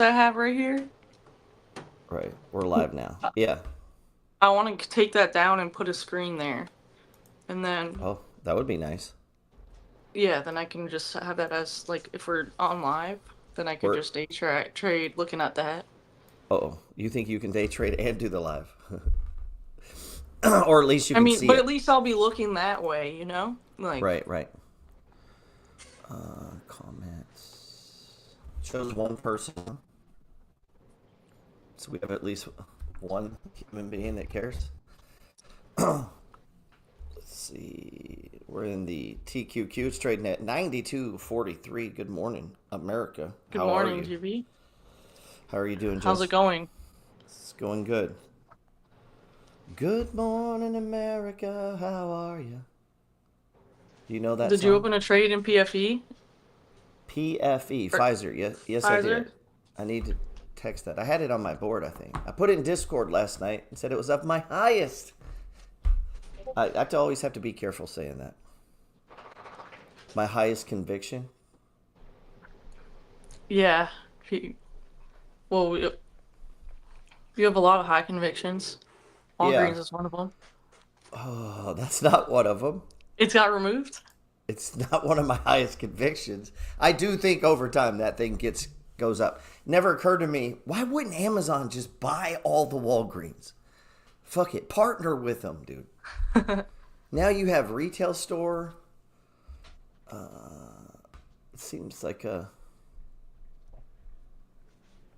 I have right here. Right. We're live now. Yeah. I want to take that down and put a screen there. And then, Oh, that would be nice. yeah, then I can just have that as, like, if we're on live, then I could We're. just day trade looking at that. Oh, you think you can day trade and do the live, or at least you I can mean, see but at it. least I'll be looking that way, you know? Like, Right. Right. Comments shows one person, so we have at least one human being that cares. Let's see. We're in the TQQ. It's trading at 92.43. Good morning, America. good How are morning, you? GB. How are you doing, How's it Jess? going? It's going good. Good morning, America. How are you? Do you know that Did you song? open a trade in PFE? PFE, Or Pfizer. Yes, I Pfizer? did. I need to text that. I had it on my board, I think. I put it in Discord last night and said it was of my highest. I have to always have to be careful saying that. My highest conviction. Yeah. Well, you have a lot of high convictions. Yeah. Walgreens is one of them. Oh, that's not one of them. It's got removed? It's not one of my highest convictions. I do think over time that thing goes up. Never occurred to me, why wouldn't Amazon just buy all the Walgreens? Fuck it, partner with them, dude. Now you have retail store. It seems like a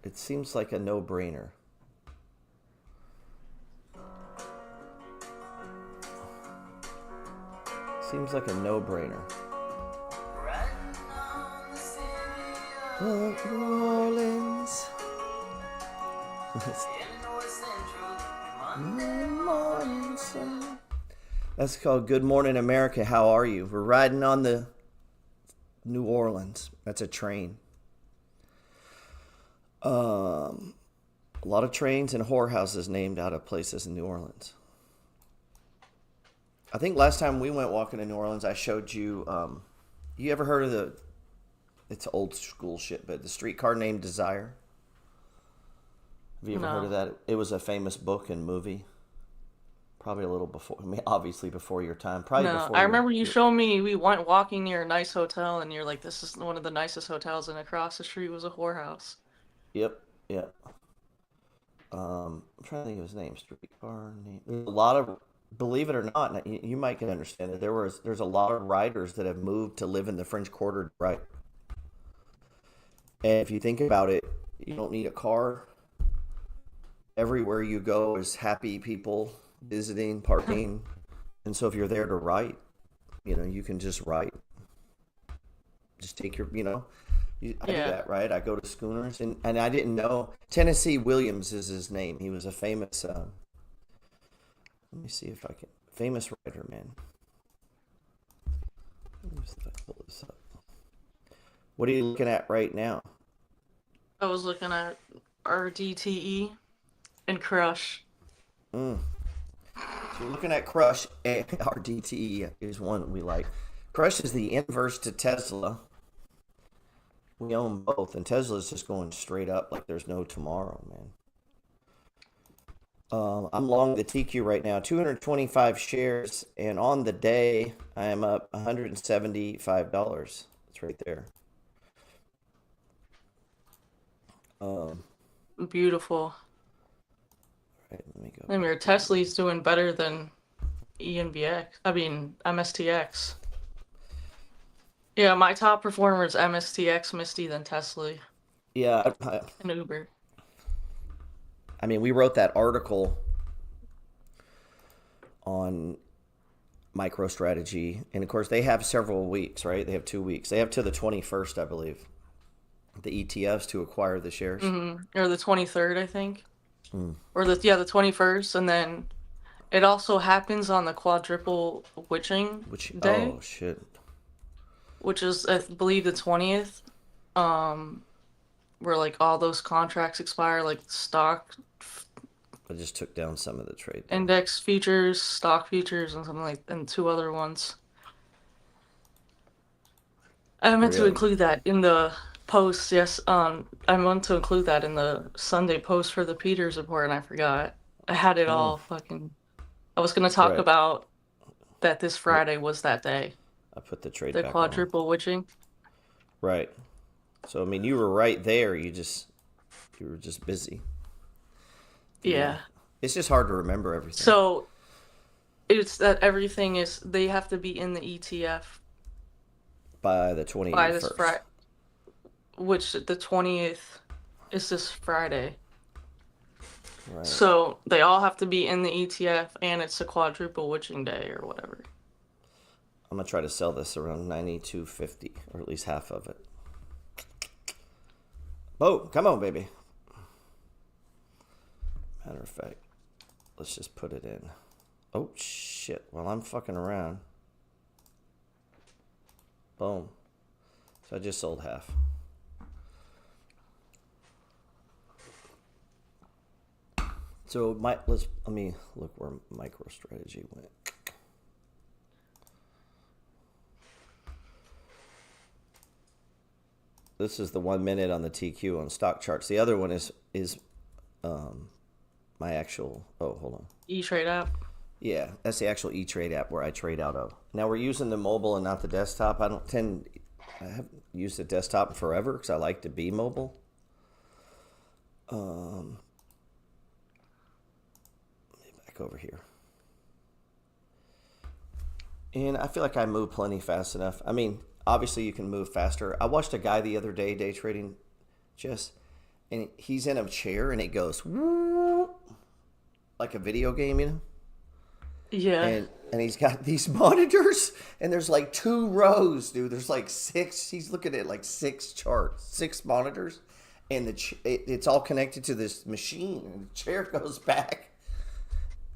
it seems like a no-brainer. Seems like a no-brainer. New Orleans. Morning sun. That's called Good Morning America. How are you? We're riding on the New Orleans. That's a train. A lot of trains and whorehouses named out of places in New Orleans. I think last time we went walking in New Orleans, I showed you. You ever heard of the? It's old school shit, but the streetcar named Desire. Have you ever heard of No. that? It was a famous book and movie. Probably a little before. I mean, obviously before your time. Probably No, before I your. remember you showed me we went walking near a nice hotel and you're like, this is one of the nicest hotels, and across the street was a whorehouse. Yep. Yep. I'm trying to think of his name. Streetcar name. There's a lot of. Believe it or not, and you might can understand it. There's a lot of writers that have moved to live in the French Quarter, right? And if you think about it, you don't need a car. Everywhere you go is happy people visiting, partying, and so if you're there to write, you can just write. Just take your, I do Yeah. that, right? I go to Schooners, and I didn't know Tennessee Williams is his name. He was a famous. Let me see if I can. Famous writer, man. Let me see if I can pull this up. What are you looking at right now? I was looking at RDTE and Crush. Mm. So we're looking at Crush. RDTE is one we like. Crush is the inverse to Tesla. We own both, and Tesla's just going straight up like there's no tomorrow, man. I'm long the TQ right now, 225 shares, and on the day I am up $175. It's right there. Um, Beautiful. right, let me go I mean, back your to the. Tesla's doing better than ENVX. I mean, MSTX. Yeah, my top performer is MSTX Misty, then Tesla Yeah, and Uber. I mean, we wrote that article on MicroStrategy, and of course they have several weeks, right? They have 2 weeks. They have to the 21st, I believe, the ETFs to acquire the shares. Or the 23rd, I think. Mm. Or the 21st, and then it also happens on the quadruple witching Which day, oh shit, which is I believe the 20th, um, where like all those contracts expire, like stock I just took down some of the trade there. index features, stock features, and something like and two other ones. I meant to Really? include that in the post, yes. I meant to include that in the Sunday post for the Peters report, and I forgot. I had it Mm, all fucking. I was gonna talk right. about that this Here, Friday was that day, I put the trade the back on. quadruple witching. Right. So I mean, you were right there. You were just busy. Yeah. Yeah. It's just hard to remember everything So it's that everything is they have to be in the ETF by the by this 21st. Friday, which the 20th is this Friday. Right. So they all have to be in the ETF, and it's a quadruple witching day or whatever. I'm gonna try to sell this around 92.50, or at least half of it. Oh, come on, baby. Matter of fact, let's just put it in. Oh shit! While I'm fucking around, boom. So I just sold half. So let me look where MicroStrategy went. This is the 1 minute on the TQ on stock charts. The other one is my actual. Oh, hold on. E-Trade app. Yeah, that's the actual E-Trade app where I trade out of. Now we're using the mobile and not the desktop. I haven't used the desktop in forever because I like to be mobile. Let me back over here. And I feel like I move plenty fast enough. I mean, obviously you can move faster. I watched a guy the other day, day trading, Jess, and he's in a chair and it goes whoop, like a video game, you know? Yeah. And he's got these monitors and there's like 2 rows, dude. There's like 6. He's looking at like 6 charts, 6 monitors, and it's all connected to this machine. And the chair goes back,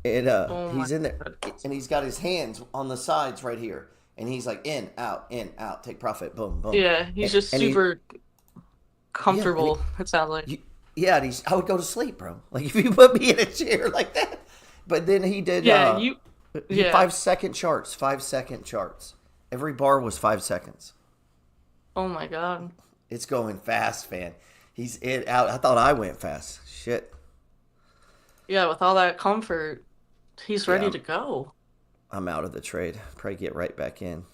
and Oh my he's in there, God. and he's got his hands on the sides right here, and he's like in, out, take profit, boom, boom. Yeah, he's just And super yeah, and comfortable, it sounds like. yeah, and I would go to sleep, bro. Like if you put me in a chair like that. But then he did. Yeah, He yeah. 5 second charts. 5 second charts. Every bar was 5 seconds. Oh my God. It's going fast, man. He's it out. I thought I went fast. Shit. Yeah, with all that comfort, he's Yeah, ready to go. I'm out of the trade. Probably get right back in.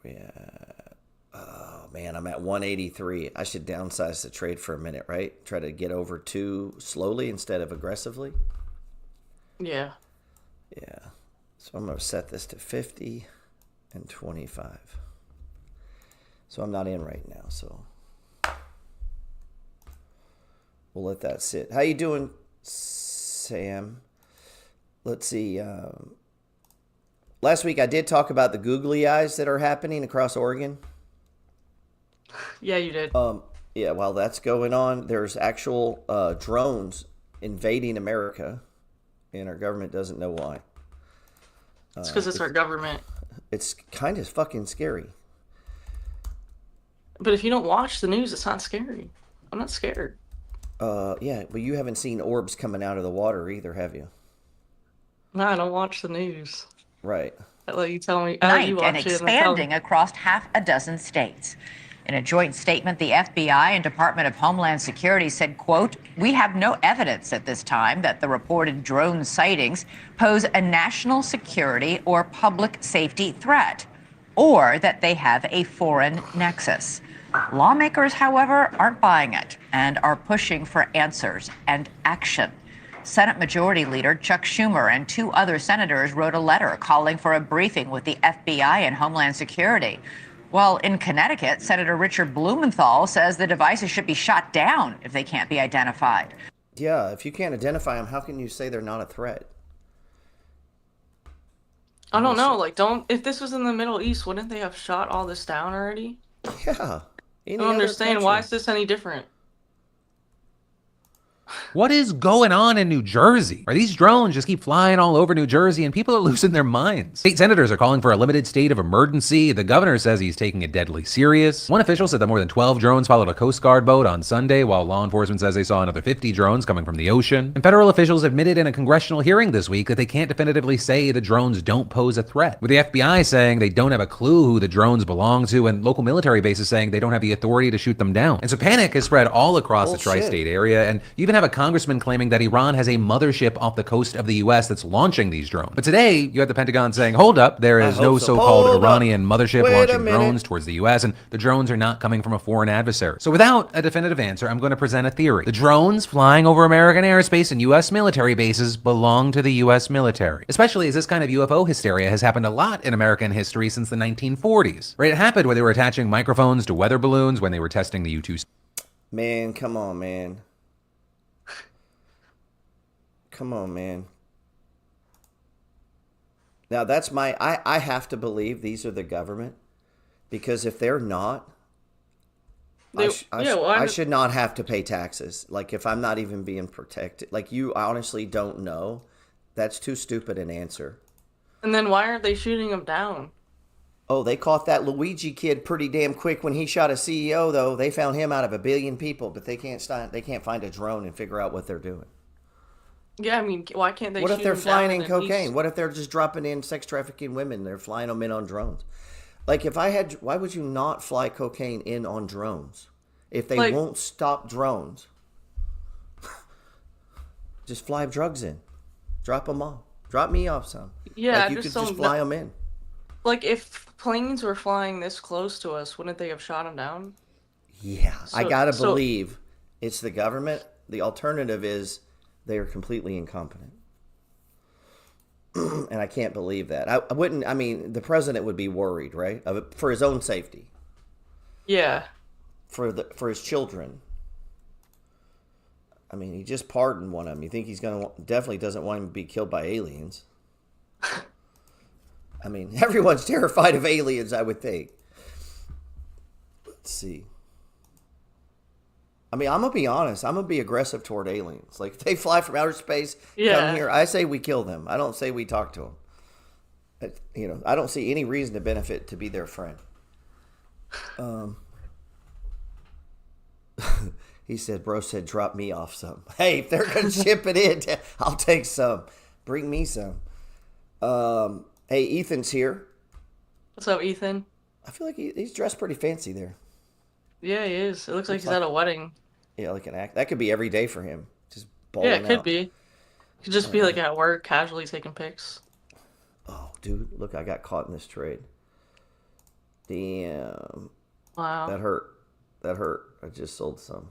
Where are we at? Oh man, I'm at 183. I should downsize the trade for a minute, right? Try to get over 2 slowly instead of aggressively. Yeah. Yeah. So I'm gonna set this to 50 and 25. So I'm not in right now, so we'll let that sit. How you doing, Sam? Let's see. Last week I did talk about the googly eyes that are happening across Oregon. Yeah, you did. Yeah, while that's going on, there's actual drones invading America, and our government doesn't know why. It's because it's our government. It's kind of fucking scary. But if you don't watch the news, it's not scary. I'm not scared. Yeah, but you haven't seen orbs coming out of the water either, have you? No, I don't watch the news. Right. I let you tell me. I let you Night and watch it and then tell me. expanding across half a dozen states. In a joint statement, the FBI and Department of Homeland Security said, quote, "We have no evidence at this time that the reported drone sightings pose a national security or public safety threat, or that they have a foreign nexus." Lawmakers, however, aren't buying it and are pushing for answers and action. Senate Majority Leader Chuck Schumer and 2 other senators wrote a letter calling for a briefing with the FBI and Homeland Security. While in Connecticut, Senator Richard Blumenthal says the devices should be shot down if they can't be identified. Yeah, if you can't identify them, how can you say they're not a threat? I don't know. Like, if this was in the Middle East, wouldn't they have shot all this down already? Yeah. I don't understand. Why is this any different? What is going on in New Jersey? Are these drones just keep flying all over New Jersey and people are losing their minds? State senators are calling for a limited state of emergency. The governor says he's taking it deadly serious. One official said that more than 12 drones followed a Coast Guard boat on Sunday, while law enforcement says they saw another 50 drones coming from the ocean. And federal officials admitted in a congressional hearing this week that they can't definitively say the drones don't pose a threat, with the FBI saying they don't have a clue who the drones belong to, and local military bases saying they don't have the authority to shoot them down. And so panic has spread all across the tri-state area, and you even have a congressman claiming that Iran has a mothership off the coast of the U.S. that's launching these drones. But today, you had the Pentagon saying, hold up, there is no so-called Iranian mothership launching drones towards the U.S., and the drones are not coming from a foreign adversary. So without a definitive answer, I'm going to present a theory. The drones flying over American airspace and U.S. military bases belong to the U.S. military, especially as this kind of UFO hysteria has happened a lot in American history since the 1940s. Right? It happened where they were attaching microphones to weather balloons when they were testing the U-2. Man, come on, man. Come on, man. Now, that's my... I have to believe these are the government. Because if they're not, I should not have to pay taxes. Like, if I'm not even being protected. Like, you honestly don't know. That's too stupid an answer. And then why aren't they shooting them down? Oh, they caught that Luigi kid pretty damn quick when he shot a CEO, though. They found him out of 1 billion people, but they can't find a drone and figure out what they're doing. Yeah, I mean, why can't they? What if they're flying in cocaine? Least... What if they're just dropping in sex trafficking women? They're flying them in on drones. Like, why would you not fly cocaine in on drones? If they won't stop drones, just fly drugs in. Drop them off. Drop me off some. Yeah, like you could just fly them in. Like, if planes were flying this close to us, wouldn't they have shot them down? Yeah, I gotta believe it's the government. The alternative is they are completely incompetent. And I can't believe that. I wouldn't, I mean, the president would be worried, right? For his own safety. Yeah. For his children. I mean, he just pardoned one of them. You think he's definitely doesn't want him to be killed by aliens. I mean, everyone's terrified of aliens, I would think. Let's see. I mean, I'm going to be honest. I'm going to be aggressive toward aliens. Like, if they fly from outer space, come here, I say we kill them. I don't say we talk to them. You know, I don't see any reason to benefit to be their friend. He said, bro said, drop me off some. Hey, if they're going to ship it in, I'll take some. Bring me some. Hey, Ethan's here. What's up, Ethan? I feel like he's dressed pretty fancy there. Yeah, he is. It looks like he's at a wedding. Yeah, like an act. That could be every day for him. Just balling Yeah, it could out. be. It could just be like at work, casually taking pics. Oh, dude, look, I got caught in this trade. Damn. Wow. That hurt. That hurt. I just sold some.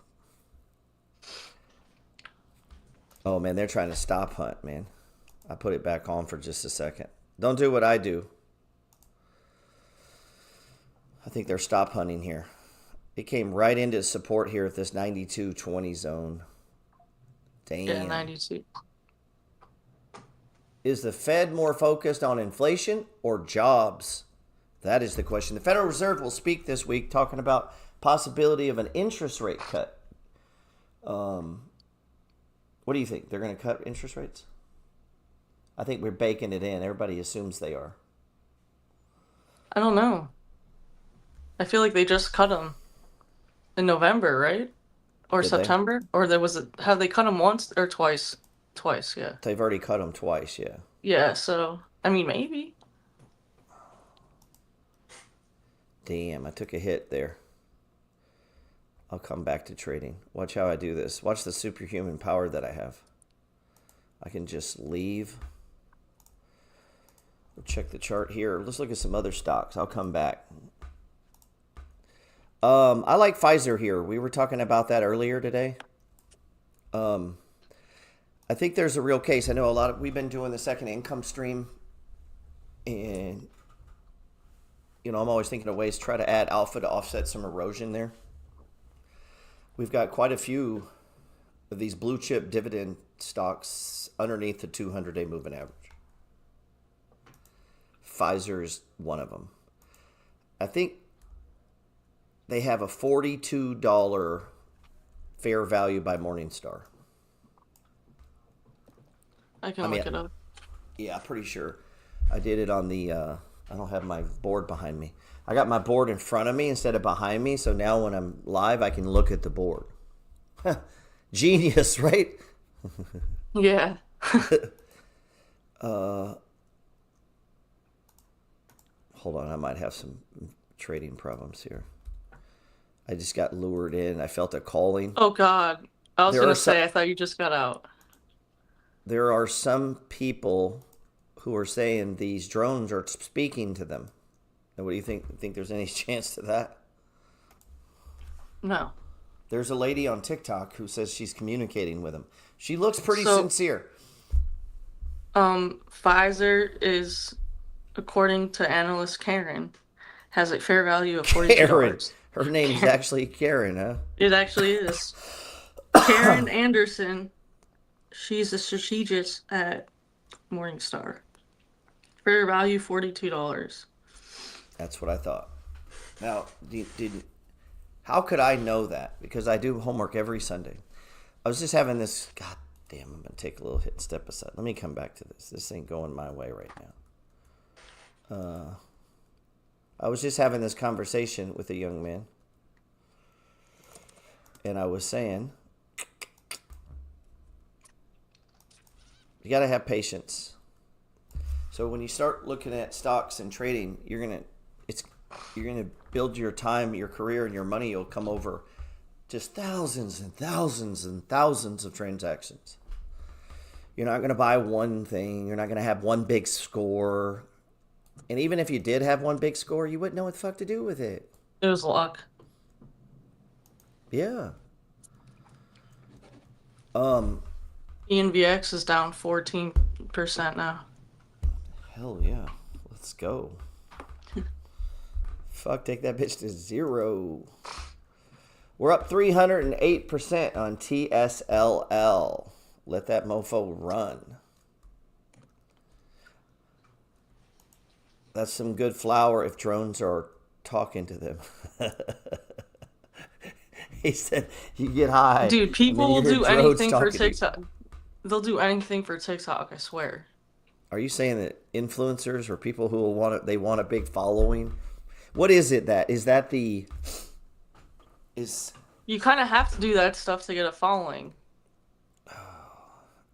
Oh, man, they're trying to stop hunt, man. I put it back on for just a second. Don't do what I do. I think they're stop hunting here. It came right into support here at this 92.20 zone. Damn. Yeah, 92. Is the Fed more focused on inflation or jobs? That is the question. The Federal Reserve will speak this week talking about possibility of an interest rate cut. What do you think? They're going to cut interest rates? I think we're baking it in. Everybody assumes they are. I don't know. I feel like they just cut them in November, right? Or Did September? Or have they cut them once or twice? Twice, yeah. They've already cut them twice, yeah. Yeah, so, I mean, maybe. Damn, I took a hit there. I'll come back to trading. Watch how I do this. Watch the superhuman power that I have. I can just leave. We'll check the chart here. Let's look at some other stocks. I'll come back. I like Pfizer here. We were talking about that earlier today. I think there's a real case. I know we've been doing the second income stream, and I'm always thinking of ways to try to add alpha to offset some erosion there. We've got quite a few of these blue chip dividend stocks underneath the 200-day moving average. Pfizer's one of them. I think they have a $42 fair value by Morningstar. I can look it up. Yeah, pretty sure. I did it on the, I don't have my board behind me. I got my board in front of me instead of behind me, so now when I'm live, I can look at the board. Genius, right? Yeah. Hold on, I might have some trading problems here. I just got lured in. I felt a calling. Oh, God. I was There going are to say, I thought you just got out. There are some people who are saying these drones are speaking to them. And what do you think? Think there's any chance to that? No. There's a lady on TikTok who says she's communicating with them. She looks pretty sincere. Pfizer is, according to analyst Karen, has a fair value of $42. Karen. Her name's actually Karen, huh? It actually is. Karen Anderson. She's a strategist at Morningstar. Fair value $42. That's what I thought. Now, how could I know that? Because I do homework every Sunday. I was just having this. God damn, I'm gonna take a little hit and step aside. Let me come back to this. This ain't going my way right now. I was just having this conversation with a young man, and I was saying, you got to have patience. So when you start looking at stocks and trading, you're gonna build your time, your career, and your money. You'll come over just thousands and thousands and thousands of transactions. You're not gonna buy one thing. You're not gonna have one big score. And even if you did have one big score, you wouldn't know what the fuck to do with it. It was luck. Yeah. ENVX is down 14% now. Hell yeah. Let's go. Fuck, take that bitch to 0. We're up 308% on TSLL. Let that mofo run. That's some good flour if drones are talking to them. He said, you get high. Dude, people will do drones anything for talking to you. TikTok. They'll do anything for TikTok, I swear. Are you saying that influencers or people who will they want a big following? What is it that is You kind of have to do that stuff to get a following.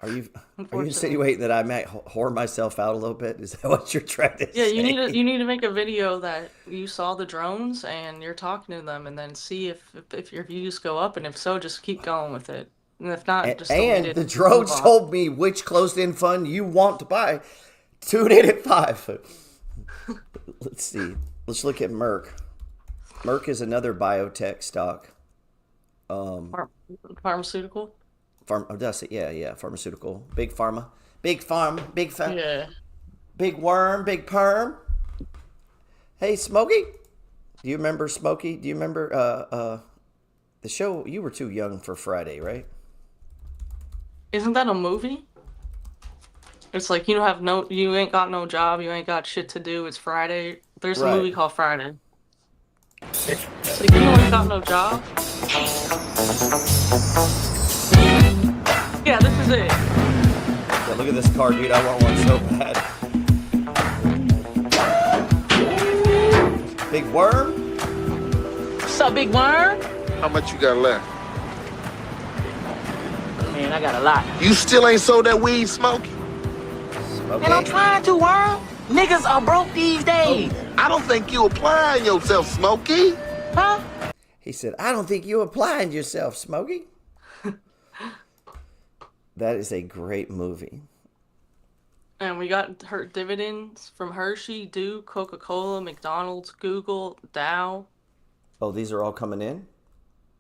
Are you insinuating that I might whore myself out a little bit? Is that what you're trying to say? Yeah, you need to make a video that you saw the drones and you're talking to them, and then see if your views go up, and if so, just keep going with it. And if not, just delete it. The drones told me which closed-end fund you want to buy. Tune in at 5. Let's see. Let's look at Merck. Merck is another biotech stock. Pharmaceutical. That's it. Yeah. Pharmaceutical. Big pharma. Big farm. Big farm. Yeah. Big worm. Big perm. Hey, Smokey. Do you remember Smokey? Do you remember the show? You were too young for Friday, right? Isn't that a movie? It's like you ain't got no job, you ain't got shit to do. It's Friday. There's a movie called Friday. It's like you ain't got no job. Yeah, this is it. Yeah, look at this car, dude. I want one so bad. Big worm? What's up, big worm? How much you got left? Man, I got a lot. You still ain't sold that weed, Smokey? Smokey? And I'm trying to, worm. Niggas are broke these days. I don't think you applying yourself, Smokey. Huh? He said, I don't think you applying yourself, Smokey. That is a great movie. And we got her dividends from Hershey, Duke, Coca-Cola, McDonald's, Google, Dow. Oh, these are all coming in?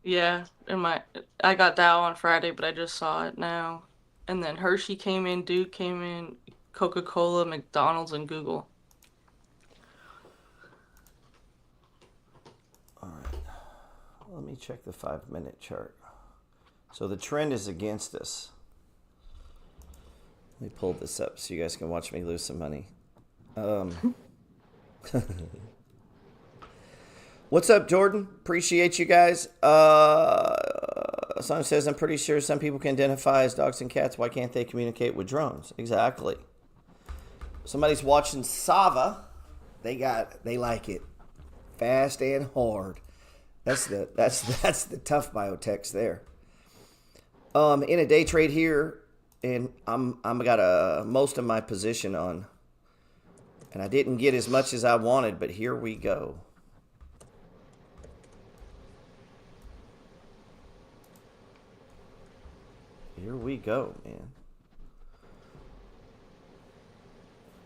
Yeah, I got Dow on Friday, but I just saw it now. And then Hershey came in, Duke came in, Coca-Cola, McDonald's, and Google. All right. Let me check the 5-minute chart. So the trend is against us. Let me pull this up so you guys can watch me lose some money. What's up, Jordan? Appreciate you guys. Someone says, I'm pretty sure some people can identify as dogs and cats. Why can't they communicate with drones? Exactly. Somebody's watching Sava. They like it fast and hard. That's the tough biotex there. In a day trade here, and I'm got most of my position on, and I didn't get as much as I wanted, but here we go. Here we go, man.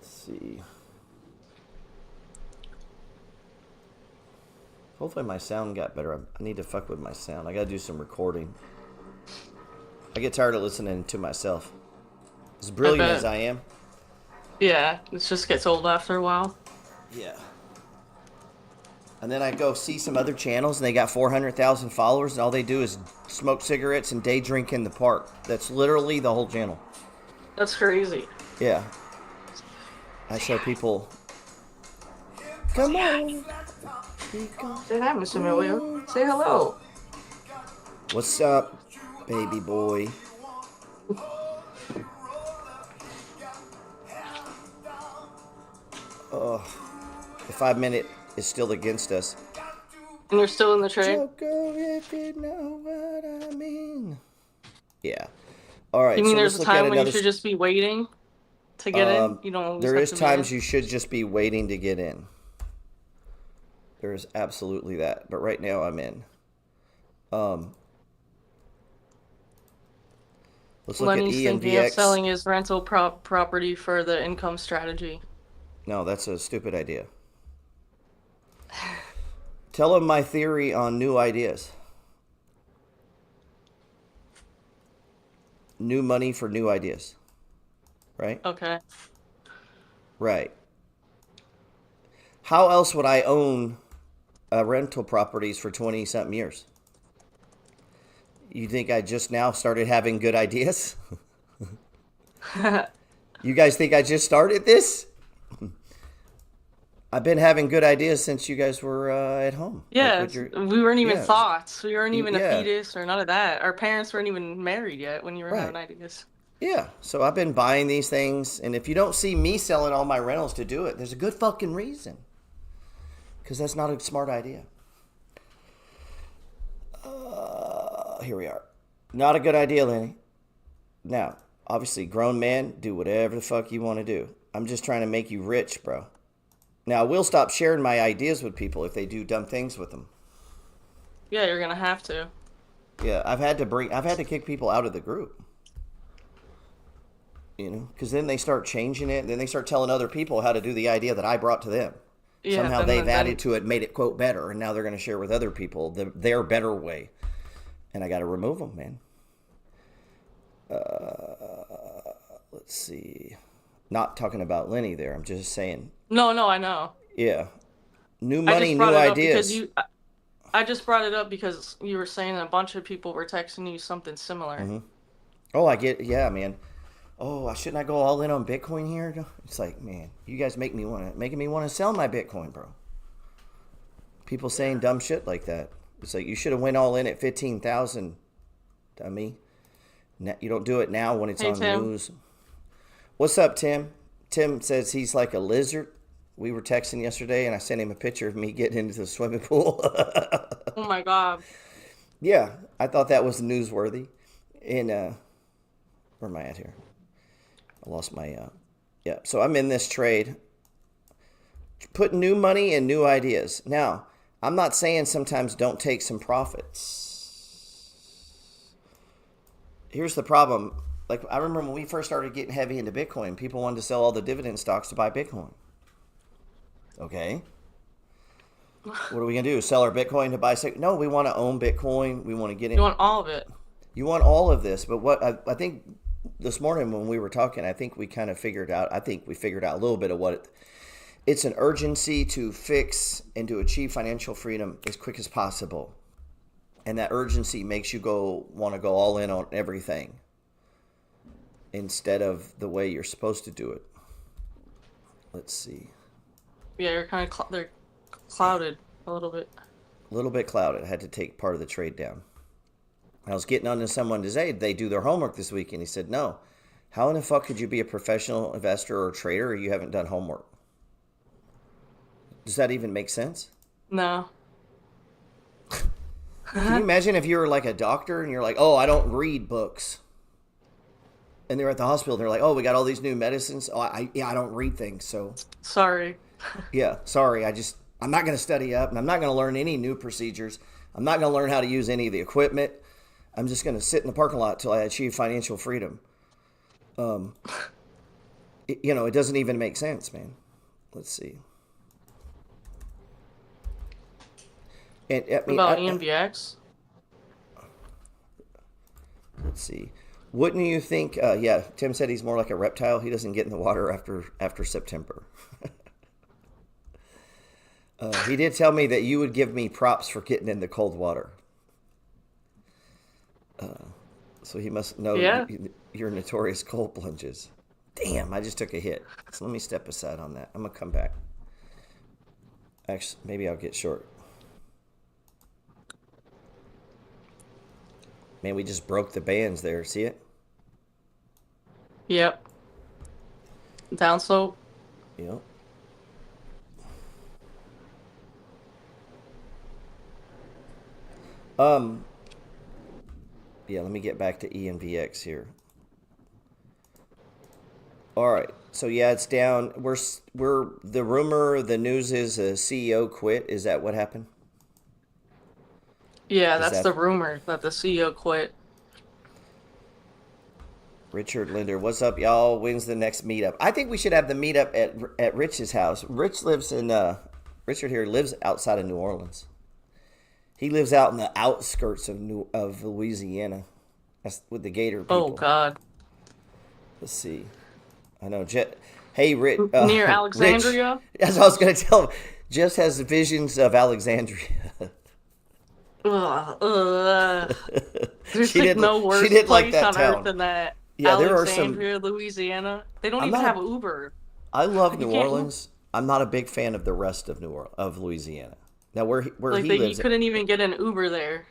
Let's see. Hopefully my sound got better. I need to fuck with my sound. I gotta do some recording. I get tired of listening to myself. As brilliant as I am. Yeah, it just gets old after a while. Yeah. And then I go see some other channels, and they got 400,000 followers, and all they do is smoke cigarettes and day drink in the park. That's literally the whole channel. That's crazy. Yeah. I show people. Come on. Say hi, Mr. Emilio. Say hello. What's up, baby boy? Oh, the 5 minute is still against us. And you're still in the trade? Joker, if you know what I mean. Yeah. All right. You mean so there's let's a look at time when you another should just be waiting to get in? You don't always there have is to be times in? you should just be waiting to get in. There is absolutely that. But right now I'm in. Let's look Lenny's at thinking of ENVX. selling his rental property for the income strategy. No, that's a stupid idea. Tell him my theory on new ideas. New money for new ideas. Right? Okay. Right. How else would I own rental properties for 20-something years? You think I just now started having good ideas? You guys think I just started this? I've been having good ideas since you guys were at home. Yeah, we weren't even thoughts. We weren't even a yeah. fetus or none of that. Our parents weren't even married yet when you were having ideas. Yeah, so I've been buying these things, and if you don't see me selling all my rentals to do it, there's a good fucking reason. Because that's not a smart idea. Here we are. Not a good idea, Lenny. Now, obviously, grown man, do whatever the fuck you want to do. I'm just trying to make you rich, bro. Now, I will stop sharing my ideas with people if they do dumb things with them. Yeah, you're gonna have to. Yeah, I've had to kick people out of the group. You know, because then they start changing it, and then they start telling other people how to do the idea that I brought to them. Yeah, somehow they've added to it, made it, quote, better, and now they're going to share with other people their better way. And I got to remove them, man. Let's see. Not talking about Lenny there. I'm just saying. No, I know. Yeah. New money, new ideas. I just brought it up because you were saying a bunch of people were texting you something similar. Mm-hmm. Oh, I get. Yeah, man. Oh, shouldn't I go all in on Bitcoin here? It's like, man, you guys making me want to sell my Bitcoin, bro. People saying dumb shit like that. It's like, you should have went all in at 15,000, dummy. You don't do it now when it's on Tim. news. What's up, Tim? Tim says he's like a lizard. We were texting yesterday, and I sent him a picture of me getting into the swimming pool. Oh, my God. Yeah, I thought that was newsworthy. And, where am I at here? I lost my, yeah. So I'm in this trade. Put new money and new ideas. Now, I'm not saying sometimes don't take some profits. Here's the problem. Like, I remember when we first started getting heavy into Bitcoin, people wanted to sell all the dividend stocks to buy Bitcoin. Okay. What are we going to do? Sell our Bitcoin to buy? No, we want to own Bitcoin. We want to get in. You want all of it. You want all of this. But what I think this morning when we were talking, I think we kind of figured out, a little bit of what it's an urgency to fix and to achieve financial freedom as quick as possible. And that urgency makes you want to go all in on everything instead of the way you're supposed to do it. Let's see. Yeah, you're kind of they're clouded a little bit. A little bit clouded. I had to take part of the trade down. I was getting on to someone today. They do their homework this week, and he said, "No, how in the fuck could you be a professional investor or trader if you haven't done homework?" Does that even make sense? No. Can you imagine if you were like a doctor and you're like, "Oh, I don't read books," and they're at the hospital. They're like, "Oh, we got all these new medicines. Oh, I don't read things, so Sorry. yeah, sorry. I'm not going to study up, and I'm not going to learn any new procedures. I'm not going to learn how to use any of the equipment. I'm just going to sit in the parking lot till I achieve financial freedom." It doesn't even make sense, man. Let's see. And What about ENVX? Let's see. Wouldn't you think? Yeah, Tim said he's more like a reptile. He doesn't get in the water after September. He did tell me that you would give me props for getting in the cold water. So he must know your notorious cold plunges. Damn, I just took a hit. So let me step aside on that. I'm going to come back. Actually, maybe I'll get short. Man, we just broke the bands there. See it? Yep. Down slope. Yep. Yeah, let me get back to ENVX here. All right. So yeah, it's down. We're the rumor, the news is a CEO quit. Is that what happened? Yeah, that's the rumor that the CEO quit. Richard Linder, what's up, y'all? When's the next meetup? I think we should have the meetup at Rich's house. Richard here lives outside of New Orleans. He lives out in the outskirts of Louisiana. That's with the Gator people. Oh God. Let's see. I know. Hey, Rich. Near Alexandria? Rich, as I was going to tell him, just has visions of Alexandria. There's no worse place like on town. earth than that. Yeah, Alexandria, Louisiana. They don't even have Uber. I love New Orleans. I'm not a big fan of the rest of Louisiana. Now, where he lives, you couldn't even get an Uber there.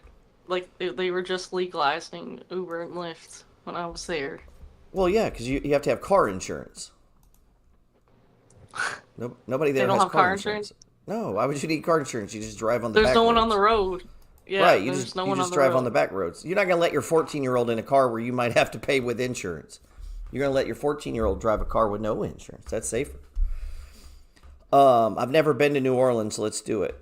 Like they were just legalizing Uber and Lyft when I was there. Well, yeah, because you have to have car insurance. Nobody there they don't has have car insurance. No, why would you need car insurance? You just drive on the back There's no one roads. on the road. Yeah, right, you there's just, no you one just on the drive road. on the back roads. You're not going to let your 14-year-old in a car where you might have to pay with insurance. You're going to let your 14-year-old drive a car with no insurance. That's safer. I've never been to New Orleans. Let's do it.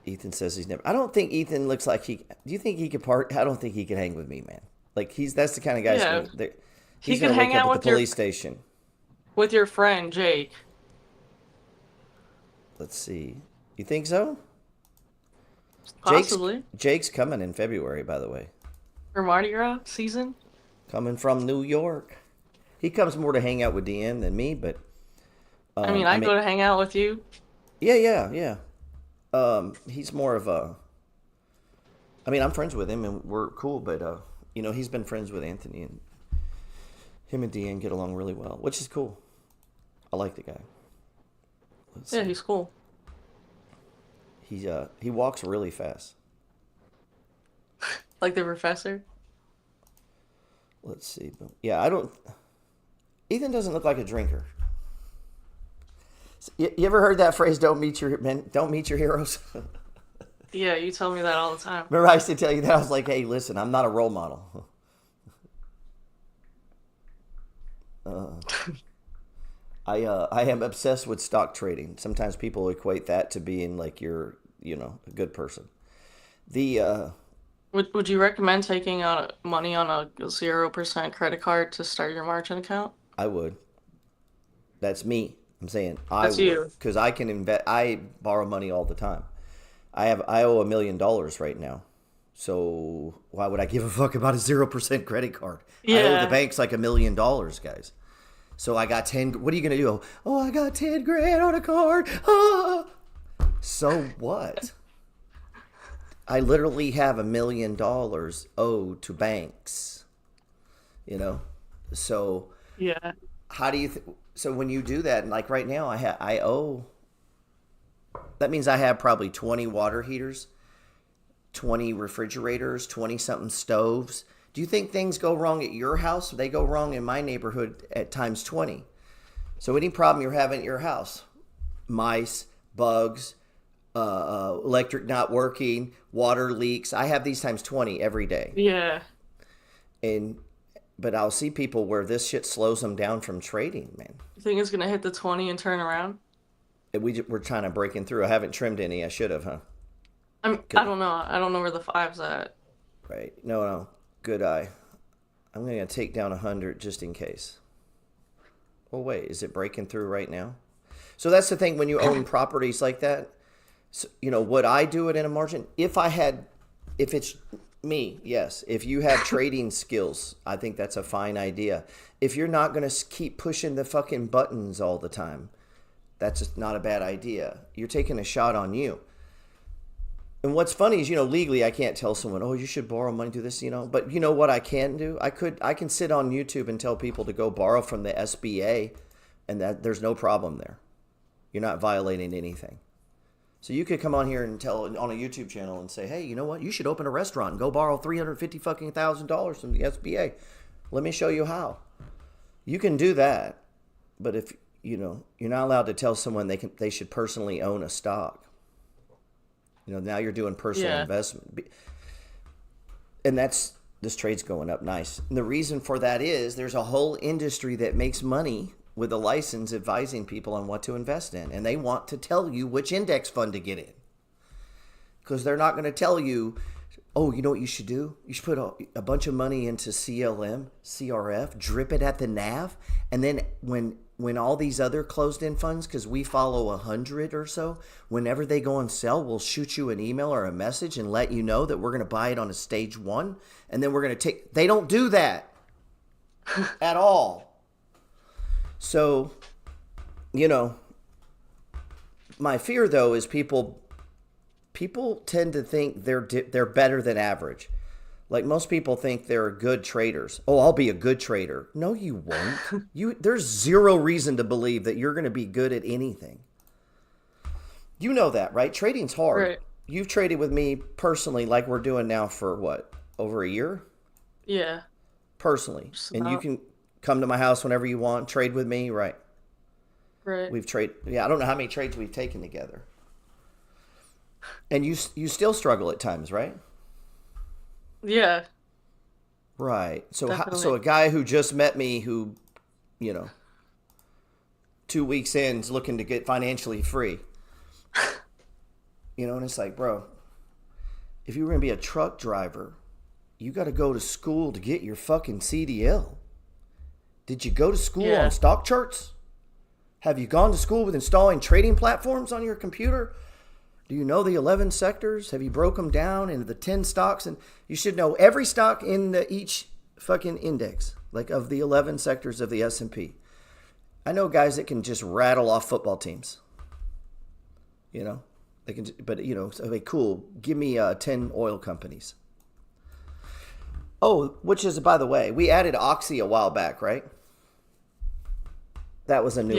Ethan says he's never. I don't think Ethan looks like he. Do you think he could part? I don't think he could hang with me, man. Like that's the kind of guy. Yeah. He's could gonna hang wake up out at with the police station. With your friend Jake. Let's see. You think so? Possibly. Jake's coming in February, by the way. For Mardi Gras season. Coming from New York. He comes more to hang out with Deanne than me, but. I mean, I go to hang out with you. Yeah. He's more of a. I mean, I'm friends with him and we're cool, but he's been friends with Anthony, and him and Deanne get along really well, which is cool. I like the guy. Yeah, he's cool. He walks really fast. Like the professor? Let's see. Yeah, Ethan doesn't look like a drinker. You ever heard that phrase, don't meet your heroes? Yeah, you tell me that all the time. Remember I used to tell you that? I was like, hey, listen, I'm not a role model. I am obsessed with stock trading. Sometimes people equate that to being like you're, a good person. Would you recommend taking out money on a 0% credit card to start your margin account? I would. That's me. I'm saying That's you. Because I can invest. I borrow money all the time. I owe $1 million right now. So why would I give a fuck about a 0% credit card? Yeah. I owe the banks like $1 million, guys. So I got 10. What are you gonna do? Oh, I got 10 grand on a card. Ah. So what? I literally have $1 million owed to banks. So Yeah. how do you? So when you do that, and like right now, I owe. That means I have probably 20 water heaters, 20 refrigerators, 20 something stoves. Do you think things go wrong at your house? They go wrong in my neighborhood at times 20. So any problem you're having at your house, mice, bugs, electric not working, water leaks, I have these times 20 every day. Yeah. But I'll see people where this shit slows them down from trading, man. You think it's gonna hit the 20 and turn around? We're trying to break through. I haven't trimmed any. I should have, huh? I don't know. I don't know where the 5's at. Right. No. Good eye. I'm going to take down 100 just in case. Oh, wait. Is it breaking through right now? So that's the thing when you own properties like that. So, would I do it in a margin? If it's me, yes. If you have trading skills, I think that's a fine idea. If you're not going to keep pushing the fucking buttons all the time, that's just not a bad idea. You're taking a shot on you. And what's funny is, legally I can't tell someone, oh, you should borrow money, do this, But you know what I can do? I can sit on YouTube and tell people to go borrow from the SBA, and that there's no problem there. You're not violating anything. So you could come on here and tell on a YouTube channel and say, hey, you know what? You should open a restaurant and go borrow $350,000 from the SBA. Let me show you how. You can do that, but if you're not allowed to tell someone they should personally own a stock. Now you're doing personal investment. And this trade's going up nice. And the reason for that is there's a whole industry that makes money with a license advising people on what to invest in. And they want to tell you which index fund to get in. Because they're not going to tell you, oh, you know what you should do? You should put a bunch of money into CLM, CRF, drip it at the NAV. And then when all these other closed-end funds, because we follow 100 or so, whenever they go on sale, we'll shoot you an email or a message and let you know that we're going to buy it on a stage 1. And then we're going to take... They don't do that at all. So, my fear, though, is people tend to think they're better than average. Like most people think they're good traders. Oh, I'll be a good trader. No, you won't. There's zero reason to believe that you're going to be good at anything. You know that, right? Trading's hard. Right. You've traded with me personally like we're doing now for what? Over a year? Yeah. Personally. And you can come to my house whenever you want, trade with me, right? Right. I don't know how many trades we've taken together. And you still struggle at times, right? Yeah. Right. So Definitely. A guy who just met me who, 2 weeks in is looking to get financially free. And it's like, bro, if you were going to be a truck driver, you got to go to school to get your fucking CDL. Did you go to school on stock charts? Have you gone to school with installing trading platforms on your computer? Do you know the 11 sectors? Have you broke them down into the 10 stocks? And you should know every stock in each fucking index, like of the 11 sectors of the S&P. I know guys that can just rattle off football teams. They can, but okay, cool. Give me 10 oil companies. Oh, which is, by the way, we added Oxy a while back, right? That was a new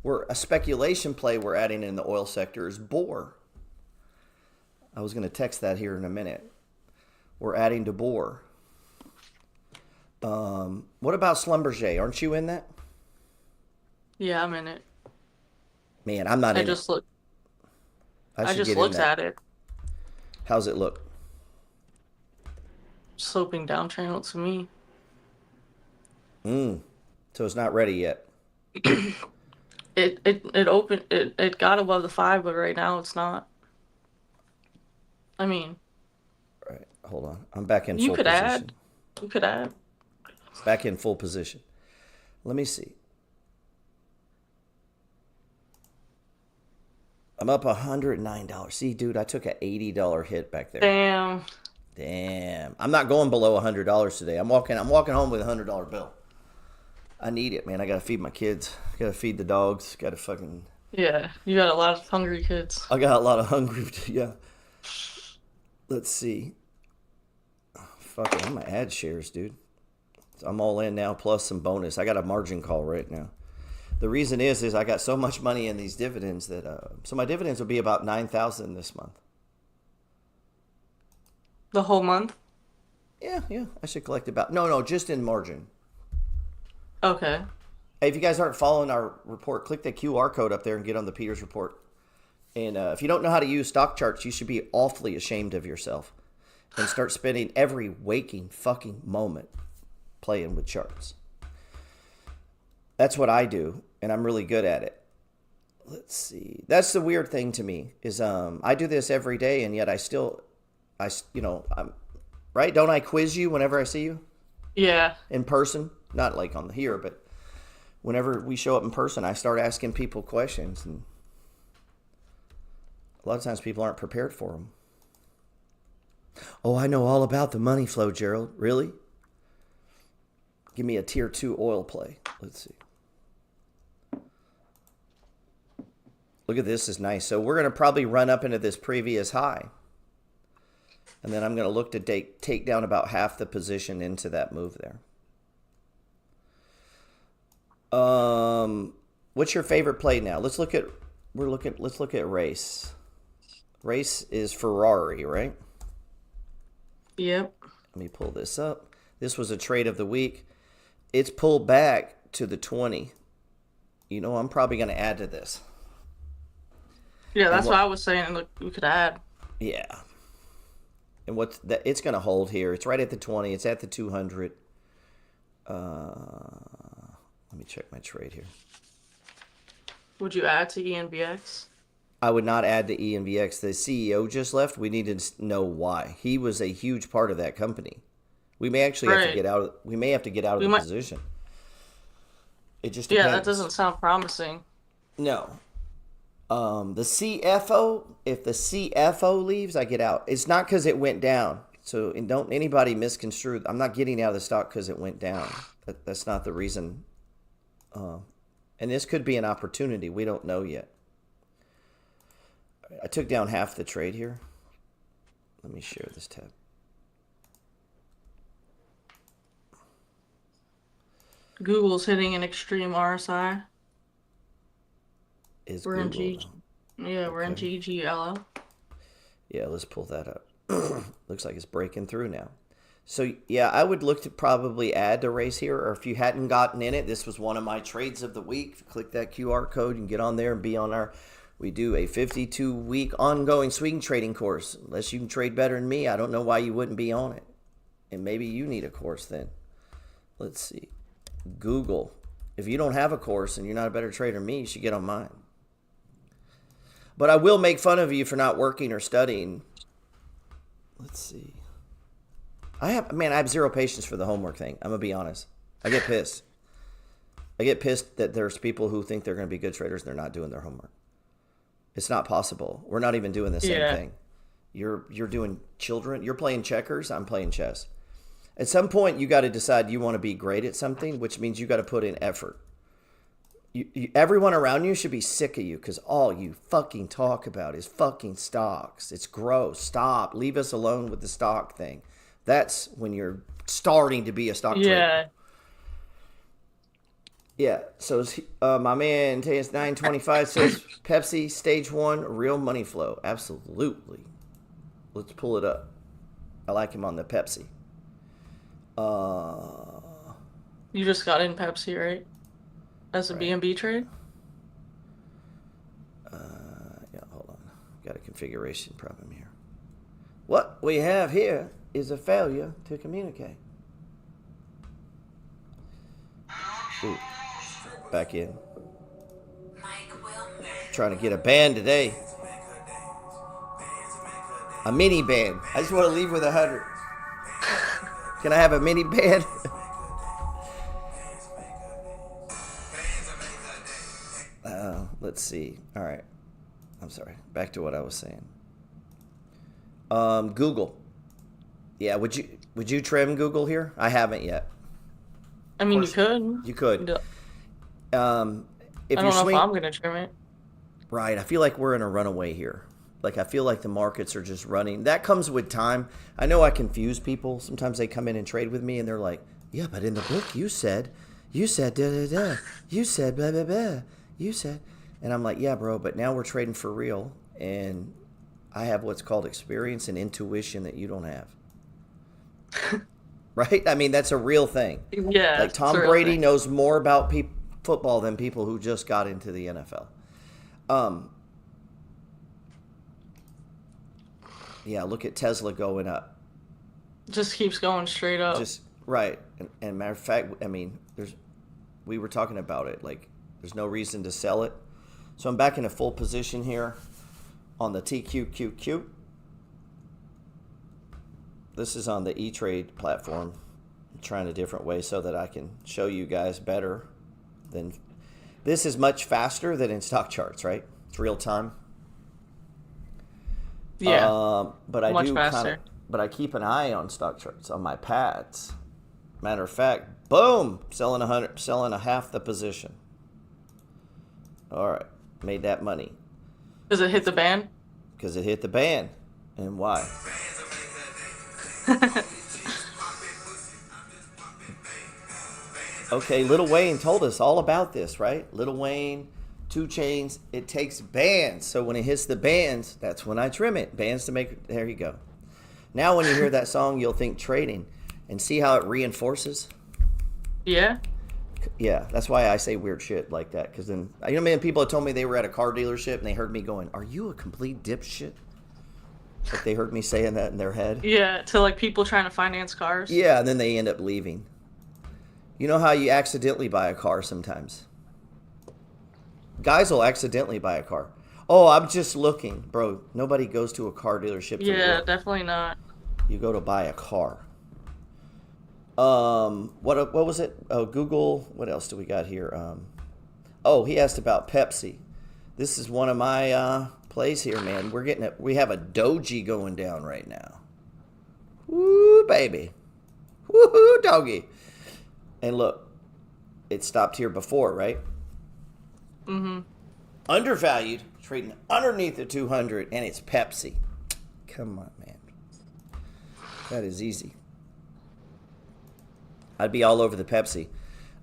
one. A speculation play we're adding in the oil sector is Bohr. I was going to text that here in a minute. We're adding to Bohr. What about Schlumberger? Aren't you in that? Yeah, I'm in it. Man, I'm not in it. I just looked at it. How's it look? Sloping down channel to me. So it's not ready yet. It got above the 5, but right now it's not. I mean, right. Hold on. I'm back in full position. You could add. Back in full position. Let me see. I'm up $109. See, dude, I took an $80 hit back there. Damn. I'm not going below $100 today. I'm walking home with a $100 bill. I need it, man. I gotta feed my kids. Gotta feed the dogs. Gotta fucking... Yeah, you got a lot of hungry kids. I got a lot of hungry... Yeah. Let's see. Fuck it. I'm gonna add shares, dude. So I'm all in now, plus some bonus. I got a margin call right now. The reason is I got so much money in these dividends that... so my dividends will be about $9,000 this month. The whole month? Yeah, I should collect about... No, just in margin. Okay. Hey, if you guys aren't following our report, click the QR code up there and get on the Peters report. And if you don't know how to use stock charts, you should be awfully ashamed of yourself and start spending every waking fucking moment playing with charts. That's what I do, and I'm really good at it. Let's see. That's the weird thing to me is I do this every day, and yet I'm right. Don't I quiz you whenever I see you? Yeah. In person, not like on here, but whenever we show up in person, I start asking people questions, and a lot of times people aren't prepared for them. Oh, I know all about the money flow, Gerald. Really? Give me a tier 2 oil play. Let's see. Look at this, is nice. So we're going to probably run up into this previous high. And then I'm going to look to take down about half the position into that move there. What's your favorite play now? Let's look at race. Race is Ferrari, right? Yep. Let me pull this up. This was a trade of the week. It's pulled back to the 20. You know, I'm probably going to add to this. Yeah, that's what I was saying. Look, we could add. Yeah. And what's that? It's going to hold here. It's right at the 20. It's at the 200. Let me check my trade here. Would you add to ENVX? I would not add to ENVX. The CEO just left. We need to know why. He was a huge part of that company. We may actually have to get out. We may have to get out of the position. It just depends. Yeah, that doesn't sound promising. No. The CFO. If the CFO leaves, I get out. It's not because it went down. So and don't anybody misconstrue. I'm not getting out of the stock because it went down. That's not the reason. And this could be an opportunity. We don't know yet. I took down half the trade here. Let me share this tab. Google's hitting an extreme RSI. We're in GGLO. Yeah, let's pull that up. Looks like it's breaking through now. So, yeah, I would look to probably add to race here, or if you hadn't gotten in it, this was one of my trades of the week. Click that QR code and get on there and be on our... We do a 52-week ongoing swing trading course. Unless you can trade better than me, I don't know why you wouldn't be on it. And maybe you need a course then. Let's see. Google. If you don't have a course and you're not a better trader than me, you should get on mine. But I will make fun of you for not working or studying. Let's see. I have zero patience for the homework thing. I'm going to be honest. I get pissed. I get pissed that there's people who think they're going to be good traders and they're not doing their homework. It's not possible. We're not even doing the same thing. You're doing children. You're playing checkers. I'm playing chess. At some point, you got to decide you want to be great at something, which means you got to put in effort. Everyone around you should be sick of you because all you fucking talk about is fucking stocks. It's gross. Stop. Leave us alone with the stock thing. That's when you're starting to be a stock trader. Yeah. So my man TS925 says Pepsi stage 1 real money flow. Absolutely. Let's pull it up. I like him on the Pepsi. You just got in Pepsi, right? As a BNB trade? Yeah, hold on. Got a configuration problem here. What we have here is a failure to communicate. Ooh, back in. Trying to get a band today. A mini band. I just want to leave with 100. Can I have a mini band? Let's see. All right. I'm sorry. Back to what I was saying. Google. Yeah, would you trim Google here? I haven't yet. I mean, you could. You could. If I don't know if I'm going to trim it. Right. I feel like we're in a runaway here. Like, I feel like the markets are just running. That comes with time. I know I confuse people. Sometimes they come in and trade with me, and they're like, yeah, but in the book you said da-da-da. You said blah, blah, blah. You said. And I'm like, yeah, bro, but now we're trading for real. And I have what's called experience and intuition that you don't have. Right? I mean, that's a real thing. Yeah, Like it's a Tom real Brady thing. knows more about football than people who just got into the NFL. Um, yeah, look at Tesla going up. Just keeps going straight up. Just right. And matter of fact, I mean, we were talking about it. Like, there's no reason to sell it. So I'm back in a full position here on the TQQQ. This is on the E-Trade platform. I'm trying a different way so that I can show you guys better than. This is much faster than in stock charts, right? It's real time. Yeah, But I much do faster. but I keep an eye on stock charts on my pads. Matter of fact, boom, selling selling a half the position. All right, made that money Does it hit the band? because it hit the band. And why? Okay, Lil Wayne told us all about this, right? Lil Wayne, 2 Chainz, it takes bands. So when it hits the bands, that's when I trim it. Bands to make it. There you go. Now when you hear that song, you'll think trading. And see how it reinforces? Yeah. Yeah, that's why I say weird shit like that. Because then, you know, man, people have told me they were at a car dealership and they heard me going, "Are you a complete dipshit?" Like they heard me saying that in their head. Yeah, to like people trying to finance cars. Yeah, and then they end up leaving. You know how you accidentally buy a car sometimes? Guys will accidentally buy a car. Oh, I'm just looking. Bro, nobody goes to a car dealership to Yeah, look. definitely not. You go to buy a car. What was it? Oh, Google. What else do we got here? Oh, he asked about Pepsi. This is one of my plays here, man. We have a doji going down right now. Woo, baby. Woohoo, doggy. And look, it stopped here before, right? Mm-hmm. Undervalued, trading underneath the 200, and it's Pepsi. Come on, man. That is easy. I'd be all over the Pepsi.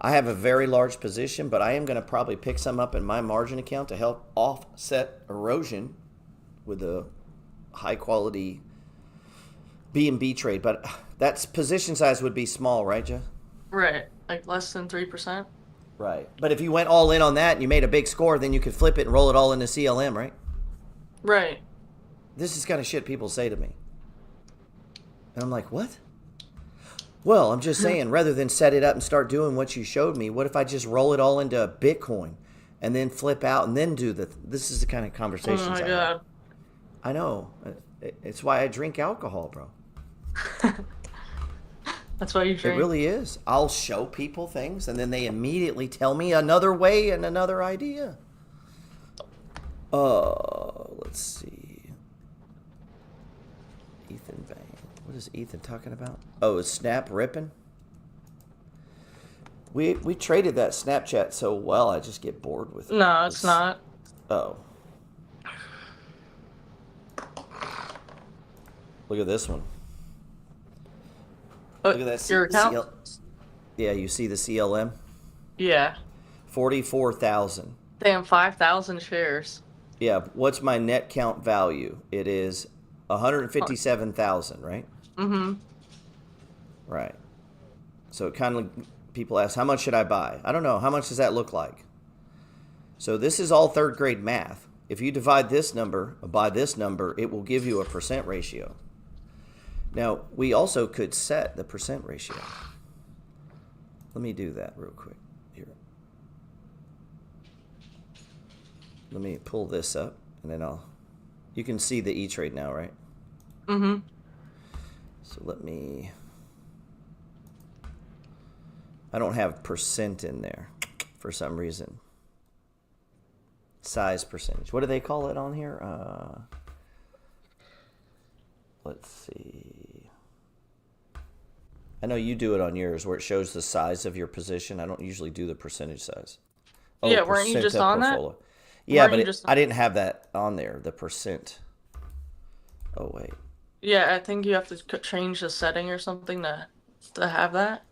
I have a very large position, but I am going to probably pick some up in my margin account to help offset erosion with a high quality B&B trade. But that's position size would be small, right, Jeff? Right, like less than 3%. Right. But if you went all in on that and you made a big score, then you could flip it and roll it all into CLM, right? Right. This is kind of shit people say to me. And I'm like, what? Well, I'm just saying, rather than set it up and start doing what you showed me, what if I just roll it all into Bitcoin and then flip out and then do this is the kind of conversations Oh my I god. have. I know. It's why I drink alcohol, bro. That's why you It drink. really is. I'll show people things and then they immediately tell me another way and another idea. Let's see. Ethan Bain. What is Ethan talking about? Oh, is Snap ripping? We traded that Snapchat so well, I just get bored with it. No, it's not. Oh. Look at this one. Look at that. Your account? Yeah, you see the CLM? Yeah. 44,000. Damn, 5,000 shares. Yeah, what's my net count value? It is 157,000, right? Mm-hmm. Right. So it kind of, people ask, how much should I buy? I don't know. How much does that look like? So this is all third grade math. If you divide this number by this number, it will give you a percent ratio. Now, we also could set the percent ratio. Let me do that real quick. Here. Let me pull this up, and then you can see the E-Trade now, right? Mm-hmm. So I don't have percent in there for some reason. Size percentage. What do they call it on here? Let's see. I know you do it on yours where it shows the size of your position. I don't usually do the percentage size. Oh, Yeah, weren't you percent just of on that? portfolio. Yeah, Weren't but you just- I didn't have that on there, the percent. Oh, wait. Yeah, I think you have to change the setting or something to have that.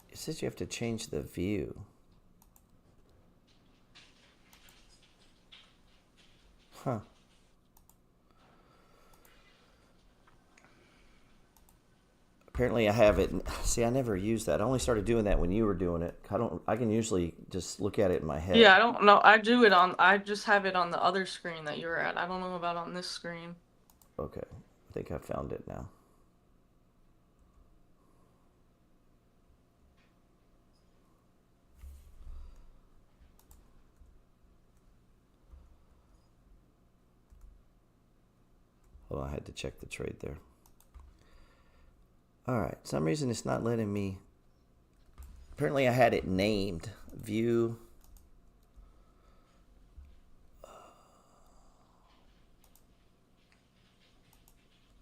It says you have to change the view. Huh. Apparently I have it. See, I never used that. I only started doing that when you were doing it. I can usually just look at it in my head. Yeah, I don't know. I just have it on the other screen that you're at. I don't know about on this screen. Okay. I think I found it now. Hold on, I had to check the trade there. All right, some reason it's not letting me. Apparently I had it named. View.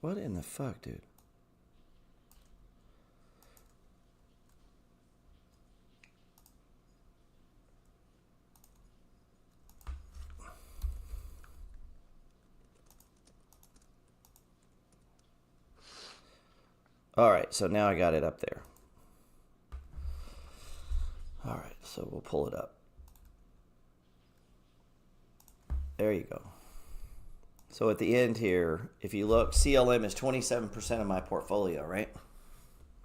What in the fuck, dude? All right, so now I got it up there. All right, so we'll pull it up. There you go. So at the end here, if you look, CLM is 27% of my portfolio, right?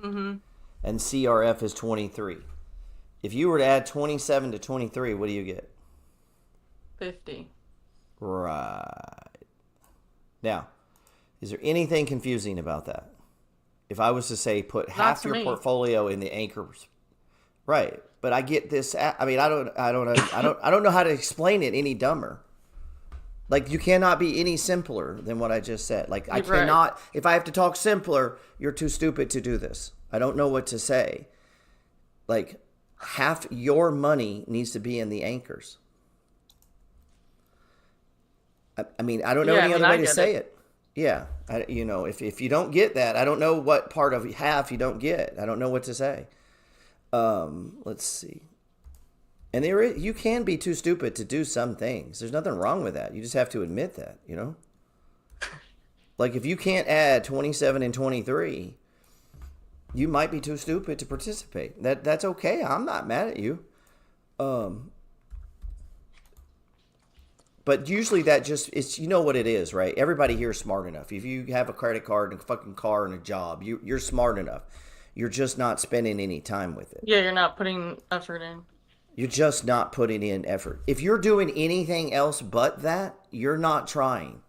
Mm-hmm. And CRF is 23. If you were to add 27 to 23, what do you get? 50. Right. Now, is there anything confusing about that? If I was to say put half your portfolio in the anchors, right? But I get this. I mean, I don't know how to explain it any dumber. Like, you cannot be any simpler than what I just said. Like, I cannot. If I have to talk simpler, you're too stupid to do this. I don't know what to say. Like, half your money needs to be in the anchors. I mean, I don't know any other way to say it. Yeah, if you don't get that, I don't know what part of half you don't get. I don't know what to say. Let's see. And you can be too stupid to do some things. There's nothing wrong with that. You just have to admit that, you know? Like, if you can't add 27 and 23, you might be too stupid to participate. That's okay. I'm not mad at you. But usually it's, you know what it is, right? Everybody here is smart enough. If you have a credit card and a fucking car and a job, you're smart enough. You're just not spending any time with it. Yeah, you're not putting effort in. You're just not putting in effort. If you're doing anything else but that, you're not trying.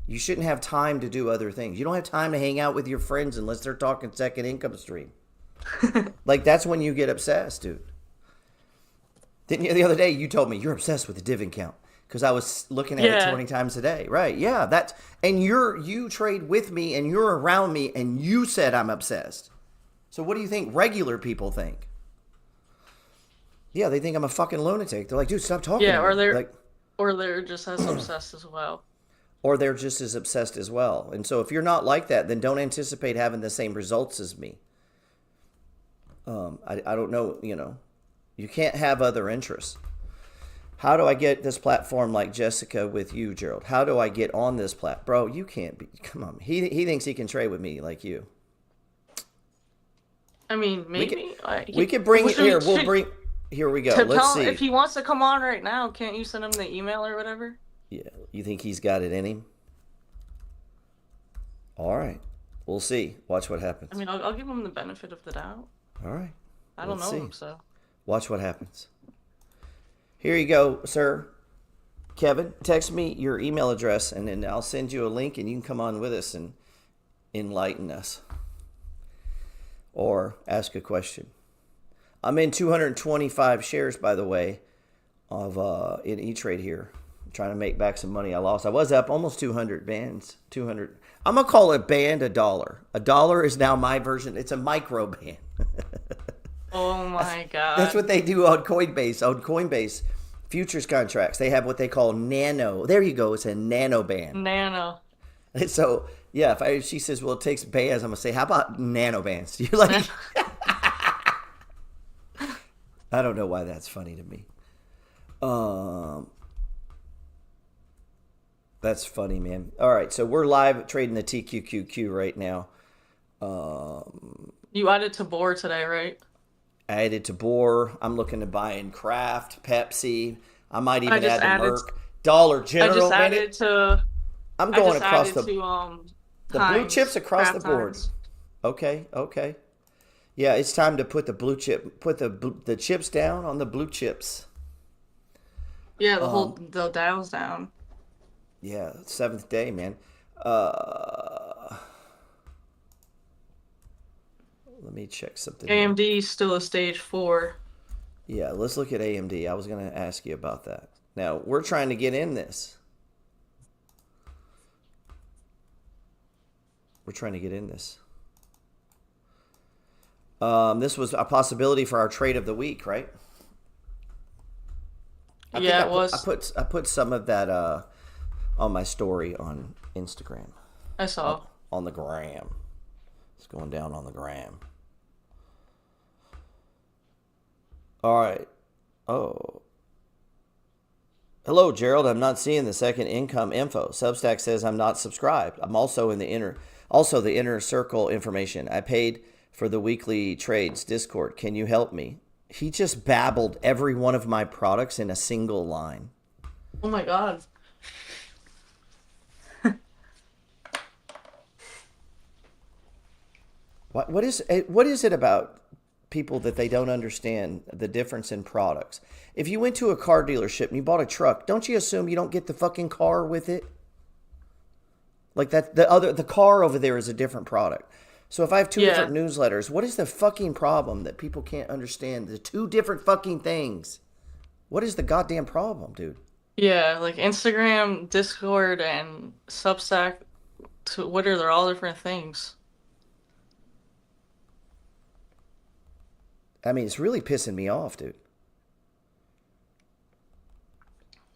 You shouldn't have time to do other things. You don't have time to hang out with your friends unless they're talking second income stream. Like, that's when you get obsessed, dude. Didn't you, the other day, you told me you're obsessed with the div count. Because I was looking at it 20 times a day. Right, yeah. And you trade with me and you're around me and you said I'm obsessed. So what do you think regular people think? Yeah, they think I'm a fucking lunatic. They're like, dude, stop talking to me. Or they're just as obsessed as well. Or they're just as obsessed as well. And so if you're not like that, then don't anticipate having the same results as me. I don't know, you can't have other interests. How do I get this platform like Jessica with you, Gerald? How do I get on this platform? Bro, you can't be. Come on. He thinks he can trade with me like you. I mean, maybe. We could bring it here. Here we go. Let's see. If he wants to come on right now, can't you send him the email or whatever? Yeah. You think he's got it in him? All right. We'll see. Watch what happens. I mean, I'll give him the benefit of the doubt. All right. I don't know him, so. Watch what happens. Here you go, sir. Kevin, text me your email address, and then I'll send you a link, and you can come on with us and enlighten us. Or ask a question. I'm in 225 shares, by the way, of in E-Trade here. I'm trying to make back some money I lost. I was up almost 200 bands. 200. I'm going to call a band $1. $1 is now my version. It's a micro band. Oh my God. That's what they do on Coinbase. On Coinbase futures contracts, they have what they call nano. There you go. It's a nano band. Nano. And so, yeah, if she says, well, it takes bands, I'm going to say, how about nano bands? You're like, I don't know why that's funny to me. That's funny, man. All right, so we're live trading the TQQQ right now. You added to Bohr today, right? I added to Bohr. I'm looking to buy in Kraft, Pepsi. I might even add to Merck. Dollar General. I just added to. I'm going across the blue chips across the board. Times. Okay, okay. Yeah, it's time to put the the chips down on the blue chips. Yeah, the Dow's down. Yeah, seventh day, man. Let me check something here. AMD's still a stage 4. Yeah, let's look at AMD. I was going to ask you about that. Now, we're trying to get in this. We're trying to get in this. This was a possibility for our trade of the week, right? Yeah, it was. I put some of that on my story on Instagram. I saw. On the gram. It's going down on the gram. All right. Oh. Hello, Gerald. I'm not seeing the second income info. Substack says I'm not subscribed. I'm also in the inner circle information. I paid for the weekly trades Discord. Can you help me? He just babbled every one of my products in a single line. Oh my god. What is it about people that they don't understand the difference in products? If you went to a car dealership and you bought a truck, don't you assume you don't get the fucking car with it? Like that, the car over there is a different product. So if I have two different newsletters, what is the fucking problem that people can't understand? The two different fucking things. What is the goddamn problem, dude? Yeah, like Instagram, Discord, and Substack, Twitter, they're all different things. I mean, it's really pissing me off, dude.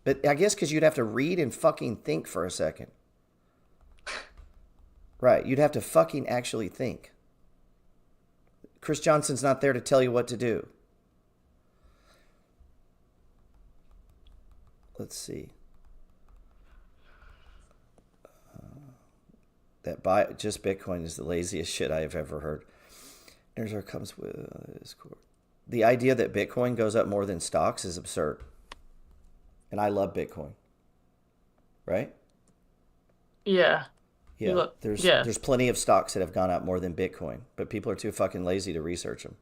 But I guess because you'd have to read and fucking think for a second. Right, you'd have to fucking actually think. Chris Johnson's not there to tell you what to do. Let's see. That buy just Bitcoin is the laziest shit I have ever heard. Here's where it comes with Discord. The idea that Bitcoin goes up more than stocks is absurd. And I love Bitcoin. Right? Yeah. Yeah. There's plenty of stocks that have gone up more than Bitcoin, but people are too fucking lazy to research them.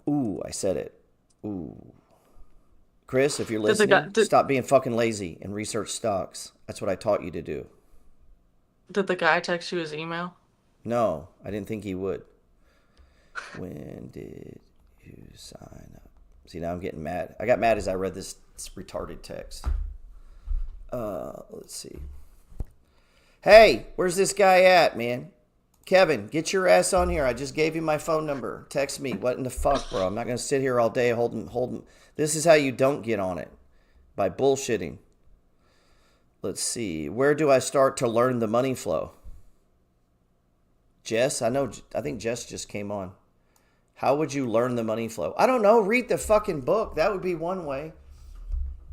Ooh, I said it. Ooh. Chris, if you're listening, stop being fucking lazy and research stocks. That's what I taught you to do. Did the guy text you his email? No, I didn't think he would. When did you sign up? See, now I'm getting mad. I got mad as I read this retarded text. Let's see. Hey, where's this guy at, man? Kevin, get your ass on here. I just gave you my phone number. Text me. What in the fuck, bro? I'm not going to sit here all day holding. This is how you don't get on it. By bullshitting. Let's see. Where do I start to learn the money flow? Jess, I think Jess just came on. How would you learn the money flow? I don't know. Read the fucking book. That would be one way.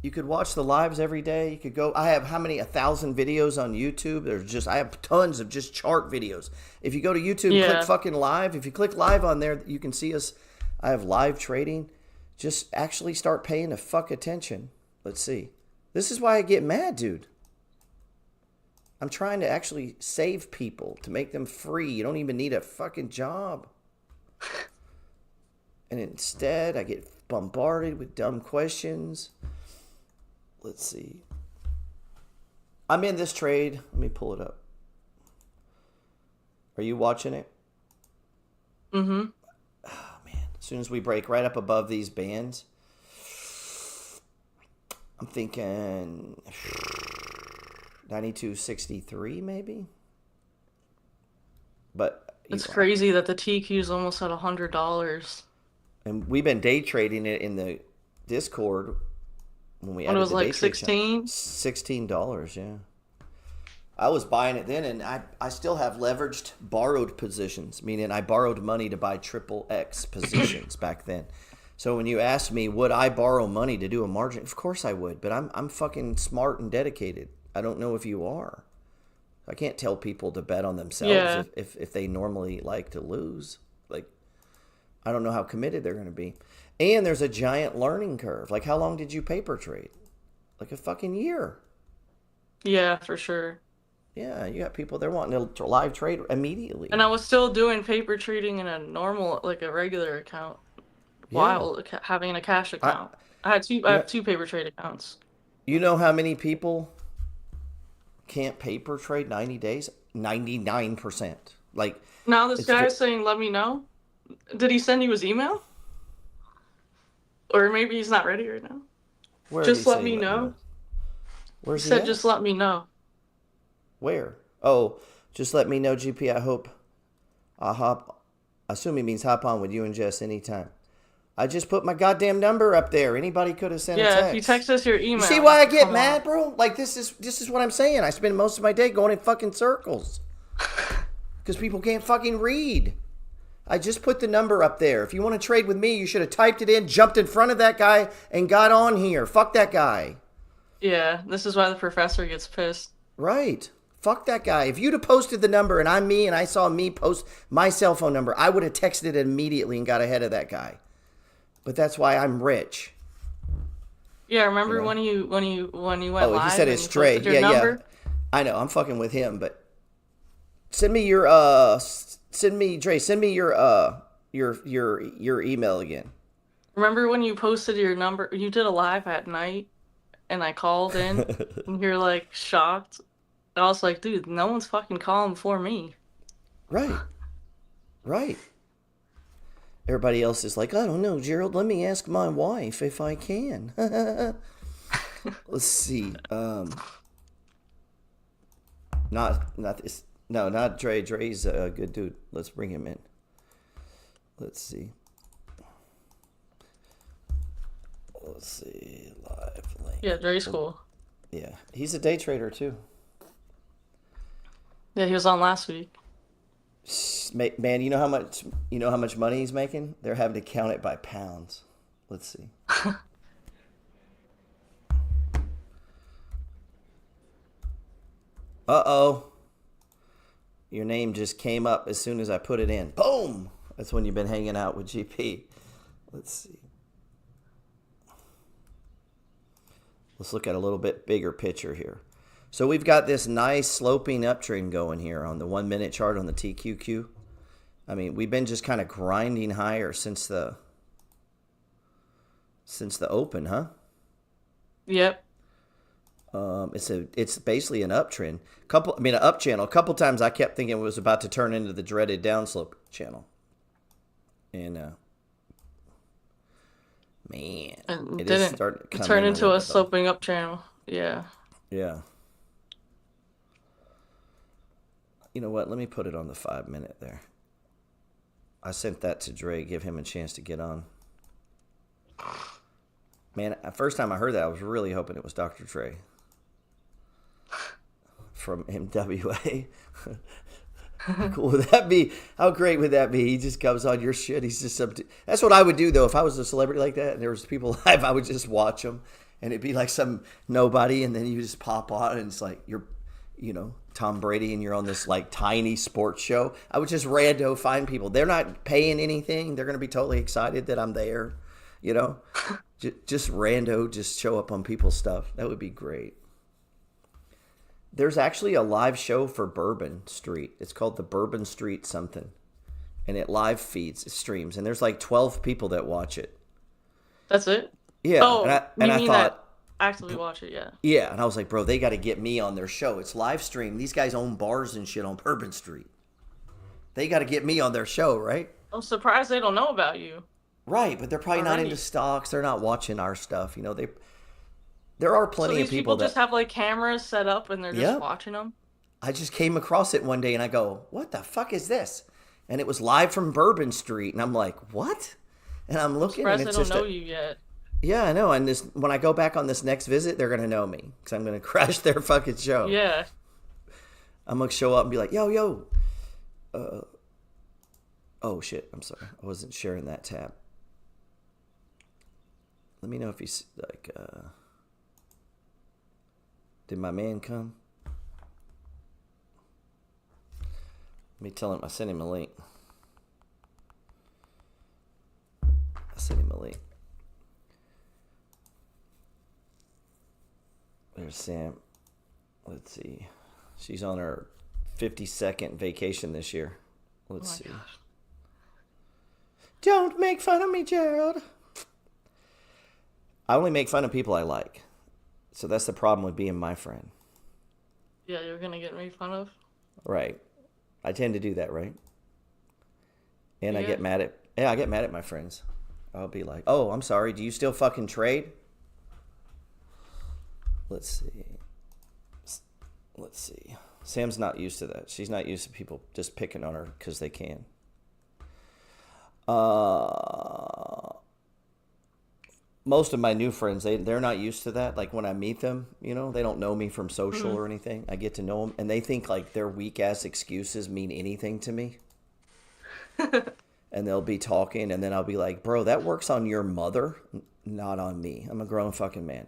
You could watch the lives every day. You could go. I have 1,000 videos on YouTube. I have tons of just chart videos. If you go to YouTube, click fucking live. If you click live on there, you can see us. I have live trading. Just actually start paying the fuck attention. Let's see. This is why I get mad, dude. I'm trying to actually save people, to make them free. You don't even need a fucking job. And instead, I get bombarded with dumb questions. Let's see. I'm in this trade. Let me pull it up. Are you watching it? Mm-hmm. Oh, man. As soon as we break right up above these bands, I'm thinking 92.63 maybe. But it's crazy that the TQ is almost at $100. And we've been day trading it in the Discord when we added it was the like day trade $16? $16, yeah. I was buying it then, and I still have leveraged borrowed positions, meaning I borrowed money to buy XXX positions back then. So when you ask me, would I borrow money to do a margin? Of course I would, but I'm fucking smart and dedicated. I don't know if you are. I can't tell people to bet on themselves if they normally like to lose. Like, I don't know how committed they're going to be. And there's a giant learning curve. Like, how long did you paper trade? Like a fucking year. Yeah, for sure. Yeah, you got people they're wanting to live trade immediately. And I was still doing paper trading in a normal, like a regular account, Yeah. while having a cash I account. I had two. I you know have two paper trade accounts. you know how many people can't paper trade 90 days? 99%. Like Now this it's guy is saying, "Let me know." Did he send you his email? Or maybe he's not ready right now. where did he Just let say me let me know? know. He Where's he said, at? "Just let me know." Where? Oh, just let me know, GP. I hope I'll hop. I assume he means hop on with you and Jess anytime. I just put my goddamn number up there. Anybody could have sent a Yeah, text. if you text us your email, You see why I get come mad, on. bro? Like this is what I'm saying. I spend most of my day going in fucking circles because people can't fucking read. I just put the number up there. If you want to trade with me, you should have typed it in, jumped in front of that guy, and got on here. Fuck that guy. Yeah, this is why the professor gets pissed. Right. Fuck that guy. If you'd have posted the number and I'm me and I saw me post my cell phone number, I would have texted it immediately and got ahead of that guy. But that's why I'm rich. Yeah, remember You know? when you went Oh, live he said and it's you Trey. posted your Yeah, number? yeah. I know. I'm fucking with him, but send me your Dre, send me your email again. Remember when you posted your number? You did a live at night, and I called in, and you're like shocked. I was like, dude, no one's fucking calling for me. Right. Right. Everybody else is like, I don't know, Gerald, let me ask my wife if I can. Let's see. Not this. No, not Dre. Dre's a good dude. Let's bring him in. Let's see. Live link. Yeah, very cool. Yeah, he's a day trader too. Yeah, he was on last week. Man, you know how much money he's making? They're having to count it by pounds. Let's see. Uh-oh. Your name just came up as soon as I put it in. Boom! That's when you've been hanging out with GP. Let's see. Let's look at a little bit bigger picture here. So we've got this nice sloping uptrend going here on the 1 minute chart on the TQQ. I mean, we've been just kind of grinding higher since the open, huh? Yep. It's basically an uptrend. An up channel. A couple times I kept thinking it was about to turn into the dreaded downslope channel. And man, And it didn't is starting to come turn in into little a bit, though. sloping up channel. Yeah. Yeah. You know what? Let me put it on the 5 minute there. I sent that to Dre, give him a chance to get on. Man, first time I heard that, I was really hoping it was Dr. Dre from MWA. Cool would that be? How great would that be? He just comes on your shit. He's just that's what I would do though. If I was a celebrity like that and there was people live, I would just watch them, and it'd be like some nobody, and then you just pop on, and it's like you're, Tom Brady, and you're on this like tiny sports show. I would just rando find people. They're not paying anything. They're gonna be totally excited that I'm there. Just rando, just show up on people's stuff. That would be great. There's actually a live show for Bourbon Street. It's called the Bourbon Street something. And it live feeds, it streams. And there's like 12 people that watch it. That's it? Yeah. Oh, and I mean thought, that actively watch it, yeah. yeah. And I was like, bro, they got to get me on their show. It's live stream. These guys own bars and shit on Bourbon Street. They got to get me on their show, right? I'm surprised they don't know about you. Right, but they're probably not into stocks. They're not watching our stuff. There are plenty So of these people that just have like cameras set up and they're just watching them? I just came across it one day and I go, what the fuck is this? And it was live from Bourbon Street. And I'm like, what? And I'm looking and it's they don't just know you yet. Yeah, I know. And when I go back on this next visit, they're going to know me because I'm going to crash their fucking show. Yeah. I'm going to show up and be like, yo. Oh, shit. I'm sorry. I wasn't sharing that tab. Let me know if he's like, did my man come? Let me tell him I sent him a link. There's Sam. Let's see. She's on her 52nd vacation this year. Let's see. Gosh. Don't make fun of me, Gerald. I only make fun of people I like. So that's the problem with being my friend. Yeah, you're gonna get made fun of. Right. I tend to do that, right? And I Yeah. get mad at my friends. I'll be like, "Oh, I'm sorry. Do you still fucking trade?" Let's see. Sam's not used to that. She's not used to people just picking on her because they can. Most of my new friends, they're not used to that. Like when I meet them, you know, they don't know me from social or anything. I get to know them, and they think like their weak ass excuses mean anything to me. And they'll be talking, and then I'll be like, "Bro, that works on your mother, not on me. I'm a grown fucking man."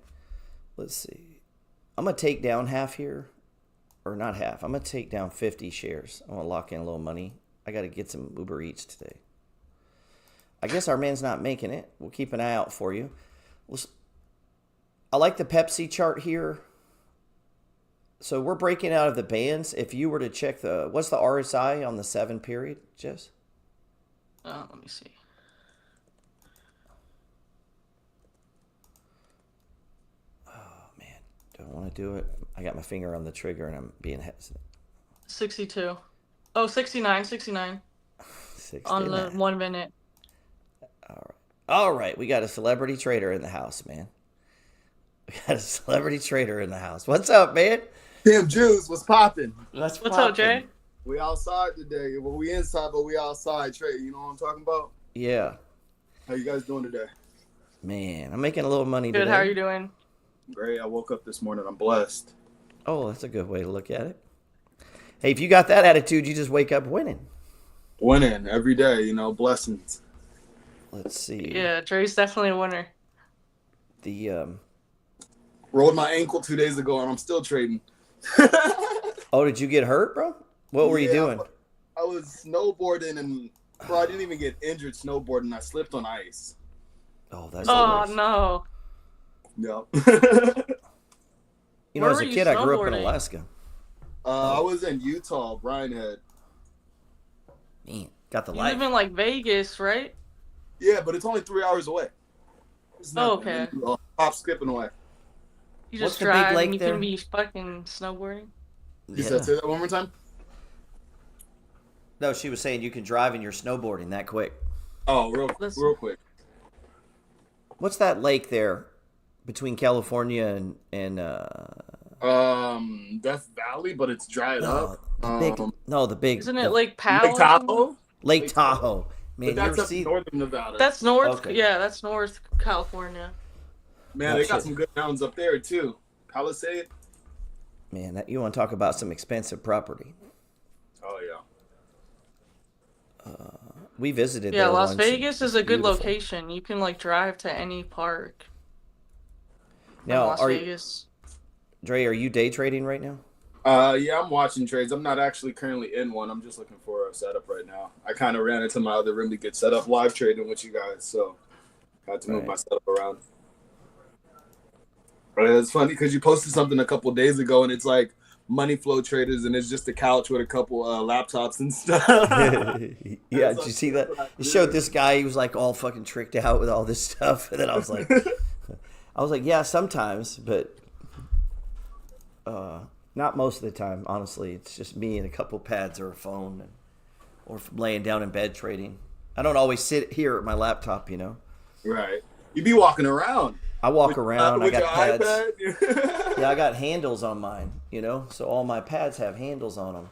Let's see. I'm gonna take down half here, or not half. I'm gonna take down 50 shares. I'm gonna lock in a little money. I got to get some Uber Eats today. I guess our man's not making it. We'll keep an eye out for you. I like the Pepsi chart here. So we're breaking out of the bands. If you were to check what's the RSI on the 7 period, Jess? Let me see. Oh, man. Don't want to do it. I got my finger on the trigger and I'm being hesitant. 62. Oh, 69. 69. 69. On the 1 minute. All right. We got a celebrity trader in the house, man. We got a celebrity trader in the house. What's up, man? Damn Jews, what's popping? What's up, Jay? We outside today. Well, we inside, but we outside, Trey. You know what I'm talking about? Yeah. How you guys doing today? Man, I'm making a little money Good. today. How are you doing? Great. I woke up this morning. I'm blessed. Oh, that's a good way to look at it. Hey, if you got that attitude, you just wake up winning. Winning every day, you know, blessings. Let's see. Yeah, Dre's definitely a winner. The Rolled my ankle 2 days ago, and I'm still trading. Oh, did you get hurt, bro? What were you doing? I was snowboarding, and bro, I didn't even get injured snowboarding. I slipped on ice. Oh, that's Oh, the worst. no. Yep. You know, Where as a were you kid, I grew up in snowboarding? Alaska. I was in Utah, Bryan Head. Man, got the You life. live in, like, Vegas, right? Yeah, but it's only 3 hours away. It's Oh, nothing. okay. Hop skipping away. You What's just the big drive lake and you there? can be fucking snowboarding. You said say that one more time? No, she was saying you can drive and you're snowboarding that quick. Oh, real quick. What's that lake there between California and Death Valley, but it's dried up. the big Isn't it Lake Powell? Lake Tahoe? Lake Tahoe. Man, But you that's ever up see? in northern Nevada. That's north. Okay. Yeah, that's North California. Man, Oh, they got shit. some good mountains up there too. Palisade. Man, you want to talk about some expensive property? Oh yeah. We visited Yeah, there Las once. Vegas is a good Beautiful. location. You can like drive to any park. in Now, Las Vegas. Dre, are you day trading right now? Yeah, I'm watching trades. I'm not actually currently in one. I'm just looking for a setup right now. I kind of ran into my other room to get set up live trading with you guys, so had to move Right. my setup around. But it's funny because you posted something a couple days ago, and it's like money flow traders, and it's just a couch with a couple laptops and stuff. Yeah, did you see that? It showed this guy. He was like all fucking tricked out with all this stuff, and then I was like, yeah, sometimes, but not most of the time. Honestly, it's just me and a couple pads or a phone, or laying down in bed trading. I don't always sit here at my laptop, you know. Right. You be walking around. I walk around. I with got your pads. iPad. Yeah, I got handles on mine, you know, so all my pads have handles on them.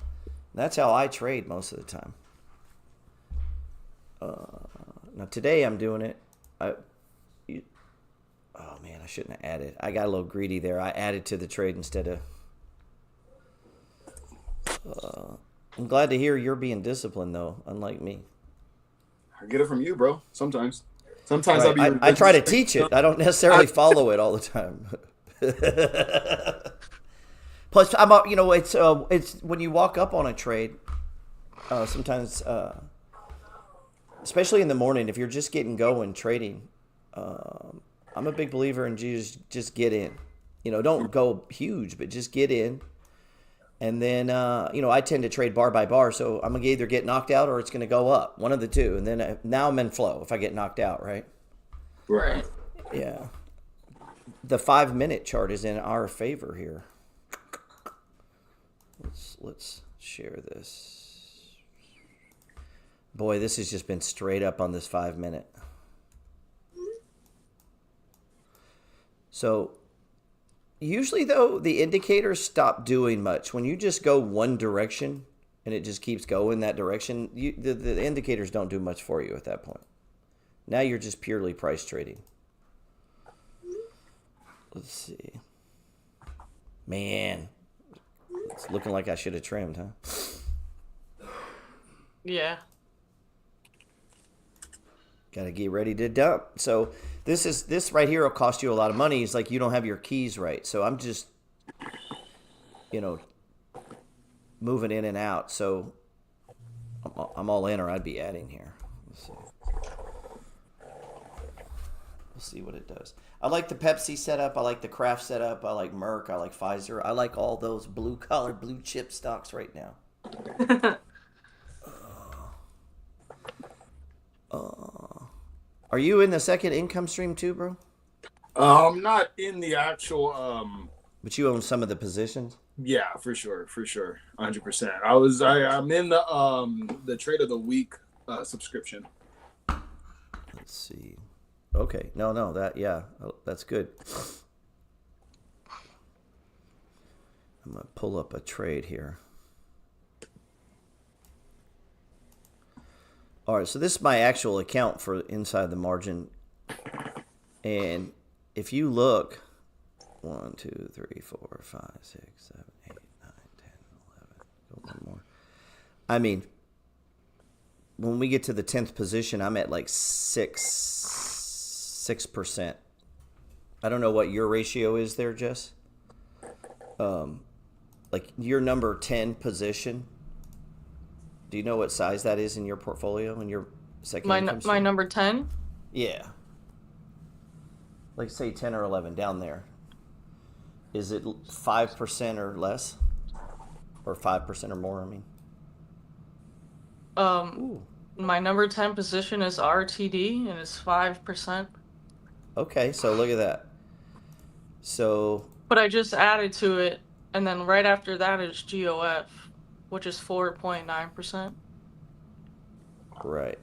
That's how I trade most of the time. Now today I'm doing it. Oh man, I shouldn't have added. I got a little greedy there. I added to the trade instead of. I'm glad to hear you're being disciplined though, unlike me. I get it from you, bro. Sometimes Right. I try to teach it. I don't necessarily follow it all the time. Plus, it's when you walk up on a trade. Sometimes, especially in the morning, if you're just getting going trading, I'm a big believer in just get in. You know, don't go huge, but just get in. And then, I tend to trade bar by bar, so I'm going to either get knocked out or it's going to go up. One of the two. And then now I'm in flow if I get knocked out, right? Right. Yeah. The 5-minute chart is in our favor here. Let's share this. Boy, this has just been straight up on this 5-minute. So usually, though, the indicators stop doing much. When you just go one direction and it just keeps going that direction, the indicators don't do much for you at that point. Now you're just purely price trading. Let's see. Man, it's looking like I should have trimmed, huh? Yeah. Got to get ready to dump. So this right here will cost you a lot of money. It's like you don't have your keys right. So I'm just, moving in and out. So I'm all in, or I'd be adding here. Let's see. We'll see what it does. I like the Pepsi setup. I like the Kraft setup. I like Merck. I like Pfizer. I like all those blue collar, blue chip stocks right now. Are you in the second income stream too, bro? I'm not in the actual. But you own some of the positions. Yeah, for sure, 100%. I'm in the trade of the week subscription. Let's see. Okay, no, that's good. I'm gonna pull up a trade here. All right, so this is my actual account for inside the margin. And if you look, 1, 2, 3, 4, 5, 6, 7, 8, 9, 10, 11. Go one more. I mean, when we get to the 10th position, I'm at like 6%. I don't know what your ratio is there, Jess. Like your number 10 position. Do you know what size that is in your portfolio in your second income stream? My number 10? Yeah. Like say 10 or 11 down there. Is it 5% or less? Or 5% or more, I mean? Ooh. My number 10 position is RTD and it's 5%. Okay, so look at that. So But I just added to it, and then right after that is GOF, which is 4.9%. right.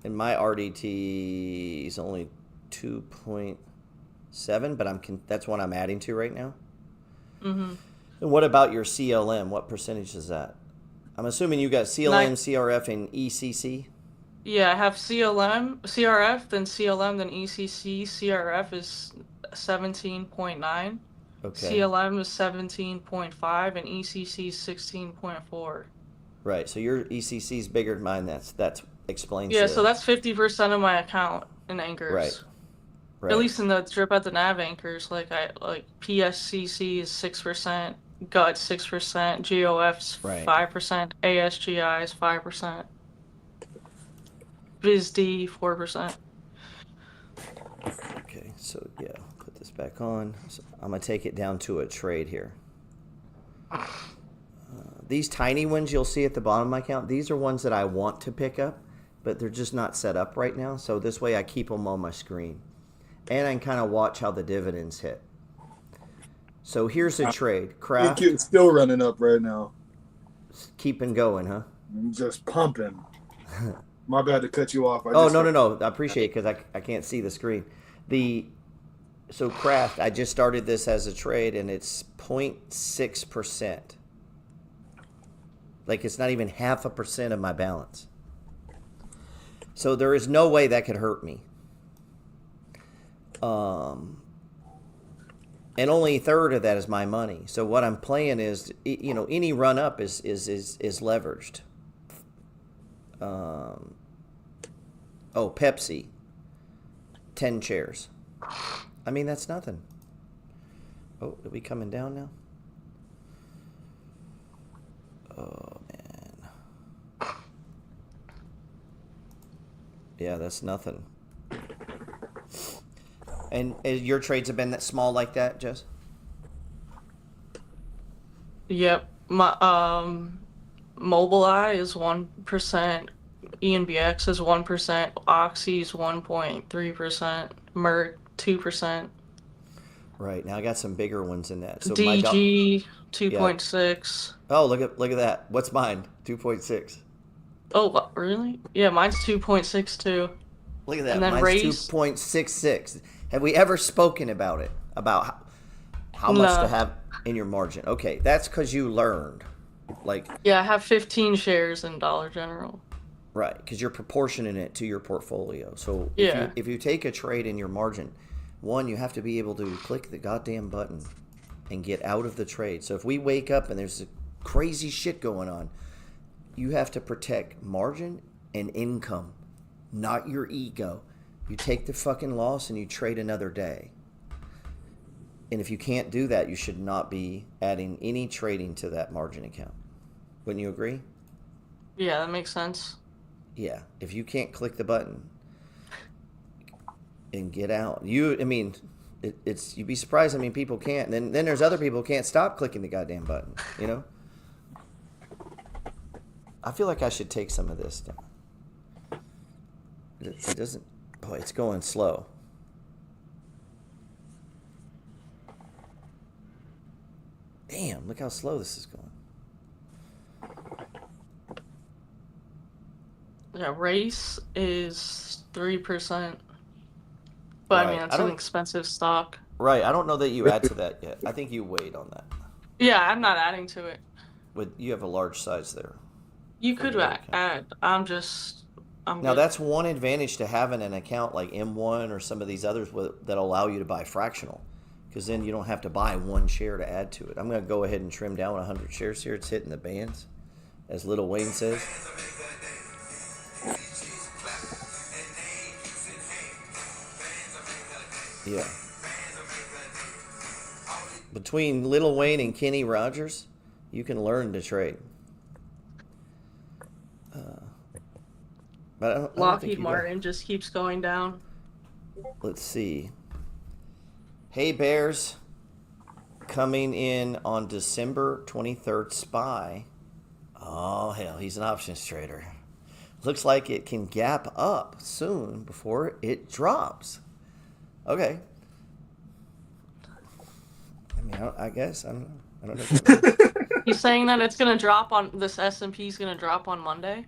And my RDT is only 2.7, but that's what I'm adding to right now. Mm-hmm. And what about your CLM? What percentage is that? I'm assuming you got CLM, CRF, and ECC. Yeah, I have CRF, then CLM, then ECC. CRF is 17.9. Okay. CLM is 17.5, and ECC is 16.4. Right. So your ECC is bigger than mine. That explains. Yeah, so that's 50% of my account in anchors. Right. Right. At least in the drip at the nav anchors, like PSCC is 6%, GUT 6%, GOF's 5%, ASGI is 5%, BizD 4%. Okay, so yeah, put this back on. So I'm gonna take it down to a trade here. These tiny ones you'll see at the bottom of my account, these are ones that I want to pick up, but they're just not set up right now. So this way I keep them on my screen. And I can kind of watch how the dividends hit. So here's a trade. Kraft. It's still running up right now. Keeping going, huh? I'm just pumping. My bad to cut you off. No. I appreciate it because I can't see the screen. So Kraft, I just started this as a trade, and it's 0.6%. Like it's not even 0.5% of my balance. So there is no way that could hurt me. And only a third of that is my money. So what I'm playing is, any run up is leveraged. Pepsi, 10 shares. I mean, that's nothing. Oh, are we coming down now? Oh man. Yeah, that's nothing. And your trades have been that small like that, Jess? Yep. My Mobileye is 1%, ENBX is 1%, Oxy's 1.3%, Merc 2%, Right. Now I got some bigger ones in that. So my dog. DG Yeah. 2.6. Oh, look at that. What's mine? 2.6. Oh, what, really? Yeah, mine's 2.6 too. Look at And that. then Mine's Race, 2.66. Have we ever spoken about it? About how much to no. have in your margin? Okay, that's because you learned. Like, Yeah, I have 15 shares in Dollar General. right, because you're proportioning it to your portfolio. So Yeah. if you take a trade in your margin, one, you have to be able to click the goddamn button and get out of the trade. So if we wake up and there's crazy shit going on, you have to protect margin and income, not your ego. You take the fucking loss and you trade another day. And if you can't do that, you should not be adding any trading to that margin account. Wouldn't you agree? Yeah, that makes sense. Yeah. If you can't click the button and get out, it's you'd be surprised. I mean, people can't. And then there's other people who can't stop clicking the goddamn button. You know. I feel like I should take some of this down. It doesn't. Boy, it's going slow. Damn, look how slow this is going. Yeah, Race is 3%. But I mean, Right. it's an expensive stock. Right. I don't know that you add to that yet. I think you wait on that. Yeah, I'm not adding to it. You have a large size there. You could your account. add. I'm Now good. that's one advantage to having an account like M1 or some of these others that allow you to buy fractional, because then you don't have to buy one share to add to it. I'm going to go ahead and trim down 100 shares here. It's hitting the bands, as Lil Wayne says. Yeah. Between Lil Wayne and Kenny Rogers, you can learn to trade. But I don't think Lockheed you do. Martin just keeps going down. Let's see. Hey Bears, coming in on December 23rd. SPY. Oh hell, he's an options trader. Looks like it can gap up soon before it drops. Okay. I mean, I guess I don't know. I don't know. He's saying that it's gonna drop on this S&P's gonna drop on Monday.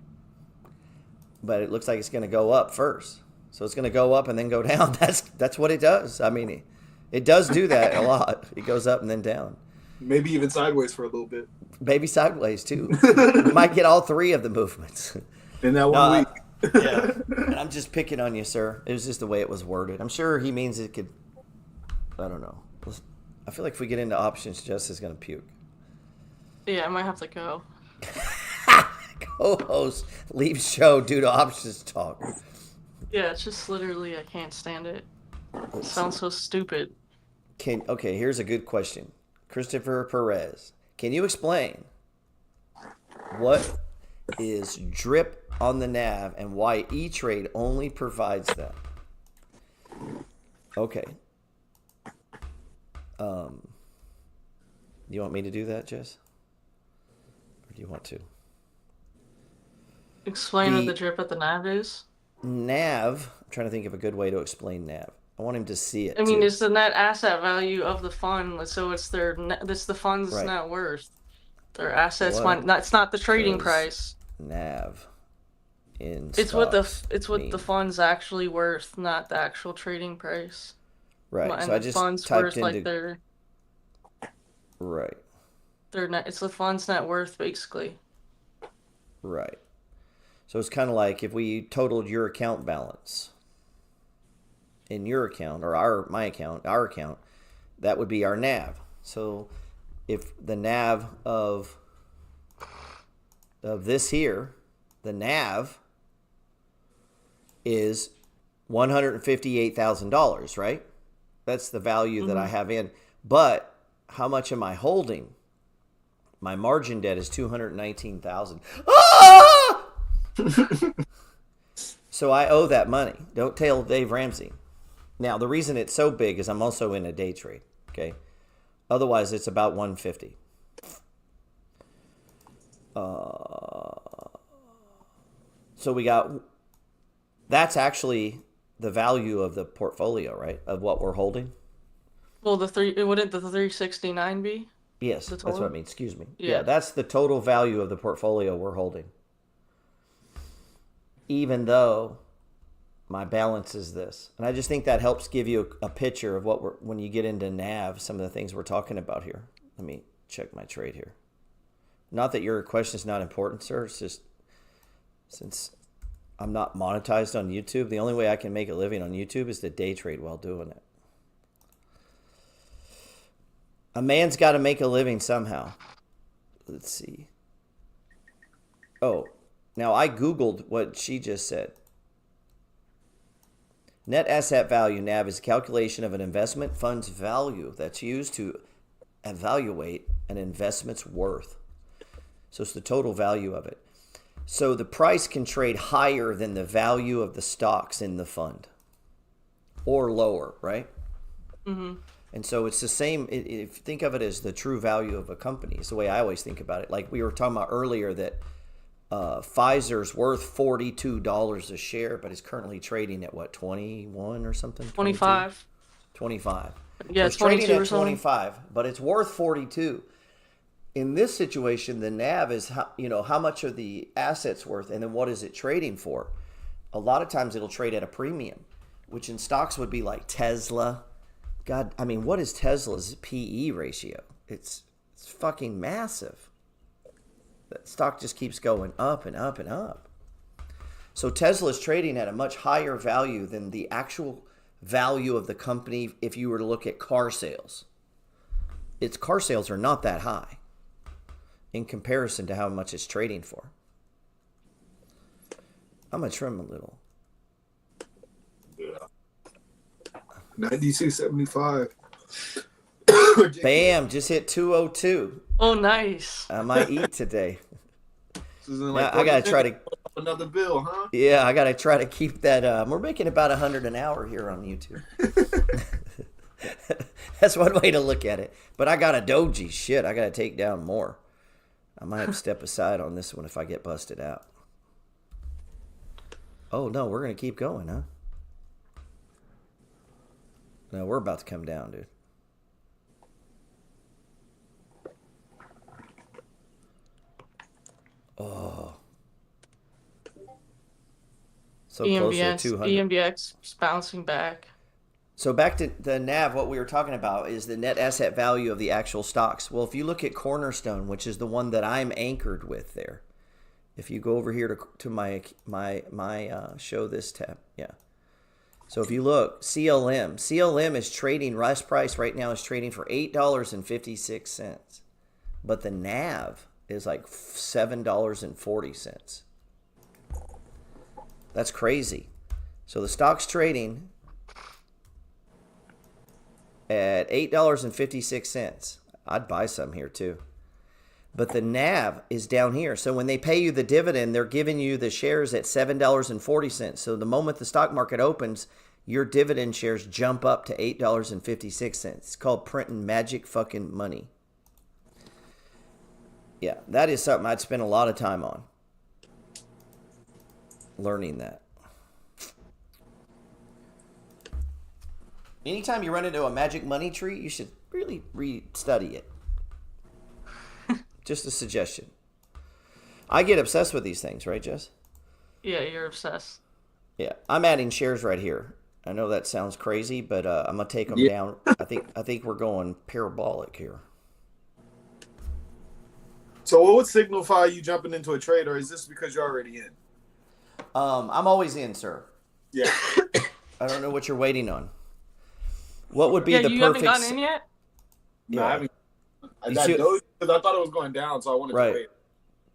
But it looks like it's going to go up first. So it's going to go up and then go down. That's what it does. I mean, it does do that a lot. It goes up and then down. Maybe even sideways for a little bit. Maybe sideways too. We might get all three of the movements. In that one week. Yeah. And I'm just picking on you, sir. It was just the way it was worded. I'm sure he means it could. I don't know. I feel like if we get into options, Jess is going to puke. Yeah, I might have to go. Co-host leaves show due to options talk. Yeah, it's just literally I can't stand it. It sounds so stupid. Okay, here's a good question. Christopher Perez, can you explain what is drip on the NAV and why E-Trade only provides that? Okay. You want me to do that, Jess? Or do you want to? Explain what the drip at the NAV is. NAV, I'm trying to think of a good way to explain NAV. I want him to see it. I mean, too. it's the net asset value of the fund, so it's the fund's Right. net worth. Their assets What it's not the trading does price. NAV in It's what mean? the fund's actually worth, not the actual trading price. Right. And So I the just fund's typed worth into like their right. net. It's the fund's net worth basically. Right. So it's kind of like if we totaled your account balance in your account or our account, that would be our NAV. So if the NAV of this here, the NAV is $158,000, right? That's the value that I have in. But how much am I holding? My margin debt is $219,000. Ah! So I owe that money. Don't tell Dave Ramsey. Now, the reason it's so big is I'm also in a day trade, okay? Otherwise, it's about 150. So we got, that's actually the value of the portfolio, right? Of what we're holding. Well, wouldn't the 369 be? Yes, The that's what I total? mean. Excuse me. Yeah. Yeah, that's the total value of the portfolio we're holding. Even though my balance is this. And I just think that helps give you a picture of what when you get into NAV, some of the things we're talking about here. Let me check my trade here. Not that your question is not important, sir. It's just since I'm not monetized on YouTube, the only way I can make a living on YouTube is to day trade while doing it. A man's got to make a living somehow. Let's see. Oh, now I Googled what she just said. Net asset value, NAV, is a calculation of an investment fund's value that's used to evaluate an investment's worth. So it's the total value of it. So the price can trade higher than the value of the stocks in the fund or lower, right? Mm-hmm. And so it's the same. If you think of it as the true value of a company, it's the way I always think about it. Like we were talking about earlier that Pfizer's worth $42 a share, but it's currently trading at what, 21 or something? 25. 25. Yeah, so it's it's trading 22 at or something. 25, but it's worth 42. In this situation, the NAV is how much are the assets worth, and then what is it trading for? A lot of times it'll trade at a premium, which in stocks would be like Tesla. God, I mean, what is Tesla's PE ratio? It's fucking massive. That stock just keeps going up and up and up. So Tesla is trading at a much higher value than the actual value of the company if you were to look at car sales. Its car sales are not that high in comparison to how much it's trading for. I'm going to trim a little. Yeah. 92.75. Bam, just hit 202. Oh, nice. I might eat today. Like I got to try to... Another bill, huh? Yeah, I got to try to keep that. We're making about 100 an hour here on YouTube. That's one way to look at it. But I got a doji. Shit, I got to take down more. I might have to step aside on this one if I get busted out. Oh, no, we're going to keep going, huh? No, we're about to come down, dude. Oh. So close to 200. EMBX is bouncing back. So back to the NAV, what we were talking about is the net asset value of the actual stocks. Well, if you look at Cornerstone, which is the one that I'm anchored with there, if you go over here to my show this tab, yeah. So if you look, CLM is trading, last price right now is trading for $8.56. But the NAV is like $7.40. That's crazy. So the stock's trading at $8.56. I'd buy some here too. But the NAV is down here. So when they pay you the dividend, they're giving you the shares at $7.40. So the moment the stock market opens, your dividend shares jump up to $8.56. It's called printing magic fucking money. Yeah, that is something I'd spend a lot of time on. Learning that. Anytime you run into a magic money tree, you should really study it. Just a suggestion. I get obsessed with these things, right, Jess? Yeah, you're obsessed. Yeah, I'm adding shares right here. I know that sounds crazy, but I'm gonna take them down. I think we're going parabolic here. So what would signify you jumping into a trade, or is this because you're already in? I'm always in, sir. Yeah. I don't know what you're waiting on. What would be Yeah, the you perfect? haven't gotten in yet? No, Yeah. I haven't. You That should- Doge, because I thought it was going down, so I wanted Right. to wait.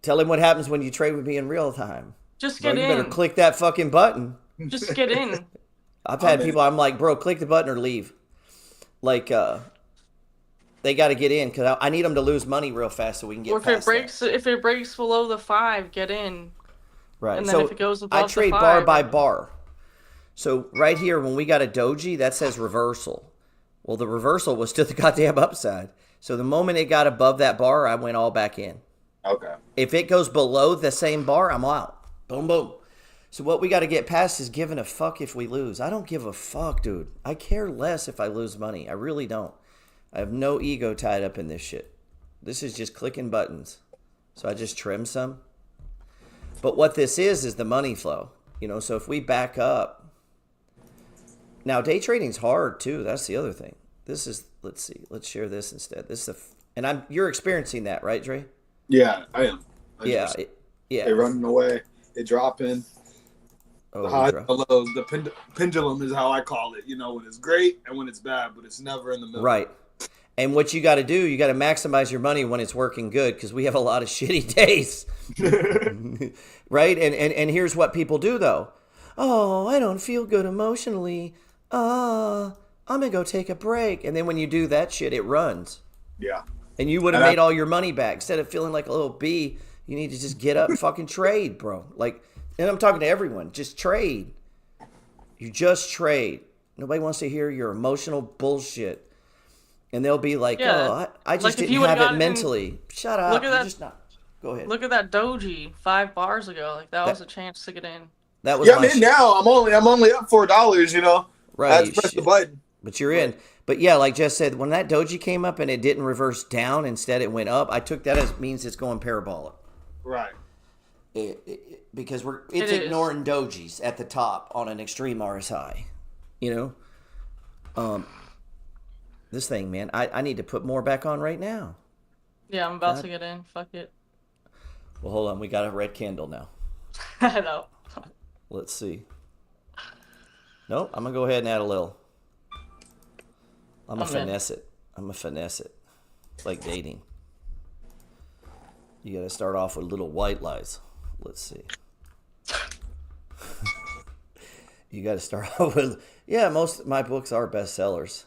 Tell him what happens when you trade with me in real time. Just Bro, get you better in. click that fucking button. Just get in. I've had I'm in. people, I'm like, bro, click the button or leave. Like, they got to get in because I need them to lose money real fast so we can get Or if past if it breaks below the 5, get in. that. Right. and then So if it goes I above the trade bar 5, by bar. So right here, when we got a doji, that says reversal. Well, the reversal was to the goddamn upside. So the moment it got above that bar, I went all back in. Okay. If it goes below the same bar, I'm out. Boom, boom. So what we got to get past is giving a fuck if we lose. I don't give a fuck, dude. I care less if I lose money. I really don't. I have no ego tied up in this shit. This is just clicking buttons. So I just trim some. But what this is the money flow. You know, so if we back up. Now, day trading's hard, too. That's the other thing. This is, let's see. Let's share this instead. This is you're experiencing that, right, Dre? Yeah, I am. Yeah. Yeah. They running away. They dropping. Oh, the highs, the lows. The pendulum is how I call it. You know, when it's great and when it's bad, but it's never in the middle. Right. And what you got to do, you got to maximize your money when it's working good, because we have a lot of shitty days. Right? And here's what people do, though. Oh, I don't feel good emotionally. I'm going to go take a break. And then when you do that shit, it runs. Yeah. And you would have made all your money back. Instead of feeling like a little bee, you need to just get up and fucking trade, bro. Like, and I'm talking to everyone. Just trade. You just trade. Nobody wants to hear your emotional bullshit. And they'll be like, oh, I just like didn't have it mentally. Shut up. Look at that. Just not. Go ahead. Look at that doji 5 bars ago. Like that was a chance to get in. That was I'm in now. I'm only up $4, you know. Right. I had to press the button. But you're in. But yeah, like Jess said, when that doji came up and it didn't reverse down, instead it went up, I took that as means it's going parabolic. Right. Because it's ignoring dojis at the top on an extreme RSI. You know? This thing, man, I need to put more back on right now. Yeah, I'm about to get in. Fuck it. Well, hold on. We got a red candle now. I know. Let's see. Nope, I'm going to go ahead and add a little. I'm going to finesse it. I'm going to finesse it. It's like dating. You got to start off with little white lies. Let's see. You got to start off with... Yeah, most of my books are bestsellers.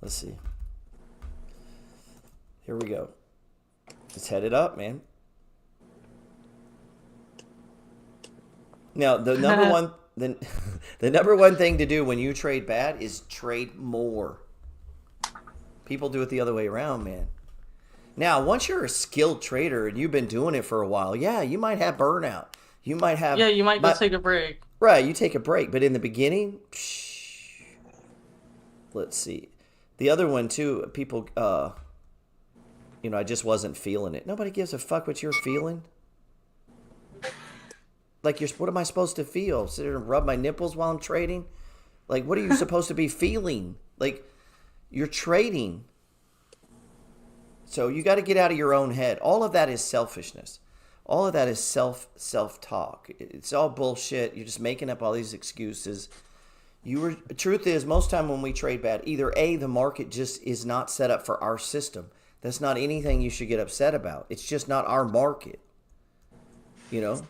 Let's see. Here we go. Let's head it up, man. Now, the number one thing to do when you trade bad is trade more. People do it the other way around, man. Now, once you're a skilled trader and you've been doing it for a while, yeah, you might have burnout. You might have... Yeah, you might go take a break. Right, you take a break. But in the beginning, let's see. The other one, too, people, I just wasn't feeling it. Nobody gives a fuck what you're feeling. Like, what am I supposed to feel? Sit there and rub my nipples while I'm trading? Like, what are you supposed to be feeling? Like, you're trading. So you got to get out of your own head. All of that is selfishness. All of that is self-talk. It's all bullshit. You're just making up all these excuses. The truth is, most time when we trade bad, either A, the market just is not set up for our system. That's not anything you should get upset about. It's just not our market. You know?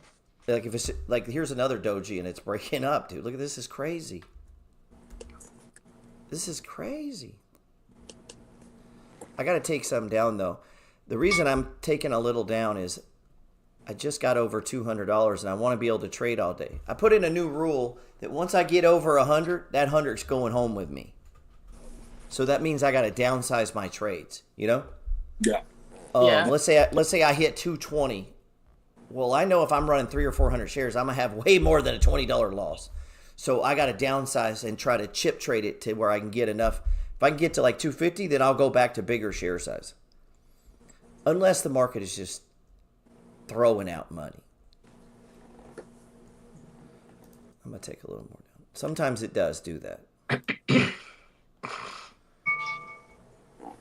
Like, if it's like, here's another doji and it's breaking up, dude. Look at this. This is crazy. This is crazy. I got to take some down, though. The reason I'm taking a little down is I just got over $200 and I want to be able to trade all day. I put in a new rule that once I get over 100, that 100's going home with me. So that means I got to downsize my trades, you know? Yeah. Let's say I hit 220. Well, I know if I'm running 300 or 400 shares, I'm going to have way more than a $20 loss. So I got to downsize and try to chip trade it to where I can get enough. If I can get to like 250, then I'll go back to bigger share size. Unless the market is just throwing out money. I'm going to take a little more down. Sometimes it does do that.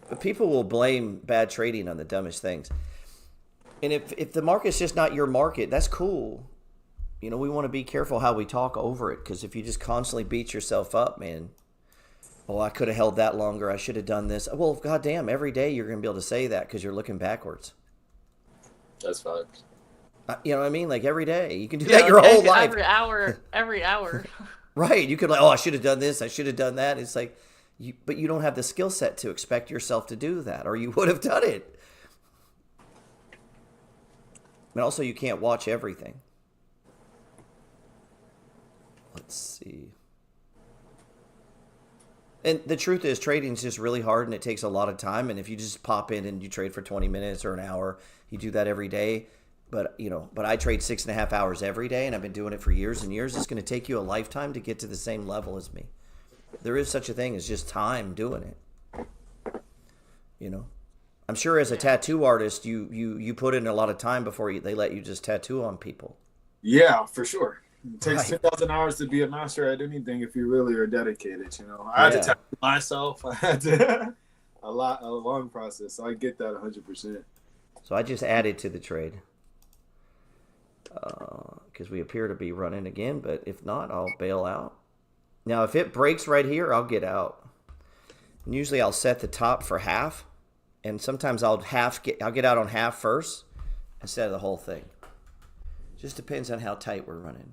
But people will blame bad trading on the dumbest things. And if the market's just not your market, that's cool. You know, we want to be careful how we talk over it, because if you just constantly beat yourself up, man, oh, I could have held that longer. I should have done this. Well, goddamn, every day you're going to be able to say that because you're looking backwards. That's fine. You know what I mean? Like every day. You can do that your whole life. Every hour. Right. You could like, oh, I should have done this. I should have done that. It's like, but you don't have the skill set to expect yourself to do that, or you would have done it. And also, you can't watch everything. Let's see. And the truth is, trading is just really hard, and it takes a lot of time. And if you just pop in and you trade for 20 minutes or an hour, you do that every day. But I trade 6.5 hours every day, and I've been doing it for years and years. It's going to take you a lifetime to get to the same level as me. There is such a thing as just time doing it. I'm sure as a tattoo artist, you put in a lot of time before they let you just tattoo on people. Yeah, for sure. It takes 10,000 hours to be a master at anything if you really are dedicated. I had to tattoo myself. I had to a long process. So I get that 100%. So I just added to the trade because we appear to be running again. But if not, I'll bail out. Now, if it breaks right here, I'll get out. And usually, I'll set the top for half, and sometimes I'll get out on half first instead of the whole thing. Just depends on how tight we're running.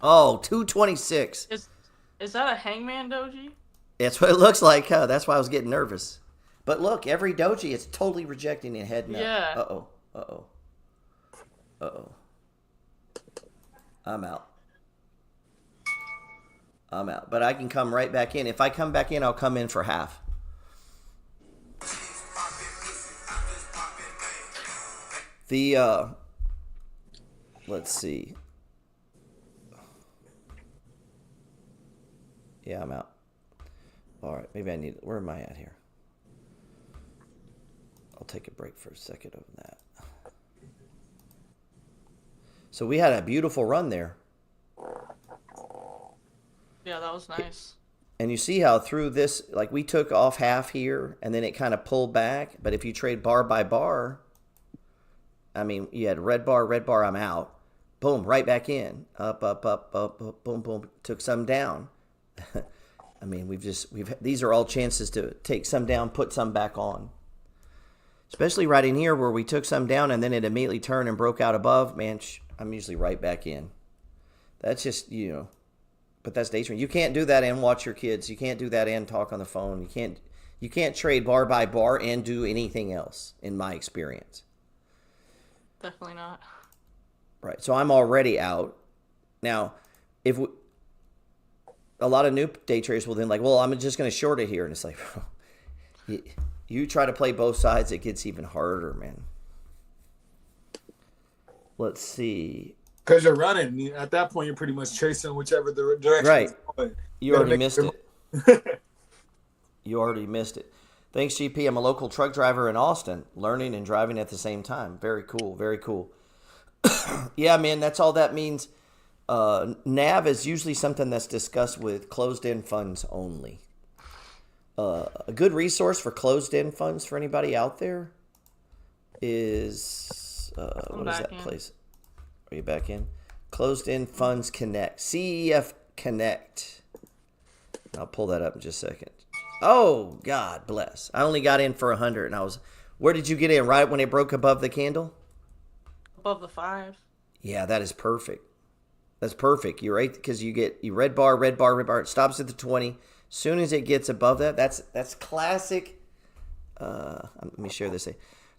Oh, 226. Is that a hangman doji? That's what it looks like, huh? That's why I was getting nervous. But look, every doji is totally rejecting and heading up. Yeah. Uh-oh. I'm out. But I can come right back in. If I come back in, I'll come in for half. Let's see. Yeah, I'm out. All right, maybe I need... Where am I at here? I'll take a break for a second on that. So we had a beautiful run there. Yeah, that was nice. And you see how through this, like we took off half here, and then it kind of pulled back. But if you trade bar by bar, I mean, you had red bar, I'm out. Boom, right back in. Up, boom, boom. Took some down. I mean, these are all chances to take some down, put some back on. Especially right in here where we took some down and then it immediately turned and broke out above. Man, I'm usually right back in. That's just, but that's day trading. You can't do that and watch your kids. You can't do that and talk on the phone. You can't trade bar by bar and do anything else, in my experience. Definitely not. Right. So I'm already out. Now, a lot of new day traders will then well, I'm just going to short it here. And it's like, you try to play both sides, it gets even harder, man. Let's see. Because you're running. At that point, you're pretty much chasing whichever the direction right. it's going. You already missed it. You already missed it. Thanks, GP. I'm a local truck driver in Austin, learning and driving at the same time. Very cool. Very cool. Yeah, man, that's all that means. NAV is usually something that's discussed with closed-end funds only. A good resource for closed-end funds for anybody out there is what is that place? Are you back in? Closed-end Funds Connect. CEF Connect. I'll pull that up in just a second. Oh, God bless. I only got in for 100, and where did you get in? Right when it broke above the candle? Above the 5. Yeah, that is perfect. That's perfect. You're right, because you red bar. It stops at the 20. Soon as it gets above that, that's classic. Let me share this.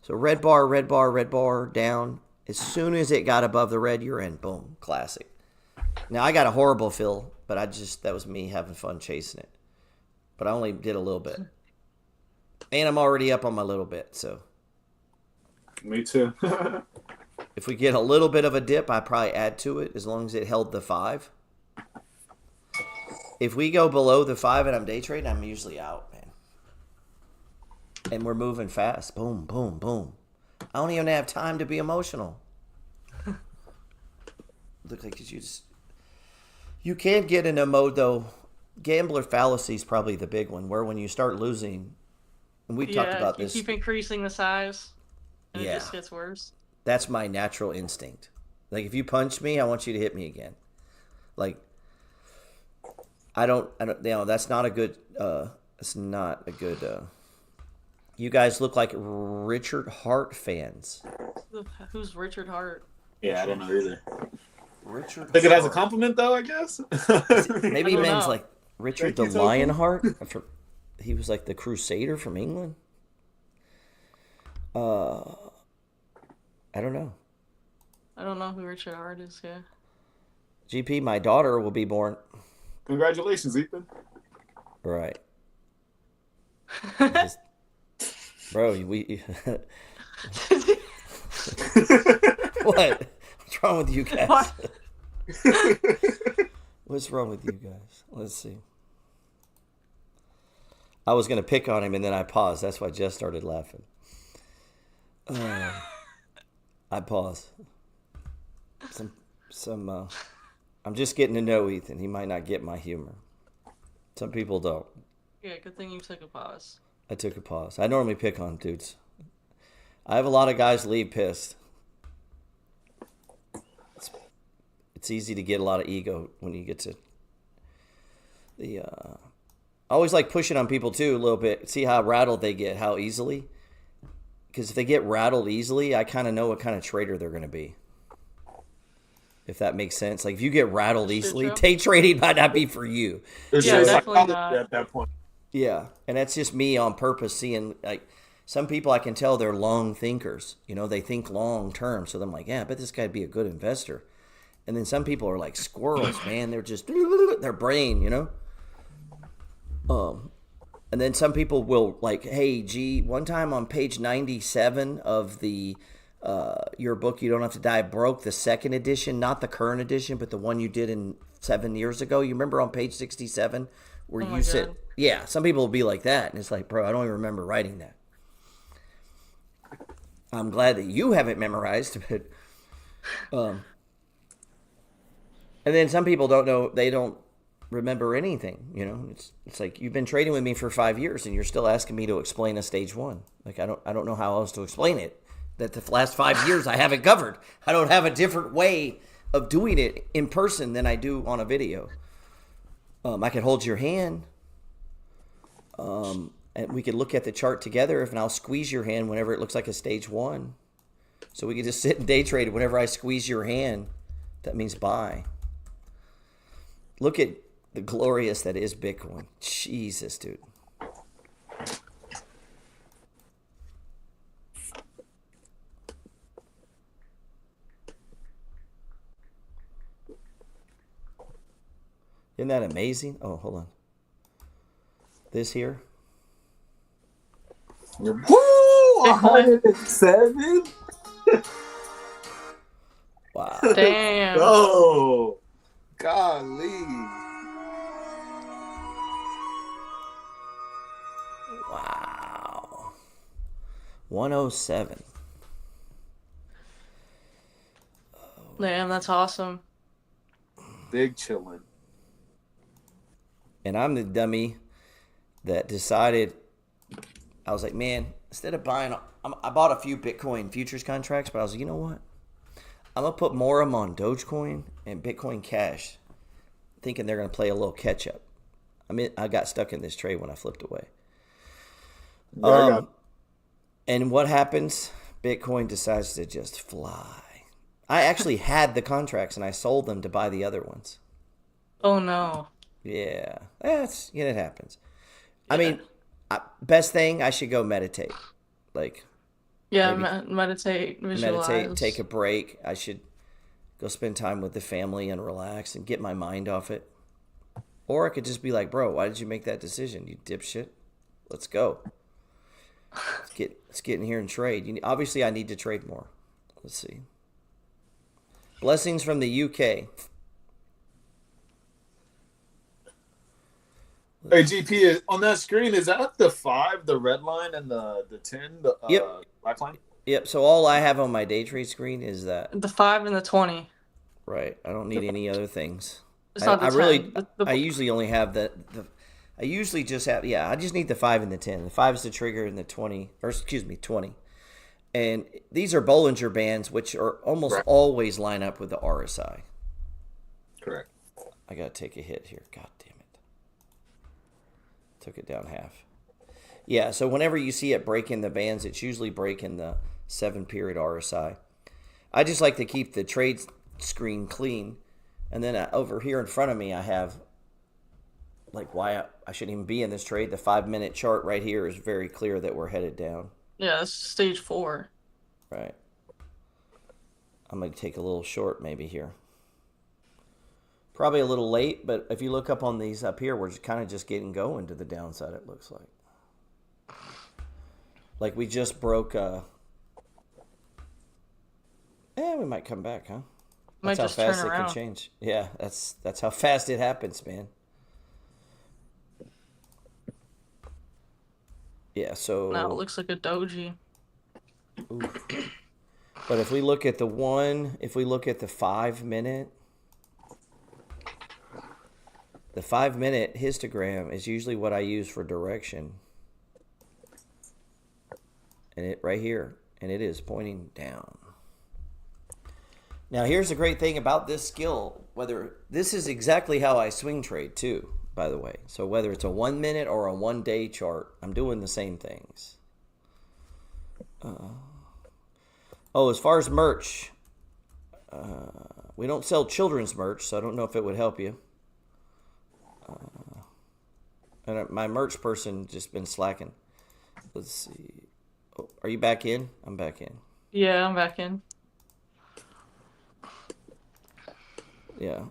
So red bar, down. As soon as it got above the red, you're in. Boom, classic. Now, I got a horrible fill, but that was me having fun chasing it. But I only did a little bit. And I'm already up on my little bit, so. Me too. If we get a little bit of a dip, I probably add to it as long as it held the 5. If we go below the 5 and I'm day trading, I'm usually out, man. And we're moving fast. Boom, boom, boom. I don't even have time to be emotional. Look like you can get in a mode, though. Gambler fallacy is probably the big one, where when you start losing, and we talked about this. You keep increasing the size, and Yeah. it just gets worse. That's my natural instinct. Like, if you punch me, I want you to hit me again. Like, I don't, that's not a good, it's not a good, you guys look like Richard Hart fans. Who's Richard Hart? Yeah, I don't know either. Richard I think it has a Hart. compliment, though, I guess. Maybe he I don't means know. like Richard the Thank you, Token. Lionheart. He was like the Crusader from England. I don't know. I don't know who Richard Hart is, yeah. GP, my daughter will be born. Congratulations, Ethan. Right. Just, bro, we. What? What's wrong with you guys? What? What's wrong with you guys? Let's see. I was gonna pick on him and then I paused. That's why Jess started laughing. I paused. I'm just getting to know Ethan. He might not get my humor. Some people don't. Yeah, good thing you took a pause. I took a pause. I normally pick on dudes. I have a lot of guys leave pissed. It's easy to get a lot of ego when you get to the. I always like pushing on people too a little bit. See how rattled they get, how easily. Because if they get rattled easily, I kind of know what kind of trader they're going to be. If that makes sense. Like if you get rattled easily, day trading might not be for you. Yeah, definitely not. At that point. Yeah, and that's just me on purpose seeing, like, some people I can tell they're long thinkers. You know, they think long term. So I'm like, yeah, I bet this guy'd be a good investor. And then some people are like squirrels, man. They're just, their brain, you know? And then some people will like, hey, gee, one time on page 97 of the your book, You Don't Have to Die Broke, the second edition, not the current edition, but the one you did in 7 years ago. You remember on page 67 where you said, yeah, some people will be like that. And it's like, bro, I don't even remember writing that. I'm glad that you have it memorized, but and then some people don't know, they don't remember anything, you know. It's like, you've been trading with me for 5 years and you're still asking me to explain a stage one. Like I don't know how else to explain it. That the last 5 years I haven't covered. I don't have a different way of doing it in person than I do on a video. I can hold your hand. And we could look at the chart together, and I'll squeeze your hand whenever it looks like a stage one. So we could just sit and day trade. Whenever I squeeze your hand, that means buy. Look at the glorious that is Bitcoin. Jesus, dude. Isn't that amazing? Oh, hold on. This here. Woo! 107? Wow. Damn. Oh, golly. Wow. 107. Damn, that's awesome. Big chillin'. And I'm the dummy that decided, I was like, man, instead of buying, I bought a few Bitcoin futures contracts, but I was like, you know what? I'm going to put more of them on Dogecoin and Bitcoin Cash, thinking they're going to play a little catch up. I got stuck in this trade when I flipped away. And what happens? Bitcoin decides to just fly. I actually had the contracts and I sold them to buy the other ones. Oh no. Yeah, it happens. I mean, best thing, I should go meditate. Like, yeah, meditate, visualize. Meditate, take a break. I should go spend time with the family and relax and get my mind off it. Or I could just be like, bro, why did you make that decision, you dipshit? Let's go. Let's get in here and trade. Obviously, I need to trade more. Let's see. Blessings from the UK. Hey, GP, on that screen, is that the 5, the red line, and the 10, the black line? Yep, so all I have on my day trade screen is that. The 5 and the 20. Right, I don't need any other things. It's not the 10. Really, I usually only have I usually just have, I just need the 5 and the 10. The 5 is the trigger and the 20, 20. And these are Bollinger Bands, which are almost always line up with the RSI. Correct. I got to take a hit here. God damn it. Took it down half. Yeah, so whenever you see it breaking the bands, it's usually breaking the 7-period RSI. I just like to keep the trade screen clean. And then over here in front of me, I have, like, why I shouldn't even be in this trade. The 5-minute chart right here is very clear that we're headed down. Yeah, that's stage 4. Right. I'm going to take a little short maybe here. Probably a little late, but if you look up on these up here, we're just kind of just getting going to the downside, it looks like. Like we just broke... we might come back, huh? Might That's just how fast turn it around. can change. Yeah, that's how fast it happens, man. Yeah, so... Now it looks like a doji. Oof. But if we look at the 5 minute... The 5 minute histogram is usually what I use for direction. And it right here. And it is pointing down. Now here's the great thing about this skill. This is exactly how I swing trade too, by the way. So whether it's a 1 minute or a 1 day chart, I'm doing the same things. As far as merch, we don't sell children's merch, so I don't know if it would help you. And my merch person just been slacking. Let's see. Oh, are you back in? I'm back in. Yeah, I'm back in. Yeah.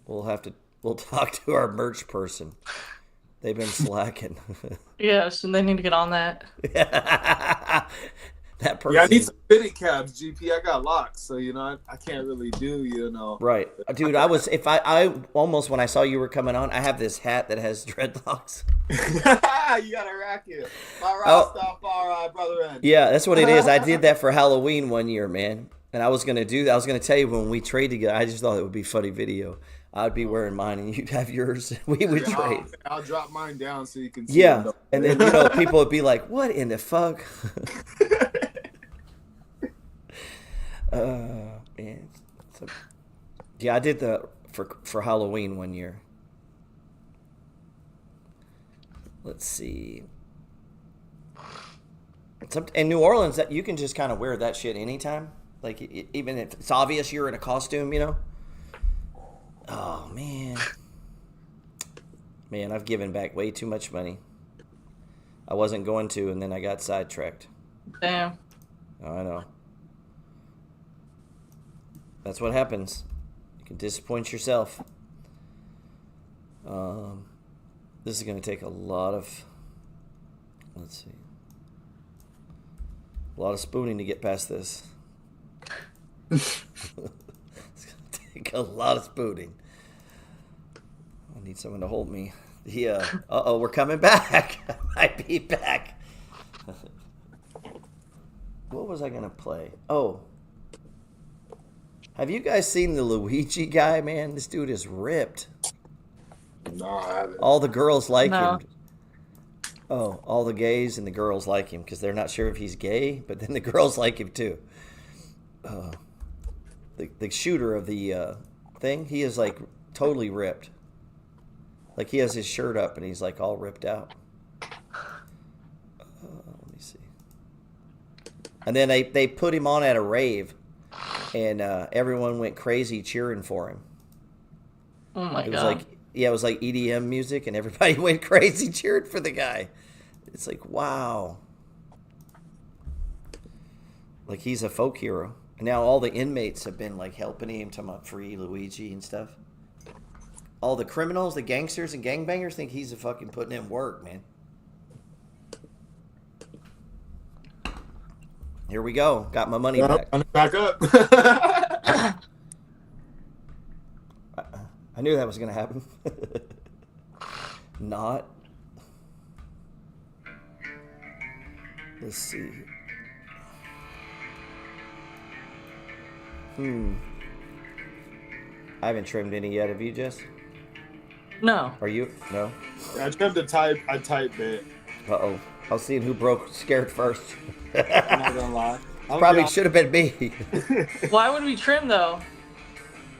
We'll talk to our merch person. They've been slacking. Yes, and they need to get on that. That person. Yeah, I need some fitted cabs, GP. I got locks, so I can't really do. Right, dude. I almost when I saw you were coming on, I have this hat that has dreadlocks. You gotta rack it. My Rastafari brother. Yeah, that's what it is. I did that for Halloween one year, man. And I was gonna do that. I was gonna tell you when we trade together. I just thought it would be a funny video. I'd be wearing mine and you'd have yours. We would trade. I'll drop mine down so you can see. Yeah, and then people would be like, "What in the fuck?" Man. Yeah, I did for Halloween one year. Let's see. In New Orleans, that you can just kind of wear that shit anytime. Like even if it's obvious you're in a costume, Oh man, I've given back way too much money. I wasn't going to, and then I got sidetracked. Damn. Oh, I know. That's what happens. You can disappoint yourself. This is going to take a lot of... Let's see. A lot of spooning to get past this. It's going to take a lot of spooning. I need someone to hold me. Yeah. Uh-oh, we're coming back. I might be back. What was I going to play? Oh. Have you guys seen the Luigi guy, man? This dude is ripped. No, I haven't. All the girls like No. him. Oh, all the gays and the girls like him because they're not sure if he's gay, but then the girls like him too. The shooter of the thing, he is like totally ripped. Like he has his shirt up and he's like all ripped out. Let me see. And then they put him on at a rave, and everyone went crazy cheering for him. Oh my It was god. it was like EDM music, and everybody went crazy cheering for the guy. It's like, wow. Like he's a folk hero. And now all the inmates have been like helping him to free Luigi and stuff. All the criminals, the gangsters and gangbangers think he's a fucking putting in work, man. Here we go. Got my money back. I'm back up. I knew that was going to happen. Not. Let's see. I haven't trimmed any yet. Have you, Jess? No. Are you? No? I trimmed a tight bit. Uh-oh. I was seeing who broke scared first. I'm not gonna lie. Probably should have been me. Why would we trim though?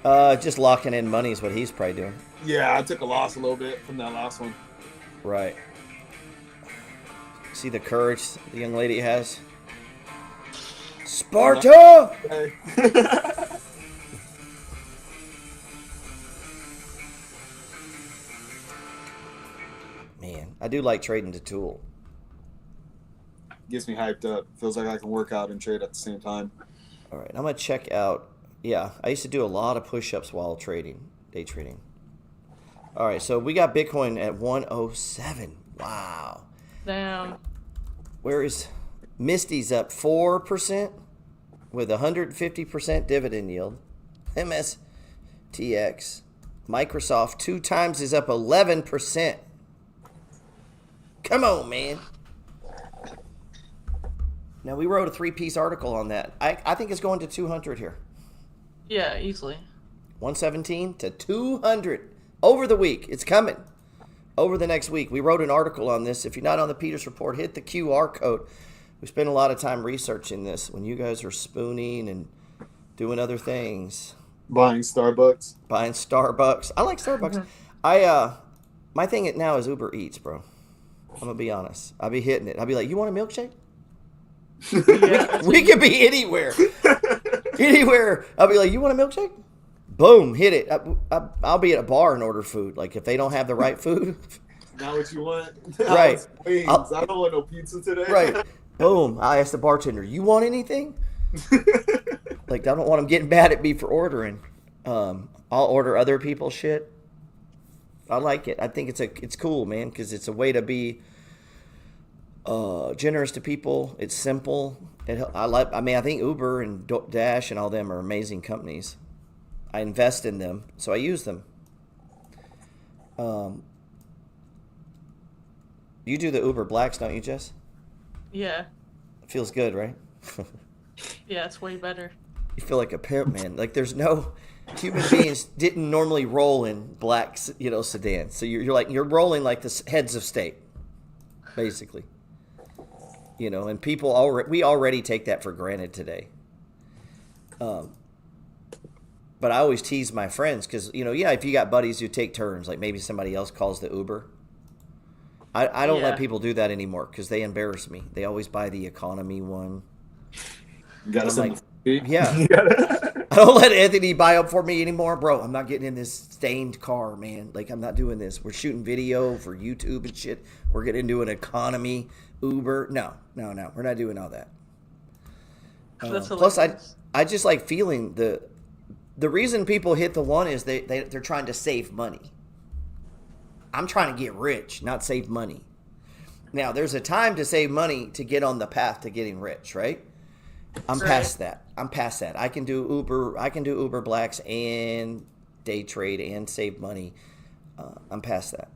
Just locking in money is what he's probably doing. Yeah, I took a loss a little bit from that last one. Right. See the courage the young lady has? Sparta! Hey. Man, I do like trading to Tool. Gets me hyped up. Feels like I can work out and trade at the same time. All right, I'm going to check out. Yeah, I used to do a lot of push-ups while trading, day trading. All right, so we got Bitcoin at 107. Wow. Damn. Where is Misty's up 4% with 150% dividend yield. MSTX. Microsoft 2 times is up 11%. Come on, man. Now, we wrote a 3-piece article on that. I think it's going to 200 here. Yeah, easily. 117 to 200 over the week. It's coming. Over the next week. We wrote an article on this. If you're not on the Peters Report, hit the QR code. We spent a lot of time researching this when you guys are spooning and doing other things. Buying Starbucks. Buying Starbucks. I like Starbucks. My thing now is Uber Eats, bro. I'm going to be honest. I'll be hitting it. I'll be like, you want a milkshake? Yeah. We could be anywhere. Anywhere. I'll be like, you want a milkshake? Boom, hit it. I'll be at a bar and order food. Like, if they don't have the right food. Not what you want. Right. Wings. I don't want no pizza today. Right. Boom. I ask the bartender, you want anything? Like, I don't want them getting mad at me for ordering. I'll order other people's shit. I like it. I think it's cool, man, because it's a way to be generous to people. It's simple. I think Uber and Dash and all them are amazing companies. I invest in them, so I use them. You do the Uber Blacks, don't you, Jess? Yeah. It feels good, right? Yeah, it's way better. You feel like a pimp, man. Like, there's no human beings didn't normally roll in black, sedans. So you're rolling like the heads of state, basically. And we already take that for granted today. But I always tease my friends because, if you got buddies who take turns, like maybe somebody else calls the Uber. I don't let people do that anymore because they embarrass me. They always buy the economy one. You gotta send yeah. I don't let Anthony buy up for me anymore, bro. I'm not getting in this stained car, man. Like, I'm not doing this. We're shooting video for YouTube and shit. We're getting into an economy Uber. No. We're not doing all that. Plus, I just like feeling the reason people hit the one is they're trying to save money. I'm trying to get rich, not save money. Now, there's a time to save money to get on the path to getting rich, right? I'm past that. I can do Uber Blacks and day trade and save money. I'm past that.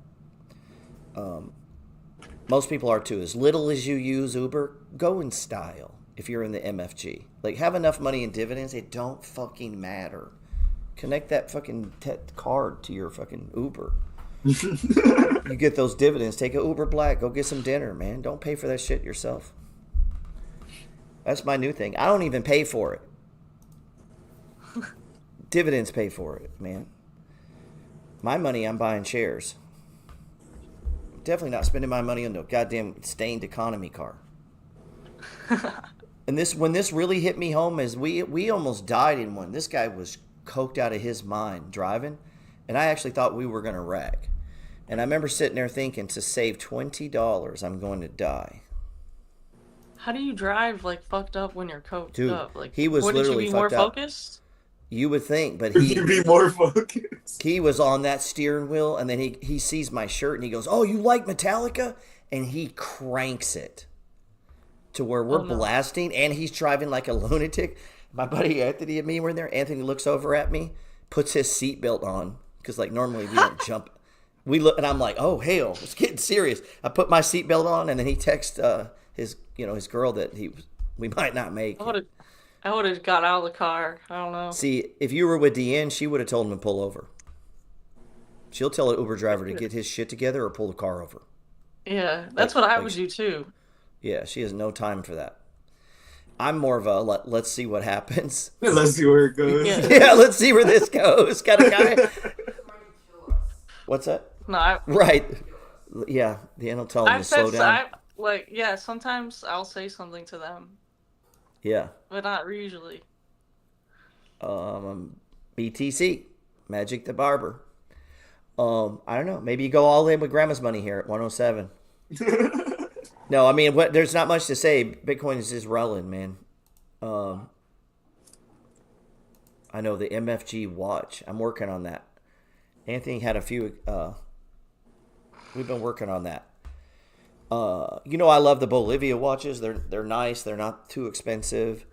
Most people are too. As little as you use Uber, go in style. If you're in the MFG, like, have enough money in dividends, it don't fucking matter. Connect that fucking card to your fucking Uber. You get those dividends. Take an Uber Black. Go get some dinner, man. Don't pay for that shit yourself. That's my new thing. I don't even pay for it. Dividends pay for it, man. My money, I'm buying shares. Definitely not spending my money on the goddamn stained economy car. And when this really hit me home is we almost died in one. This guy was coked out of his mind driving, and I actually thought we were going to wreck. And I remember sitting there thinking, to save $20, I'm going to die. How do you drive like fucked up when you're coked up? Like, he was wouldn't literally you be more fucked up. focused? You would think, but You'd be more focused. He was on that steering wheel, and then he sees my shirt, and he goes, "Oh, you like Metallica?" And he cranks it to where we're blasting, and he's driving like a lunatic. My buddy Anthony and me were in there. Anthony looks over at me, puts his seatbelt on, because like normally we don't jump. We look, and I'm like, "Oh hell, it's getting serious." I put my seatbelt on, and then he texts his girl that we might not make. I would have got out of the car. I don't know. See, if you were with Deanne, she would have told him to pull over. She'll tell an Uber driver to get his shit together or pull the car over. Yeah, that's what I would do too. Yeah, she has no time for that. I'm more of a let's see what happens. Let's see where it goes. Yeah, let's see where this goes. Got a guy. What's that? No, right. Yeah, Deanne will tell him to slow down. Sometimes I'll say something to them. Yeah. But not usually. BTC, Magic the Barber. I don't know. Maybe you go all in with Grandma's money here at 107. No, I mean, there's not much to say. Bitcoin is just rolling, man. I know the MFG watch. I'm working on that. Anthony had a few. We've been working on that. You know, I love the Bolivia watches. They're nice. They're not too expensive.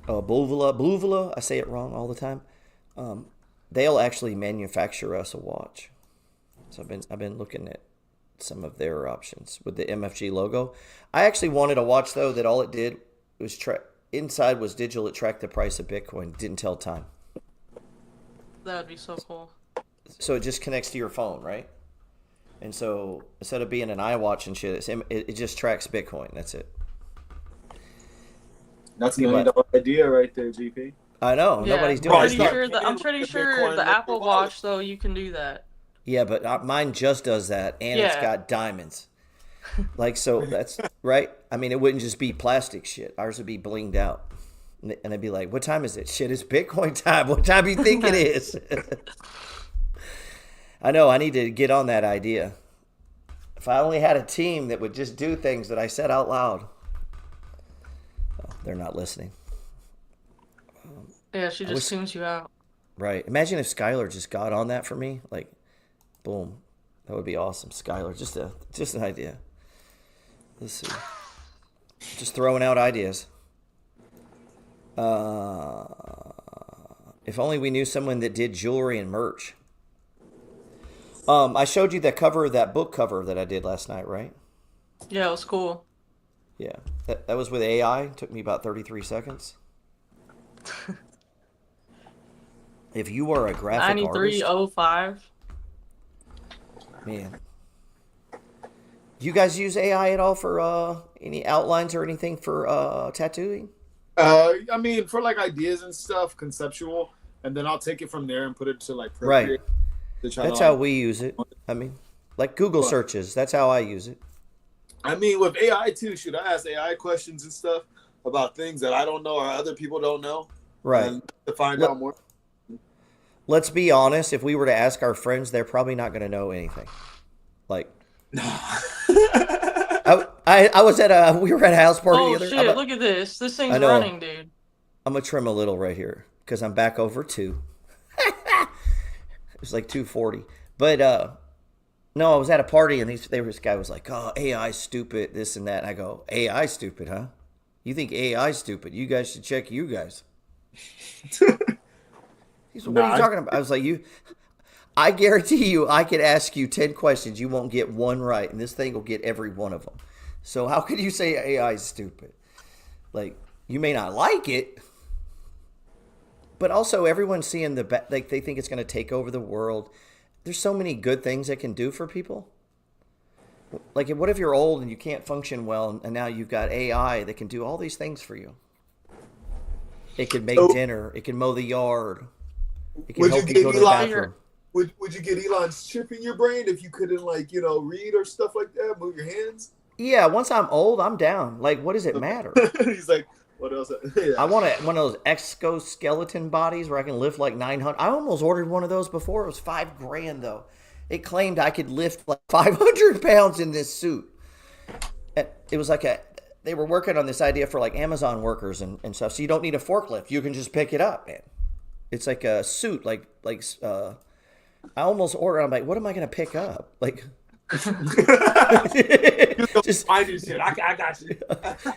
Bluvula. I say it wrong all the time. They'll actually manufacture us a watch. So I've been looking at some of their options with the MFG logo. I actually wanted a watch though that all it did was inside was digital. It tracked the price of Bitcoin. Didn't tell time. That would be so cool. So it just connects to your phone, right? And so instead of being an iWatch and shit, it just tracks Bitcoin. That's it. That's a $1 million idea right there, GP. I know. Yeah, Nobody's doing it. I'm pretty sure the Apple Watch, though, you can do that. Yeah, but mine just does that, and it's got diamonds. Like, so that's right. I mean, it wouldn't just be plastic shit. Ours would be blinged out. And I'd be like, what time is it? Shit, it's Bitcoin time. What time do you think it is? I know. I need to get on that idea. If I only had a team that would just do things that I said out loud. Oh, they're not listening. Yeah, she just tunes you out. Right. Imagine if Skylar just got on that for me. Like, boom. That would be awesome. Skylar, just an idea. Let's see. Just throwing out ideas. If only we knew someone that did jewelry and merch. I showed you that cover, that book cover that I did last night, right? Yeah, it was cool. Yeah. That was with AI. It took me about 33 seconds. If you are a graphic 9305. Man. Do you guys use AI at all for any outlines or anything for tattooing? I mean, for like ideas and stuff, conceptual, and then I'll take it from there and put it to like Procreate. Right. That's how we use it. I mean, like Google searches. That's how I use it. I mean, with AI too, should I ask AI questions and stuff about things that I don't know or other people don't know? Right. And to find out more. Let's be honest. If we were to ask our friends, they're probably not going to know anything. Like, I was at we were at a house party the other. Oh shit! Look at this. This thing's running, dude. I'm gonna trim a little right here because I'm back over 2. It's like 240. But no, I was at a party and this guy was like, "Oh, AI stupid, this and that." And I go, "AI stupid, huh? You think AI stupid? You guys should check you guys." He said, "What are you talking about?" I was like, I guarantee you, I could ask you 10 questions, you won't get one right, and this thing will get every one of them. So how could you say AI is stupid? Like, you may not like it, but also everyone's seeing like they think it's going to take over the world. There's so many good things it can do for people. Like, what if you're old and you can't function well, and now you've got AI that can do all these things for you? It can make dinner. It can mow the yard. It can help you go to the bathroom. Would you get Elon's chip in your brain if you couldn't, like, read or stuff like that, move your hands? Yeah, once I'm old, I'm down. Like, what does it matter? He's like, what else? Yeah. I want one of those exoskeleton bodies where I can lift like 900. I almost ordered one of those before. It was $5,000 though. It claimed I could lift like 500 pounds in this suit. It was like they were working on this idea for like Amazon workers and stuff. So you don't need a forklift. You can just pick it up, man. It's like a suit, I almost ordered. I'm like, what am I gonna pick up? Like, just I do shit. I got you.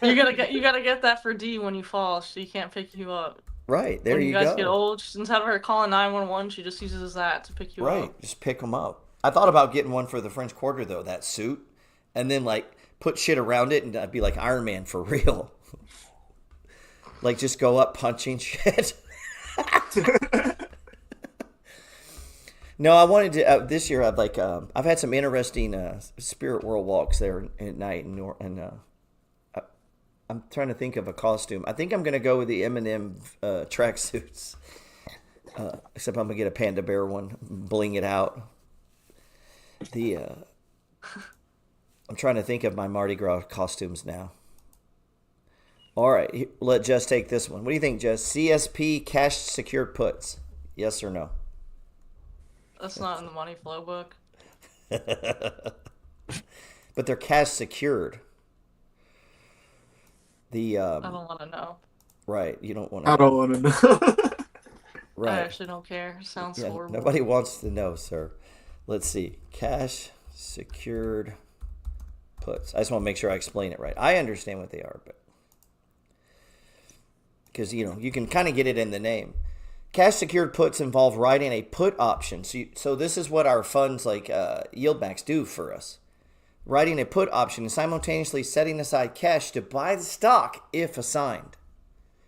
You gotta get that for D when you fall. She can't pick you up. Right there, when you guys go. Get old, instead of her calling 911, she just uses that to pick you up. Right, just pick them up. I thought about getting one for the French Quarter though, that suit, and then like put shit around it, and I'd be like Iron Man for real. Like just go up punching shit. No, I wanted to this year. I've had some interesting spirit world walks there at night, and I'm trying to think of a costume. I think I'm gonna go with the Eminem tracksuits, except I'm gonna get a panda bear one, bling it out. I'm trying to think of my Mardi Gras costumes now. All right, let Jess take this one. What do you think, Jess? CSP cash secured puts? Yes or no? That's not in the money flow book. But they're cash secured. I don't want to know. Right, you don't want to. I don't want to know. Right. I actually don't care. Sounds Yeah, horrible. nobody wants to know, sir. Let's see. Cash secured puts. I just want to make sure I explain it right. I understand what they are, but because you can kind of get it in the name. Cash secured puts involve writing a put option. So this is what our funds like YieldMax do for us. Writing a put option and simultaneously setting aside cash to buy the stock if assigned.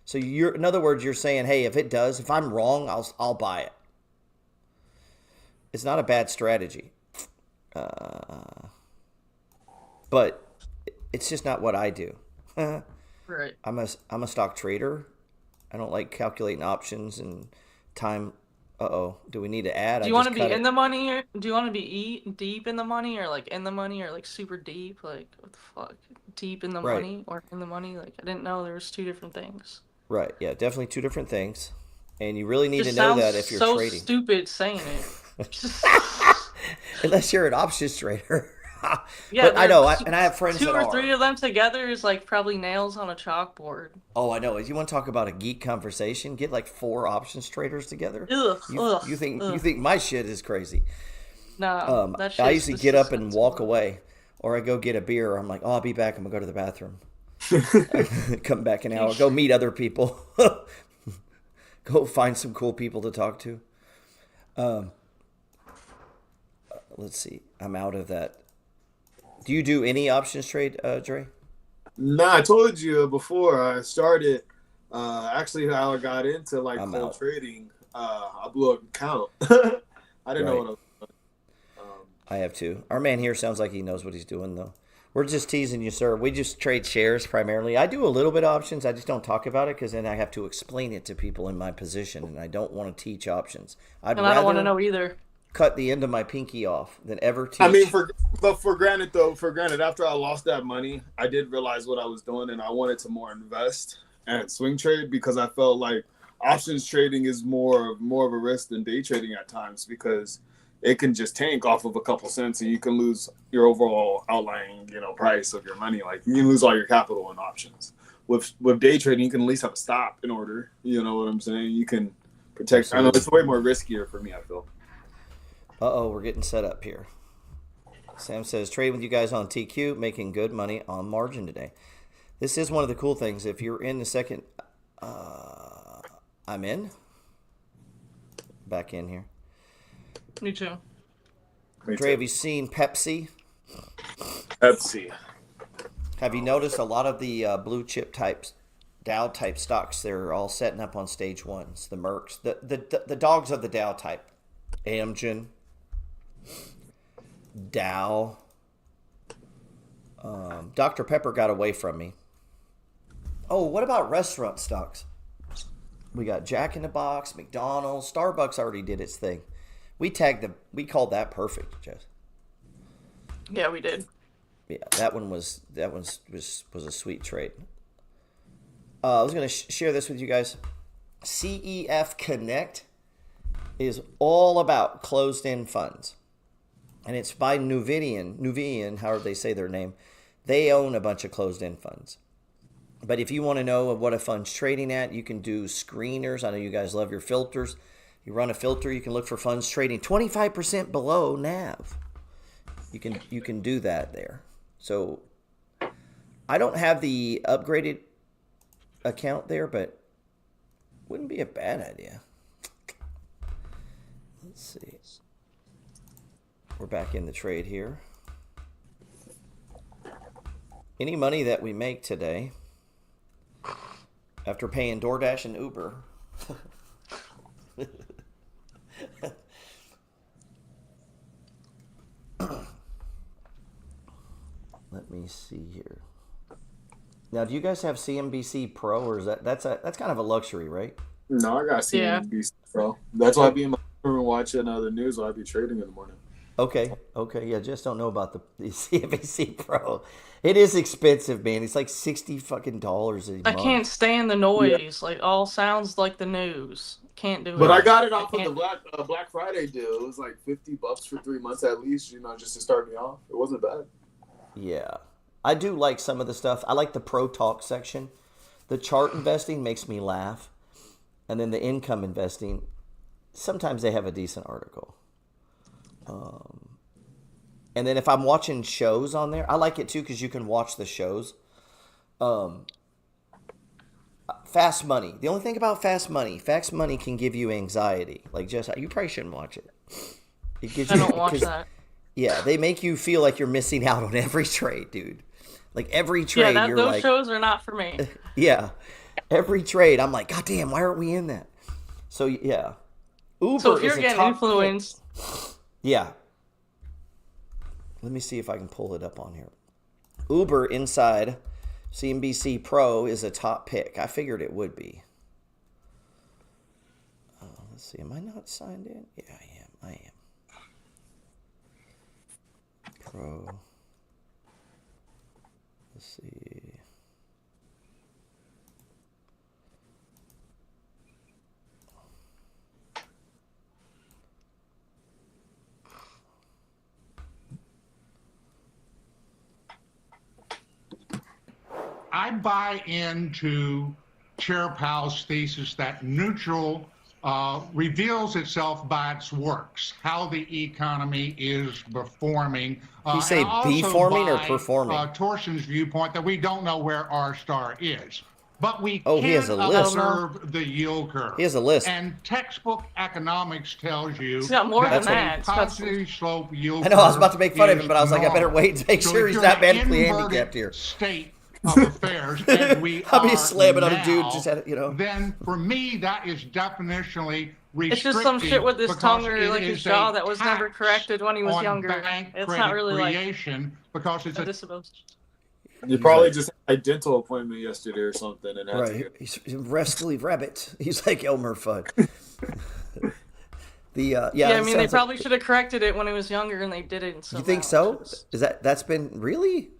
So in other words, you're saying, hey, if I'm wrong, I'll buy it. It's not a bad strategy. But it's just not what I do. Right. I'm a stock trader. I don't like calculating options and time. Do we need to add? Do you want to be in the money, or do you want to be deep in the money, or like in the money, or like super deep? Like what the fuck? Deep in the money or in the money? Like I didn't know there was two different things. Right. Yeah, definitely two different things. And you really need to know that if you're so trading. Stupid saying it. Unless you're an options trader. Yeah, but I know, and I have friends two that or three of them together is like probably nails on a chalkboard. Oh, I know. If you want to talk about a geek conversation, get like 4 options traders together. You think my shit is crazy? Nah, that shit I usually get up and walk away, or I go get a beer. I'm like, oh, I'll be back. I'm gonna go to the bathroom. Come back an hour. Go meet other people. Go find some cool people to talk to. Let's see. I'm out of that. Do you do any options trade, Dre? Nah, I told you before I started. Actually, how I got into like cold trading. I blew up an account. I didn't know what I was doing. I have too. Our man here sounds like he knows what he's doing, though. We're just teasing you, sir. We just trade shares primarily. I do a little bit of options. I just don't talk about it because then I have to explain it to people in my position, and I don't want to teach options. I don't want to know either. Cut the end of my pinky off than ever teach. I mean, for granted, after I lost that money, I did realize what I was doing, and I wanted to more invest and swing trade because I felt like options trading is more of a risk than day trading at times because it can just tank off of a couple cents and you can lose your overall outlying, price of your money. Like you can lose all your capital in options. With day trading, you can at least have a stop in order. You know what I'm saying? You can protect. Absolutely. I know it's way more riskier for me, I feel. We're getting set up here. Sam says, trade with you guys on TQ, making good money on margin today. This is one of the cool things. If you're in the second, I'm in. Back in here. Me too. Dre, have you seen Pepsi? Pepsi. Have you noticed a lot of the blue chip types, Dow type stocks, they're all setting up on stage ones. The Mercs, the dogs of the Dow type. Amgen. Dow. Dr. Pepper got away from me. Oh, what about restaurant stocks? We got Jack in the Box, McDonald's, Starbucks already did its thing. We called that perfect, Jess. Yeah, we did. Yeah, that one was a sweet trade. I was going to share this with you guys. CEF Connect is all about closed-end funds. And it's by Nuvian, however they say their name. They own a bunch of closed-end funds. But if you want to know what a fund's trading at, you can do screeners. I know you guys love your filters. You run a filter, you can look for funds trading 25% below NAV. You can do that there. So I don't have the upgraded account there, but wouldn't be a bad idea. Let's see. We're back in the trade here. Any money that we make today, after paying DoorDash and Uber, let me see here. Now, do you guys have CNBC Pro, or is that's kind of a luxury, right? No, I got CNBC Pro. That's why I be in my room watching the news while I be trading in the morning. Okay, yeah, just don't know about the CNBC Pro. It is expensive, man. It's like $60 fucking a month. I can't stand the noise. Yeah. Like all sounds like the news. Can't do it. But I got it off of the Black Friday deal. It was like $50 for 3 months at least, just to start me off. It wasn't bad. Yeah. I do like some of the stuff. I like the Pro Talk section. The chart investing makes me laugh. And then the income investing sometimes they have a decent article. And then if I'm watching shows on there, I like it too because you can watch the shows. Fast Money. The only thing about Fast Money can give you anxiety. Like, just you probably shouldn't watch it. It gives I don't watch that. Yeah, they make you feel like you're missing out on every trade, dude. Like every trade, you're those like, shows are not for me. yeah, every trade, I'm like, God damn, why aren't we in that? So yeah, Uber So if you're is a getting top influenced, yeah. Let me see if I can pull it up on here. Uber inside CNBC Pro is a top pick. I figured it would be. Let's see. Am I not signed in? Yeah, I am. Pro. Let's see. I buy into Chair Powell's thesis that neutral reveals itself by its works, how the economy is performing. Did you say beforming or performing? Torson's viewpoint that we don't know where R star is. But we he has can a list. observe the yield curve. He has a list. And textbook economics tells you He's got more than that that. a positive slope yield I know, I was curve about to make fun of him, but I was like, I better normal. wait to make So sure if he's you're not in an medically inverted handicapped here. state of affairs, and we I'll be are slamming on a now, dude just had, then for me that is definitionally it's just some shit with his tongue or like his jaw that was never corrected when he was younger. It's not really like because it's a a disability. You probably just had a dental appointment yesterday or something, and had to Right. He's Restly Rabbit. He's like Elmer Fudd. I mean, they probably should have corrected it when he was younger, and they didn't. So you think so? Is that's been really?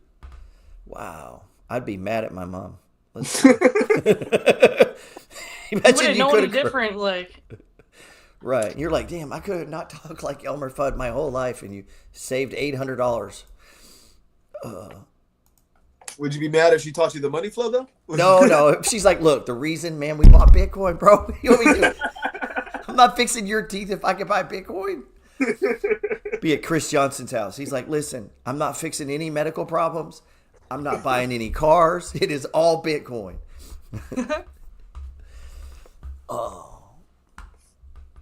Wow. I'd be mad at my mom. Imagine you wouldn't know any different, like. Right. You're like, damn, I could not talk like Elmer Fudd my whole life, and you saved $800. Would you be mad if she taught you the money flow, though? No. She's like, look, the reason, man, we bought Bitcoin, bro. You know what we do? I'm not fixing your teeth if I can buy Bitcoin. Be at Chris Johnson's house. He's like, listen, I'm not fixing any medical problems. I'm not buying any cars. It is all Bitcoin.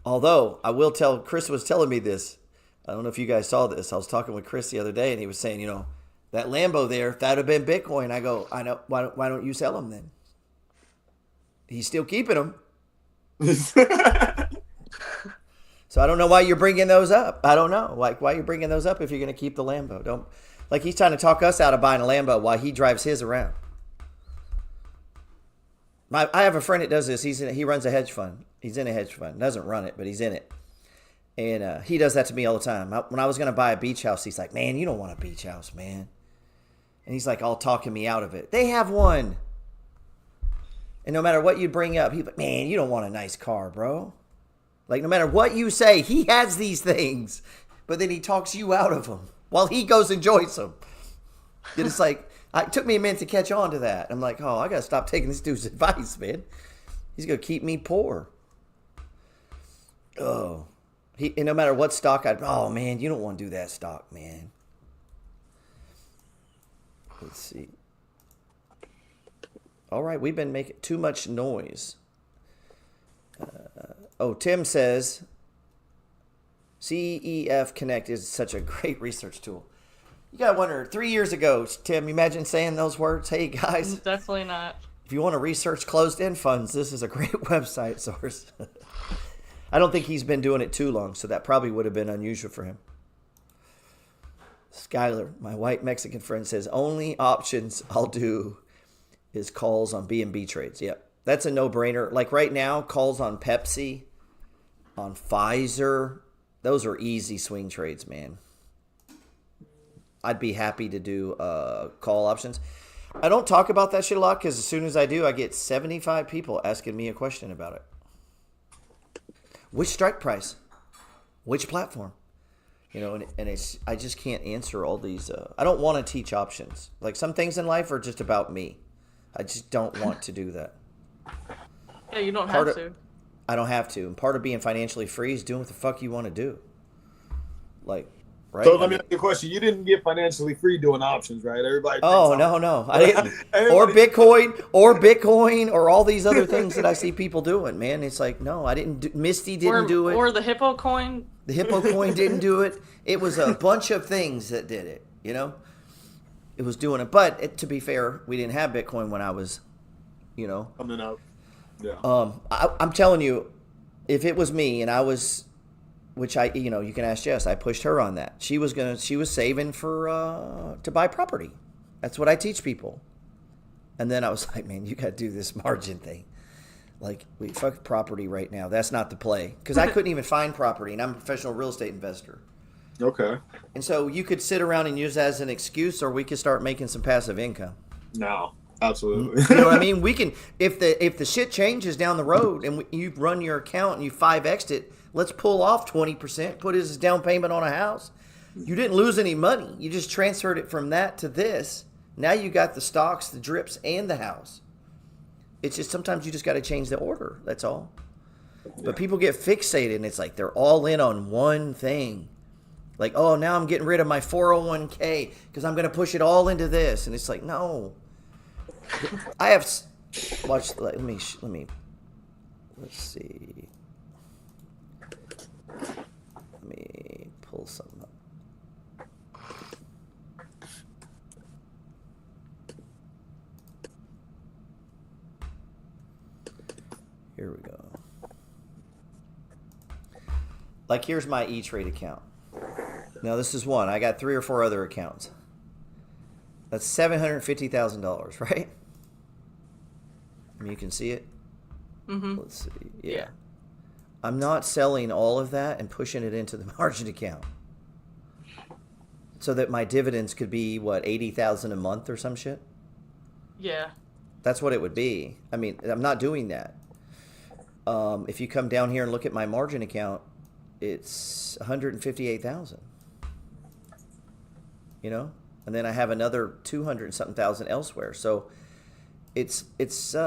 Although, I will tell, Chris was telling me this. I don't know if you guys saw this. I was talking with Chris the other day, and he was saying, that Lambo there, if that had been Bitcoin, I go, I know. Why don't you sell them then? He's still keeping them. So I don't know why you're bringing those up. I don't know. Like, why you're bringing those up if you're going to keep the Lambo. Don't, like, he's trying to talk us out of buying a Lambo while he drives his around. I have a friend that does this. He runs a hedge fund. He's in a hedge fund. Doesn't run it, but he's in it. And he does that to me all the time. When I was going to buy a beach house, he's like, man, you don't want a beach house, man. And he's like all talking me out of it. They have one. And no matter what you bring up, he's like, man, you don't want a nice car, bro. Like, no matter what you say, he has these things. But then he talks you out of them while he goes and enjoys them. And it's like, it took me a minute to catch on to that. I'm like, oh, I got to stop taking this dude's advice, man. He's going to keep me poor. Oh. And no matter what stock oh, man, you don't want to do that stock, man. Let's see. All right, we've been making too much noise. Tim says, CEF Connect is such a great research tool. You got to wonder, 3 years ago, Tim, imagine saying those words, hey, guys. Definitely not. If you want to research closed-end funds, this is a great website source. I don't think he's been doing it too long, so that probably would have been unusual for him. Skylar, my white Mexican friend, says, only options I'll do is calls on B&B trades. Yep, that's a no-brainer. Like right now, calls on Pepsi, on Pfizer, those are easy swing trades, man. I'd be happy to do call options. I don't talk about that shit a lot because as soon as I do, I get 75 people asking me a question about it. Which strike price? Which platform? And it's I just can't answer all these. I don't want to teach options. Like some things in life are just about me. I just don't want to do that. Yeah, you don't have to. I don't have to. And part of being financially free is doing what the fuck you want to do. Like, right? So let me ask you a question. You didn't get financially free doing options, right? Everybody. Oh, no. I didn't. Or Bitcoin or all these other things that I see people doing, man. It's like, no, I didn't. Misty didn't do it. Or the Hippo coin. The Hippo coin didn't do it. It was a bunch of things that did it, you know? It was doing it. But to be fair, we didn't have Bitcoin when I was, you know. Coming up. Yeah. I'm telling you, if it was me and I was, which I, you know, you can ask Jess, I pushed her on that. She was saving for, to buy property. That's what I teach people. And then I was like, man, you got to do this margin thing. Like, fuck property right now. That's not the play. Because I couldn't even find property, and I'm a professional real estate investor. Okay. And so you could sit around and use that as an excuse, or we could start making some passive income. No, absolutely. You know what I mean? We can, if the shit changes down the road and you run your account and you 5x'd it, let's pull off 20%, put it as a down payment on a house. You didn't lose any money. You just transferred it from that to this. Now you got the stocks, the drips, and the house. It's just sometimes you just got to change the order. That's all. But people get fixated, and it's like they're all in on one thing. Like, oh, now I'm getting rid of my 401k because I'm going to push it all into this. And it's like, no. I have watched. Let me. Let's see. Let me pull something up. Here we go. Like, here's my E-Trade account. Now, this is one. I got 3 or 4 other accounts. That's $750,000, right? I mean, you can see it. Mm-hmm. Let's see. Yeah. I'm not selling all of that and pushing it into the margin account, so that my dividends could be what, $80,000 a month or some shit. Yeah. That's what it would be. I mean, I'm not doing that. If you come down here and look at my margin account, it's $158,000. You know, and then I have another 200 and something thousand elsewhere. So it's and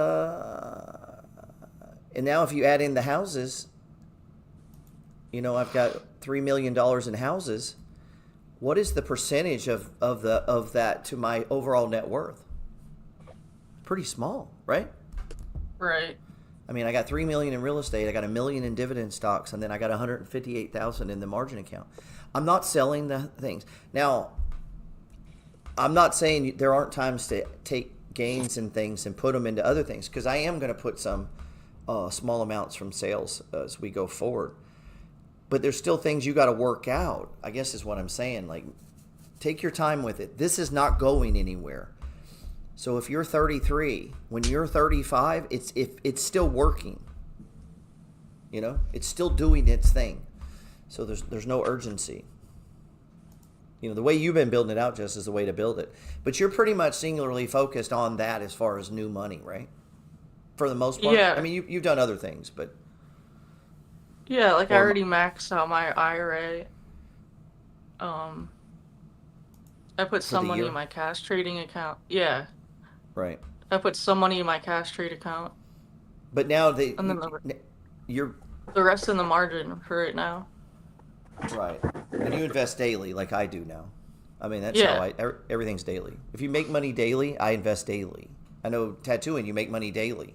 now if you add in the houses, you know, I've got $3 million in houses. What is the percentage of that to my overall net worth? Pretty small, right? Right. I mean, I got $3 million in real estate. I got $1 million in dividend stocks, and then I got $158,000 in the margin account. I'm not selling the things. Now, I'm not saying there aren't times to take gains and things and put them into other things, because I am going to put some small amounts from sales as we go forward. But there's still things you got to work out, I guess is what I'm saying. Like, take your time with it. This is not going anywhere. So if you're 33, when you're 35, it's still working. You know, it's still doing its thing. So there's no urgency. You know, the way you've been building it out, Jess, is the way to build it. But you're pretty much singularly focused on that as far as new money, right? For the most part. Yeah. I mean, you've done other things, but. Yeah, like I already maxed out my IRA. I put some money year? in my cash trading account. Yeah. Right. I put some money in my cash trade account. But now And then you're the rest in the margin for right now. right, and you invest daily like I do now. I mean, that's Yeah. how everything's daily. If you make money daily, I invest daily. I know tattooing, you make money daily.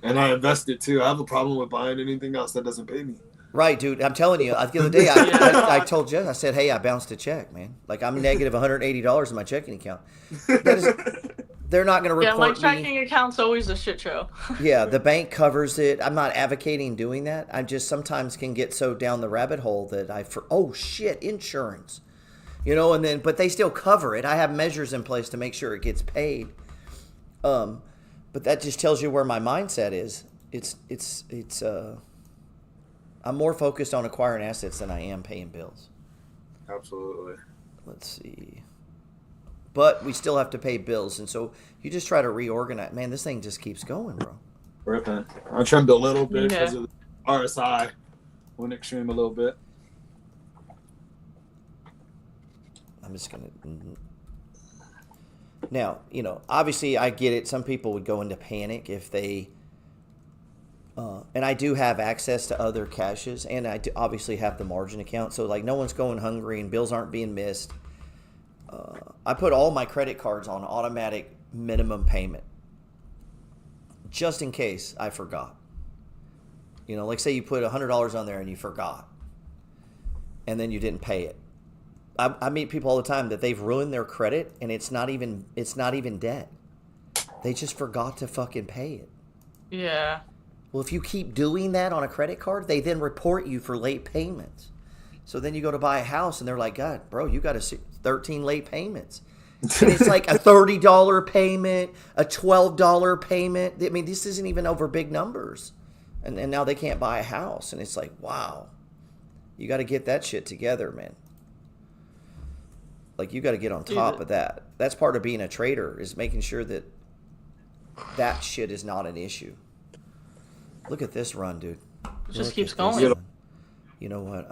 And I invested too. I have a problem with buying anything else that doesn't pay me. Right, dude. I'm telling you, the other day I told Jess, I said, hey, I bounced a check, man. Like, I'm negative $180 in my checking account. They're not going to report my me. checking account's always a shit show. Yeah, the bank covers it. I'm not advocating doing that. I just sometimes can get so down the rabbit hole that oh shit, insurance. You know, and then, but they still cover it. I have measures in place to make sure it gets paid. But that just tells you where my mindset is. I'm more focused on acquiring assets than I am paying bills. Absolutely. Let's see. But we still have to pay bills, and so you just try to reorganize. Man, this thing just keeps going, bro. Ripping. I trimmed a little bit because of the RSI. Went extreme a little bit. I'm just going to... Now, you know, obviously I get it. Some people would go into panic if they And I do have access to other caches, and I do obviously have the margin account. So like no one's going hungry and bills aren't being missed. I put all my credit cards on automatic minimum payment, just in case I forgot. You know, like say you put $100 on there and you forgot, and then you didn't pay it. I meet people all the time that they've ruined their credit, and it's not even debt. They just forgot to fucking pay it. Yeah. Well, if you keep doing that on a credit card, they then report you for late payments. So then you go to buy a house, and they're like, God, bro, you got 13 late payments. And it's like a $30 payment, a $12 payment. I mean, this isn't even over big numbers. And now they can't buy a house. And it's like, wow, you got to get that shit together, man. Like, you got to get on top of that. That's part of being a trader, is making sure that that shit is not an issue. Look at this run, dude. It just keeps going. You know what?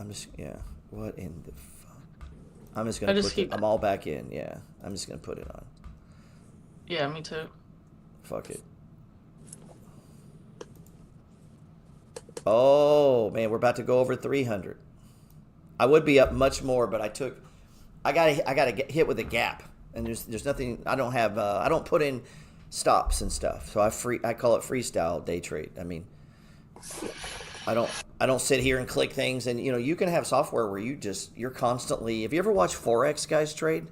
What in the fuck? I'm just going to put it. I'm all back in. Yeah. I'm just going to put it on. Yeah, me too. Fuck it. Oh, man. We're about to go over 300. I would be up much more, but I gotta get hit with a gap. And there's nothing, I don't put in stops and stuff. So I call it freestyle day trade. I mean, I don't sit here and click things, and you can have software where you're constantly. Have you ever watched Forex guys trade?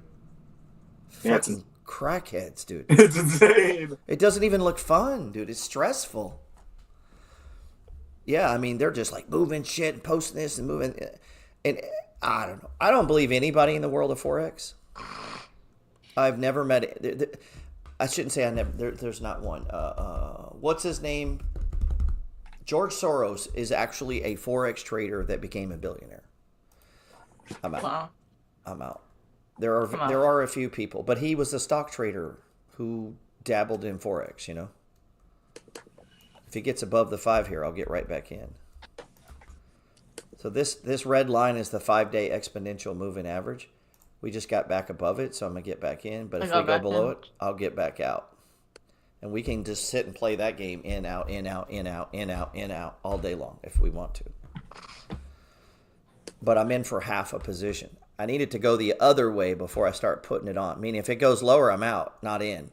Fucking crackheads, dude. It's insane. It doesn't even look fun, dude. It's stressful. Yeah, I mean, they're just like moving shit and posting this and moving, and I don't know. I don't believe anybody in the world of Forex. I've never met it. I shouldn't say I never. There's not one. What's his name? George Soros is actually a Forex trader that became a billionaire. I'm out. Wow. I'm out. There are a few people, but he was a stock trader who dabbled in Forex, If he gets above the 5 here, I'll get right back in. So this red line is the 5-day exponential moving average. We just got back above it, so I'm going to get back in. But if we go below it, I'll get back out. And we can just sit and play that game in, out, in, out, in, out, in, out, in, out all day long if we want to. But I'm in for half a position. I need it to go the other way before I start putting it on. Meaning if it goes lower, I'm out, not in.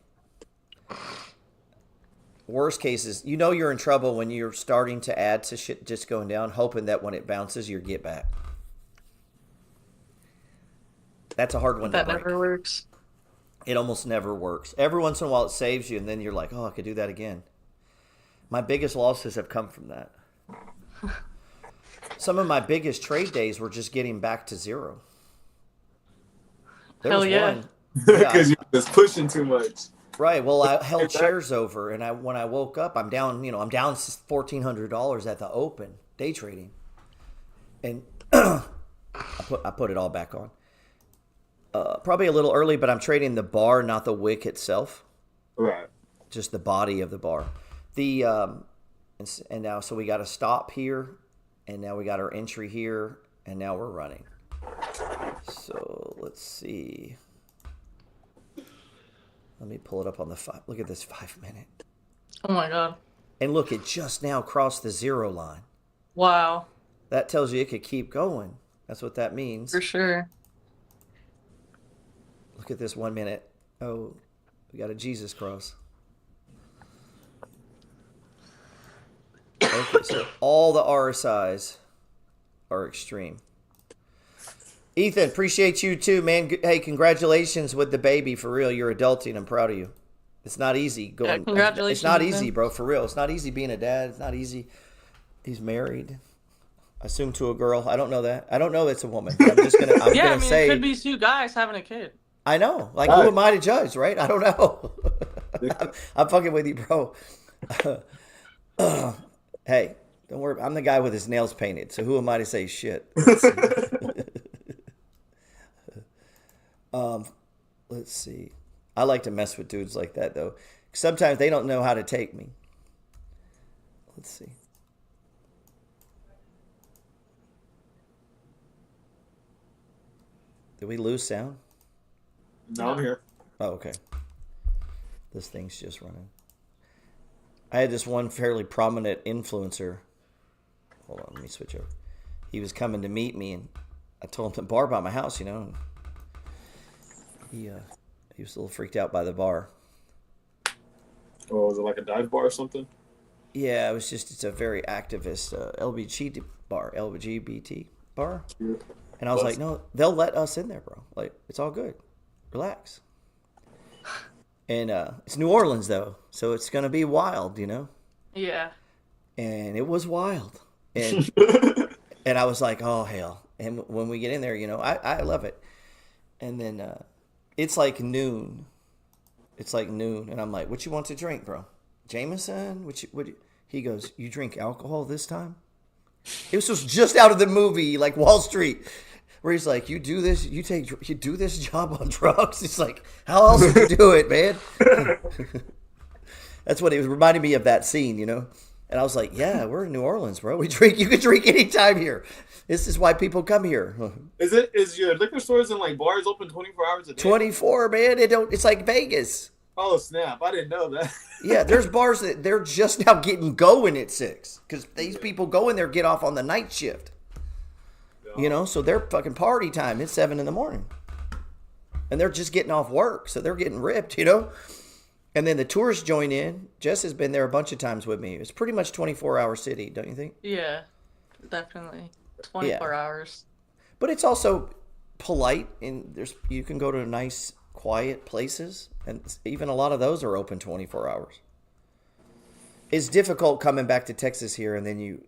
Worst case is, you're in trouble when you're starting to add to shit just going down, hoping that when it bounces, you get back. That's a hard one to break. That never works. It almost never works. Every once in a while it saves you, and then you're like, oh, I could do that again. My biggest losses have come from that. Some of my biggest trade days were just getting back to zero. Hell yeah. Because you're just pushing too much. Right. Well, I held shares over, and when I woke up, I'm down. I'm down $1,400 at the open day trading, and I put it all back on. Probably a little early, but I'm trading the bar, not the wick itself. Right. Just the body of the bar. And now, so we got a stop here, and now we got our entry here, and now we're running. So let's see. Let me pull it up on the 5. Look at this 5 minute. Oh my God. And look, it just now crossed the 0 line. Wow. That tells you it could keep going. That's what that means. For sure. Look at this 1 minute. Oh, we got a Jesus cross. Okay, so all the RSIs are extreme. Ethan, appreciate you too, man. Hey, congratulations with the baby, for real. You're adulting. I'm proud of you. It's not easy going. Yeah, congratulations. It's not easy, bro, for real. It's not easy being a dad. It's not easy. He's married. I assume to a girl. I don't know that. I don't know it's a woman. I'm just gonna. Say it could be 2 guys having a kid. I know. Like, who am I to judge, right? I don't know. I'm fucking with you, bro. Hey, don't worry. I'm the guy with his nails painted, so who am I to say shit? Let's see. I like to mess with dudes like that, though. Sometimes they don't know how to take me. Let's see. Did we lose sound? No, I'm here. Oh, okay. This thing's just running. I had this one fairly prominent influencer. Hold on, let me switch over. He was coming to meet me, and I told him to bar by my house, you know. And he was a little freaked out by the bar. Oh, was it like a dive bar or something? Yeah, it's a very activist LGBT bar. Yeah. And I was like, no, they'll let us in there, bro. Like, it's all good. Relax. And it's New Orleans, though, so it's going to be wild, you know? Yeah. And it was wild. And and I was like, oh, hell. And when we get in there, you know, I love it. And then it's like noon. It's like noon. And I'm like, what you want to drink, bro? Jameson? He goes, you drink alcohol this time? It was just out of the movie, like Wall Street, where he's like, you do this job on drugs? He's like, how else would you do it, man? That's what it was reminding me of, that scene, you know? And I was like, yeah, we're in New Orleans, bro. You can drink anytime here. This is why people come here. Is your liquor stores and like bars open 24 hours a day? 24, man. It's like Vegas. Oh, snap. I didn't know that. Yeah, there's bars that they're just now getting going at 6 because these people go in there, get off on the night shift. You know, so they're fucking party time. It's 7 in the morning. And they're just getting off work, so they're getting ripped, you know? And then the tourists join in. Jess has been there a bunch of times with me. It's pretty much 24-hour city, don't you think? Yeah, definitely. 24 hours. But it's also polite, and you can go to nice, quiet places, and even a lot of those are open 24 hours. It's difficult coming back to Texas here, and then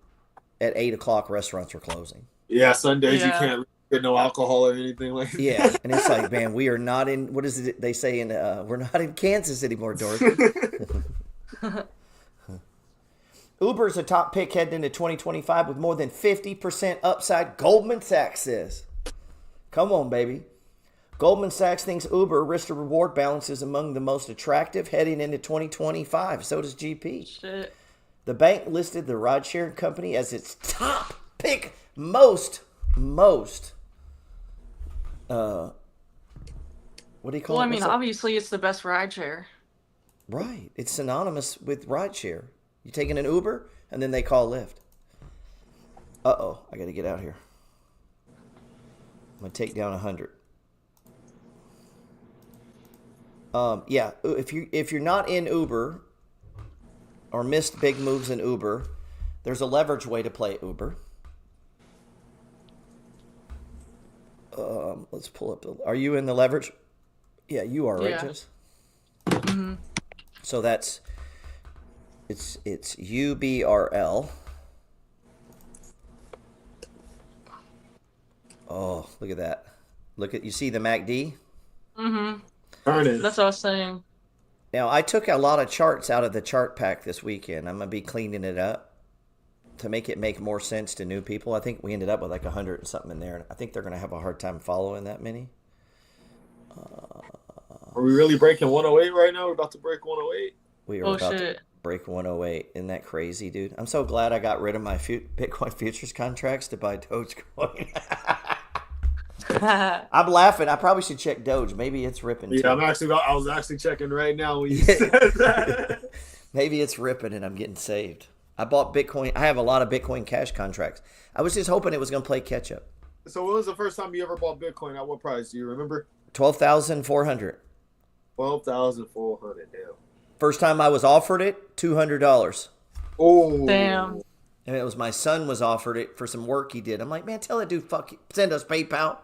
at 8 o'clock, restaurants are closing. Yeah, Sundays you can't get no alcohol or anything like that. Yeah, and it's like, man, we are not in, what is it they say in, we're not in Kansas anymore, Dorothy. Uber's a top pick heading into 2025 with more than 50% upside, Goldman Sachs says. Come on, baby. Goldman Sachs thinks Uber risk to reward balance is among the most attractive heading into 2025. So does GP. Shit. The bank listed the ride-sharing company as its top pick most what do you call it? Well, I mean, obviously it's the best rideshare. Right. It's synonymous with rideshare. You taking an Uber, and then they call Lyft. Uh-oh. I got to get out here. I'm going to take down 100. Yeah, if you're not in Uber or missed big moves in Uber, there's a leverage way to play Uber. Let's pull up. Are you in the leverage? Yeah, you are, right, Jess? Mm-hmm. So it's UBRL. Oh, look at that. You see the MACD? Mm-hmm. Darn That's what I was saying. Now, I took a lot of charts out of the chart pack this weekend. I'm going to be cleaning it up to make it make more sense to new people. I think we ended up with like 100 and something in there. And I think they're going to have a hard time following that many. Are we really breaking 108 right now? We're about to break 108. We are about to break 108. Isn't that crazy, dude? I'm so glad I got rid of my Bitcoin futures contracts to buy Dogecoin. I'm laughing. I probably should check Doge. Maybe it's ripping. Yeah, too. I was actually checking right now when you said that. Maybe it's ripping and I'm getting saved. I bought Bitcoin. I have a lot of Bitcoin cash contracts. I was just hoping it was going to play catch up. So when was the first time you ever bought Bitcoin? At what price? Do you remember? 12,400. 12,400. Damn. First time I was offered it, $200. Oh, damn. And it was my son was offered it for some work he did. I'm like, man, tell that dude, send us PayPal.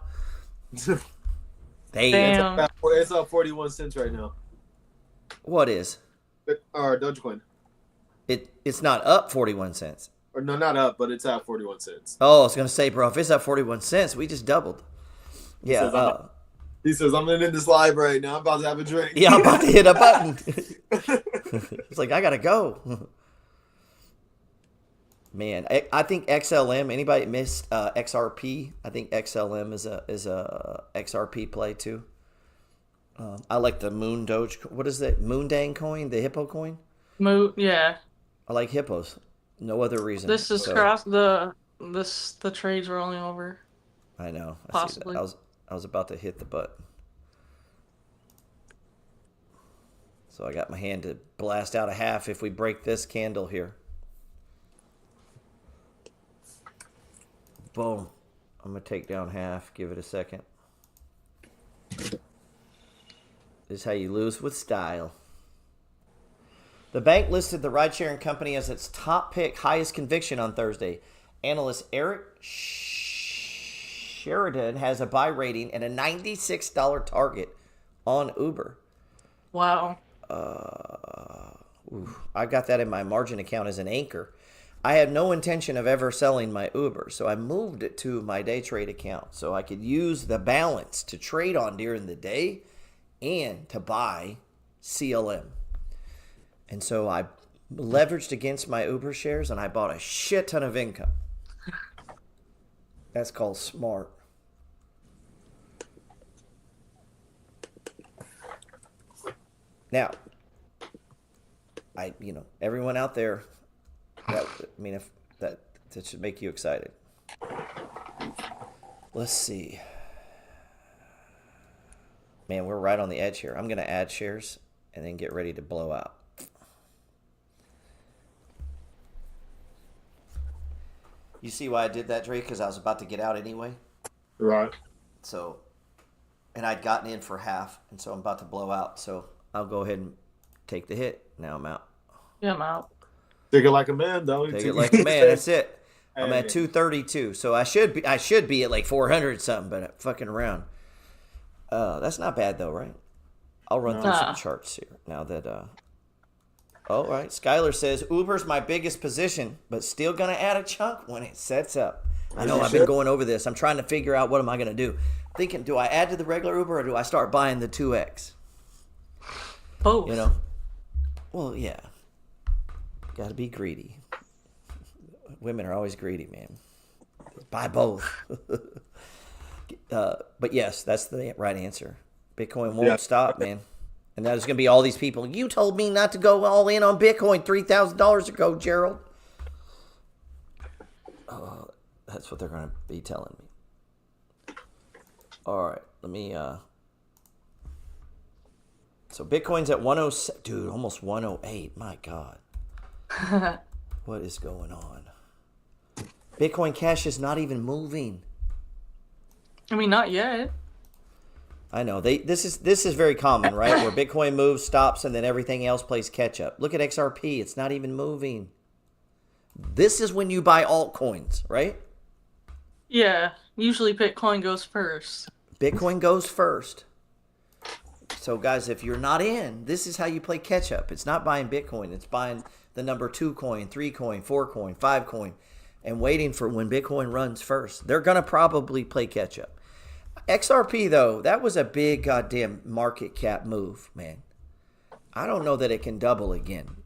Damn. It's up 41 cents right now. What is? Or Dogecoin. It's not up 41 cents. Or no, not up, but it's at 41 cents. Oh, I was going to say, bro, if it's up 41 cents, we just doubled. Yeah. He says, I'm in this live right now. I'm about to have a drink. Yeah, I'm about to hit a button. It's like, I got to go. Man, I think XLM, anybody missed XRP? I think XLM is a XRP play too. I like the Moon Doge. What is that? Moondang coin? The hippo coin? Yeah. I like hippos. No other reason. This is the trades were only over. I know. Possibly. I was about to hit the button. So I got my hand to blast out a half if we break this candle here. Boom. I'm going to take down half. Give it a second. This is how you lose with style. The bank listed the ride-sharing company as its top pick, highest conviction on Thursday. Analyst Eric Sheridan has a buy rating and a $96 target on Uber. Wow. I got that in my margin account as an anchor. I had no intention of ever selling my Uber, so I moved it to my day trade account so I could use the balance to trade on during the day and to buy CLM. And so I leveraged against my Uber shares and I bought a shit ton of income. That's called smart. Now, everyone out there, if that should make you excited. Let's see. Man, we're right on the edge here. I'm going to add shares and then get ready to blow out. You see why I did that, Drake? Because I was about to get out anyway. Right. So, and I'd gotten in for half, and so I'm about to blow out. So I'll go ahead and take the hit. Now I'm out. Yeah, I'm out. Take it like a man, though. Take it like a man. That's it. I'm at 232, so I should be at like 400 something, but fucking around. That's not bad though, right? I'll run through some charts here now that. All right, Skylar says Uber's my biggest position, but still gonna add a chunk when it sets up. I know I've been going over this. I'm trying to figure out what am I gonna do. Thinking, do I add to the regular Uber or do I start buying the 2X? Both. Well, yeah. Got to be greedy. Women are always greedy, man. Buy both. But yes, that's the right answer. Bitcoin won't stop, man. And there's going to be all these people. You told me not to go all in on Bitcoin $3,000 ago, Gerald. That's what they're going to be telling me. All right, let me. So Bitcoin's at 107. Dude, almost 108. My God. What is going on? Bitcoin Cash is not even moving. I mean, not yet. I know. This is very common, right? Where Bitcoin moves, stops, and then everything else plays catch up. Look at XRP. It's not even moving. This is when you buy altcoins, right? Yeah. Usually Bitcoin goes first. Bitcoin goes first. So, guys, if you're not in, this is how you play catch up. It's not buying Bitcoin. It's buying the number 2 coin, 3 coin, 4 coin, 5 coin, and waiting for when Bitcoin runs first. They're going to probably play catch up. XRP, though, that was a big goddamn market cap move, man. I don't know that it can double again.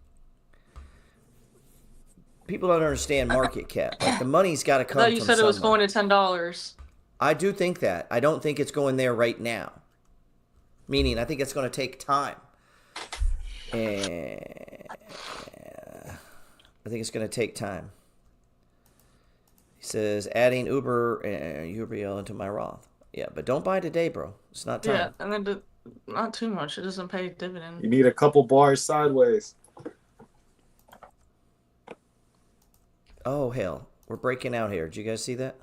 People don't understand market cap. Like, the money's got to come from I thought you said it was somewhere. going to $10. I do think that. I don't think it's going there right now. Meaning, I think it's going to take time. And I think it's going to take time. He says, adding Uber and UberL into my Roth. Yeah, but don't buy today, bro. It's not time. Yeah, and then not too much. It doesn't pay dividend. You need a couple bars sideways. Oh, hell. We're breaking out here. Did you guys see that?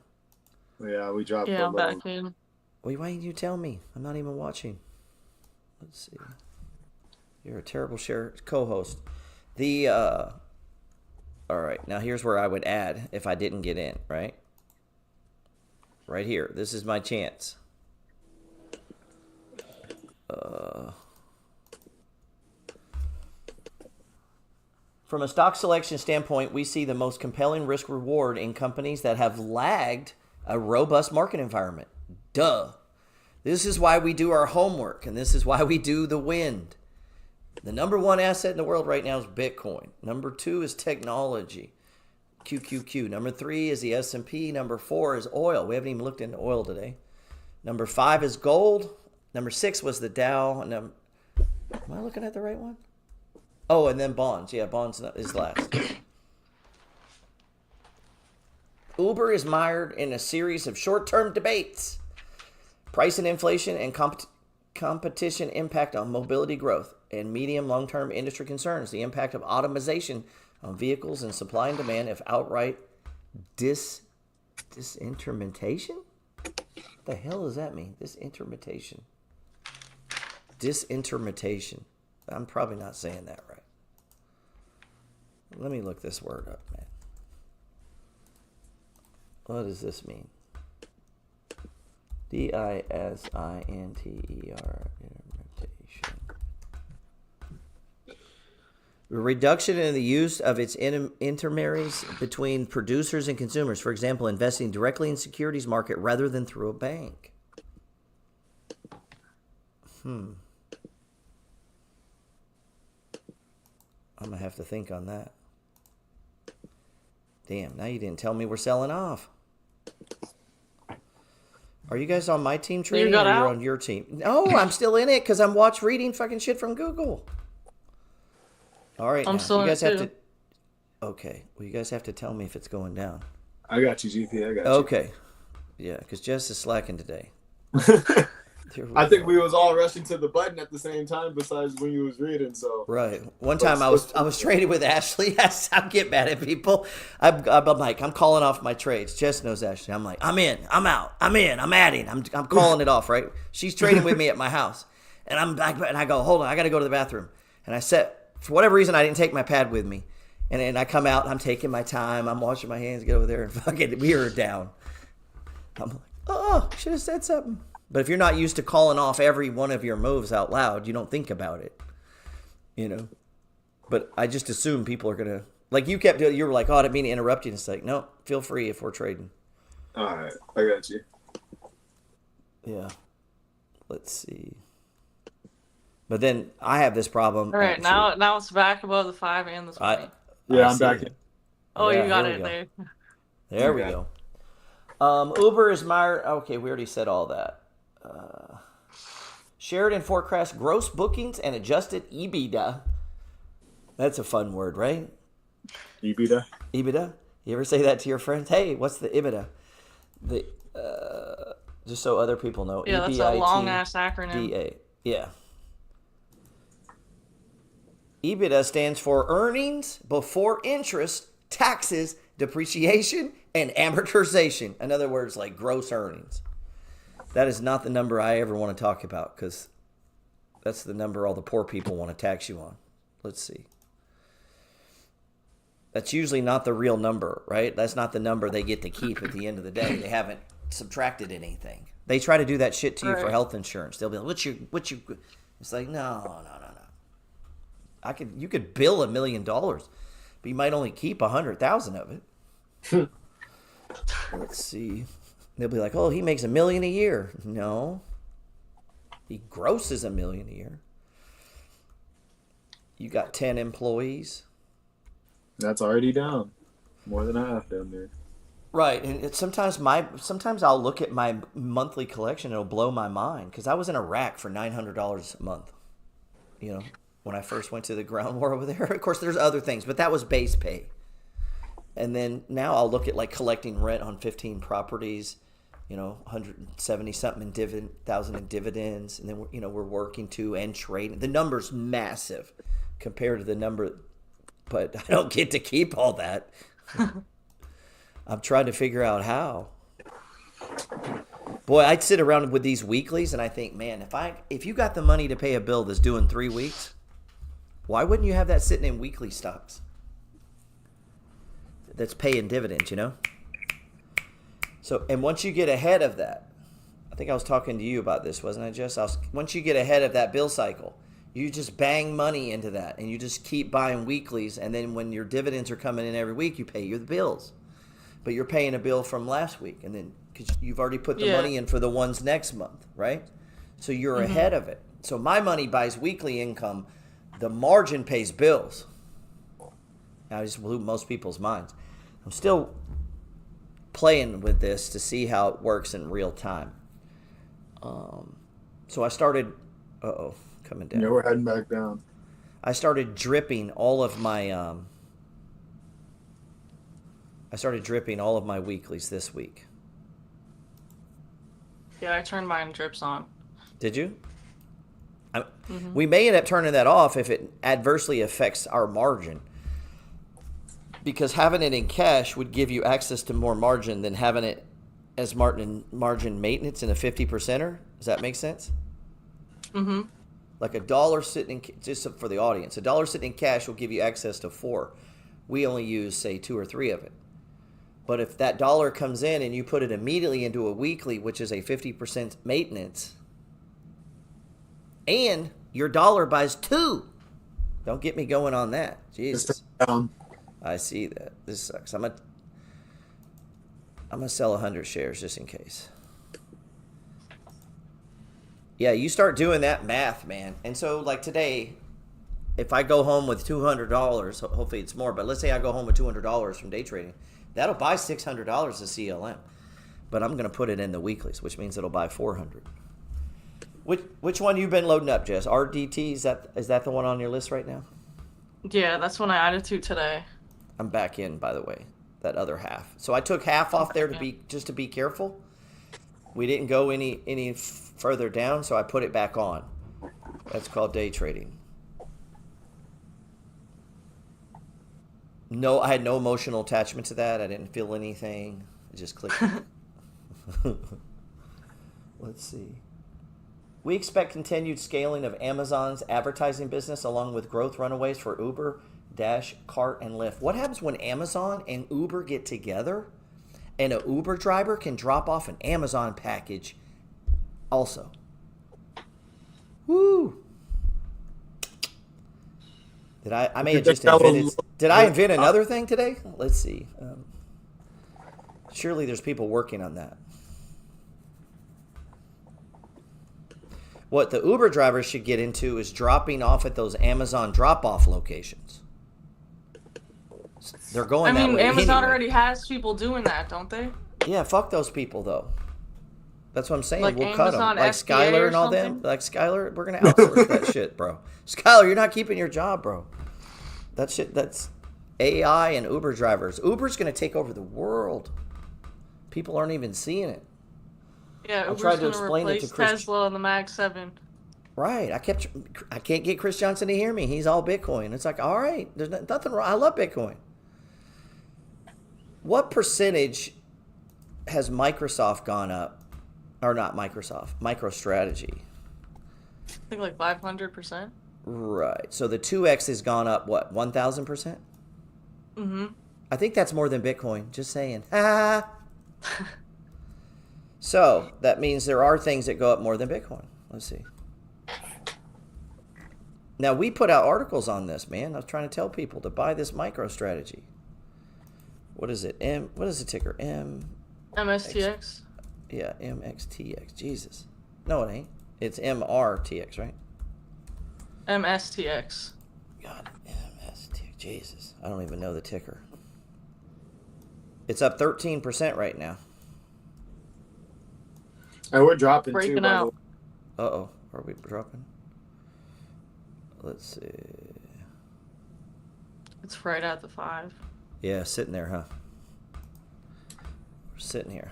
Yeah, we dropped Yeah, I'm below. back in. Wait, why didn't you tell me? I'm not even watching. Let's see. You're a terrible co-host. All right, now here's where I would add if I didn't get in, right? Right here. This is my chance. From a stock selection standpoint, we see the most compelling risk reward in companies that have lagged a robust market environment. Duh. This is why we do our homework, and this is why we do the wind. The number one asset in the world right now is Bitcoin. Number 2 is technology, QQQ. Number 3 is the S&P. Number 4 is oil. We haven't even looked into oil today. Number 5 is gold. Number 6 was the Dow. Am I looking at the right one? Oh, and then bonds. Yeah, bonds is last. Uber is mired in a series of short-term debates. Price and inflation and competition impact on mobility growth, and medium long-term industry concerns. The impact of automation on vehicles and supply and demand if outright disintermentation? What the hell does that mean? Disintermentation. Disintermentation. I'm probably not saying that right. Let me look this word up, man. What does this mean? Disinter. Reduction in the use of its intermediaries between producers and consumers. For example, investing directly in securities market rather than through a bank. I'm going to have to think on that. Damn, now you didn't tell me we're selling off. Are you guys on my team trading or you're on your team? No, I'm still in it because I'm reading fucking shit from Google. All right, I'm still you guys in it have too. to. Okay, well, you guys have to tell me if it's going down. I got you, GP. I got you. Okay, yeah, because Jess is slacking today. I think we was all rushing to the button at the same time. Besides when you was reading, so right. One time I was trading with Ashley. I get mad at people. I'm like, I'm calling off my trades. Jess knows Ashley. I'm like, I'm in, I'm out, I'm in, I'm adding, I'm calling it off. Right. She's trading with me at my house, and I'm back, and I go, hold on, I got to go to the bathroom, and I set. For whatever reason, I didn't take my pad with me. And then I come out, and I'm taking my time. I'm washing my hands, get over there, and fucking, we are down. I'm like, oh, should have said something. But if you're not used to calling off every one of your moves out loud, you don't think about it. You know? But I just assume people are going to, like you kept doing, you were like, oh, I didn't mean to interrupt you. And it's like, no, feel free if we're trading. All right, I got you. Yeah. Let's see. But then I have this problem. All right, now it's back above the 5 and the 20. I'm back in. Oh, Yeah, you got here it we there. There we go. Uber is my... Okay, we already said all that. Sheridan forecasts gross bookings and adjusted EBITDA. That's a fun word, right? EBITDA? EBITDA? You ever say that to your friends? Hey, what's the EBITDA? Just so other people know. Yeah, that's a long-ass acronym. EBITDA. Yeah. EBITDA stands for earnings before interest, taxes, depreciation, and amortization. In other words, like gross earnings. That is not the number I ever want to talk about because that's the number all the poor people want to tax you on. Let's see. That's usually not the real number, right? That's not the number they get to keep at the end of the day. They haven't subtracted anything. They try to do that shit to you for health insurance. They'll be like, what you? It's like, no. You could bill $1 million, but you might only keep 100,000 of it. Let's see. They'll be like, oh, he makes $1 million a year. No. He grosses $1 million a year. You got 10 employees. That's already down. More than half down there. Right, and sometimes I'll look at my monthly collection and it'll blow my mind because I was in Iraq for $900 a month. You know, when I first went to the ground war over there. Of course, there's other things, but that was base pay. And then now I'll look at like collecting rent on 15 properties, you know, 170 something thousand in dividends, and then we're working to and trading. The number's massive compared to the number, but I don't get to keep all that. I'm trying to figure out how. Boy, I'd sit around with these weeklies and I think, man, if you got the money to pay a bill that's due in 3 weeks, why wouldn't you have that sitting in weekly stocks? That's paying dividends, you know? So, and once you get ahead of that, I think I was talking to you about this, wasn't I, Jess? Once you get ahead of that bill cycle, you just bang money into that and you just keep buying weeklies. And then when your dividends are coming in every week, you pay your bills. But you're paying a bill from last week. And then because you've already put the money in for the ones next month, right? So you're ahead of it. So my money buys weekly income. The margin pays bills. Now, I just blew most people's minds. I'm still playing with this to see how it works in real time. So I started... coming down. Yeah, we're heading back down. I started dripping all of my... weeklies this week. Yeah, I turned mine drips on. Did you? We may end up turning that off if it adversely affects our margin. Because having it in cash would give you access to more margin than having it as margin maintenance in a 50%er. Does that make sense? Mm-hmm. Like $1 sitting in, just for the audience, $1 sitting in cash will give you access to 4. We only use, say, 2 or 3 of it. But if that dollar comes in and you put it immediately into a weekly, which is a 50% maintenance, and your dollar buys 2. Don't get me going on that. Jesus. I see that. This sucks. I'm gonna sell 100 shares just in case. Yeah, you start doing that math, man. And so, like today, if I go home with $200, hopefully it's more, but let's say I go home with $200 from day trading, that'll buy $600 of CLM. But I'm gonna put it in the weeklies, which means it'll buy 400. Which one you've been loading up, Jess? RDT, is that the one on your list right now? Yeah, that's one I added to today. I'm back in, by the way, that other half. So I took half off there to be careful. We didn't go any further down, so I put it back on. That's called day trading. No, I had no emotional attachment to that. I didn't feel anything. I just clicked it. Let's see. We expect continued scaling of Amazon's advertising business along with growth runaways for Uber, Dash, Cart, and Lyft. What happens when Amazon and Uber get together and an Uber driver can drop off an Amazon package also? Woo! I may have just invented... Did I invent another thing today? Let's see. Surely there's people working on that. What the Uber drivers should get into is dropping off at those Amazon drop-off locations. They're going that way Amazon anyway. already has people doing that, don't they? Yeah, fuck those people, though. That's what I'm saying. Like we'll cut them. Amazon Like FBA Skylar or and all something? them. Like Skylar, we're going to outsource that shit, bro. Skylar, you're not keeping your job, bro. That shit, that's AI and Uber drivers. Uber's going to take over the world. People aren't even seeing it. Yeah, I Uber's tried to going to explain it to replace Chris. Tesla and the Max 7. Right. I can't get Chris Johnson to hear me. He's all Bitcoin. It's like, all right, there's nothing wrong. I love Bitcoin. What percentage has Microsoft gone up? Or not Microsoft, MicroStrategy. I think like 500%. Right. So the 2x has gone up, what, 1,000%? Mm-hmm. I think that's more than Bitcoin. Just saying. So that means there are things that go up more than Bitcoin. Let's see. Now, we put out articles on this, man. I was trying to tell people to buy this MicroStrategy. What is it? What is the ticker? MSTX. Yeah, MXTX. Jesus. No, it ain't. It's MRTX, right? MSTX. God, MSTX. Jesus. I don't even know the ticker. It's up 13% right now. And we're dropping Breaking too. out. Uh-oh. Are we dropping? Let's see. It's right at the 5. Yeah, sitting there, huh? We're sitting here.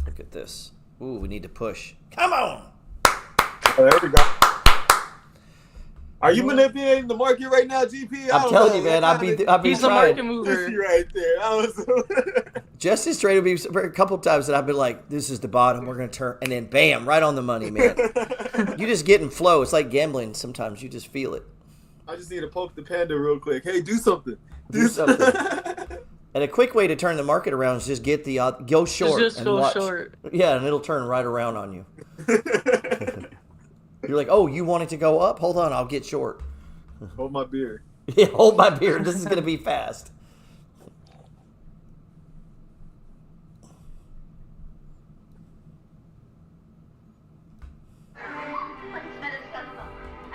Look at this. Ooh, we need to push. Come on! Oh, there we go. Are you manipulating the market right now, GP? I'm telling you, man. I'll be He's the trying. market mover. Right there. Justice traded me a couple times that I've been like, this is the bottom. We're going to turn. And then bam, right on the money, man. You just get in flow. It's like gambling sometimes. You just feel it. I just need to poke the panda real quick. Hey, do something. Do something. And a quick way to turn the market around is just get the go short. Just and go watch. short. Yeah, and it'll turn right around on you. You're like, oh, you want it to go up? Hold on, I'll get short. Hold my beer. Yeah, hold my beer. This is going to be fast.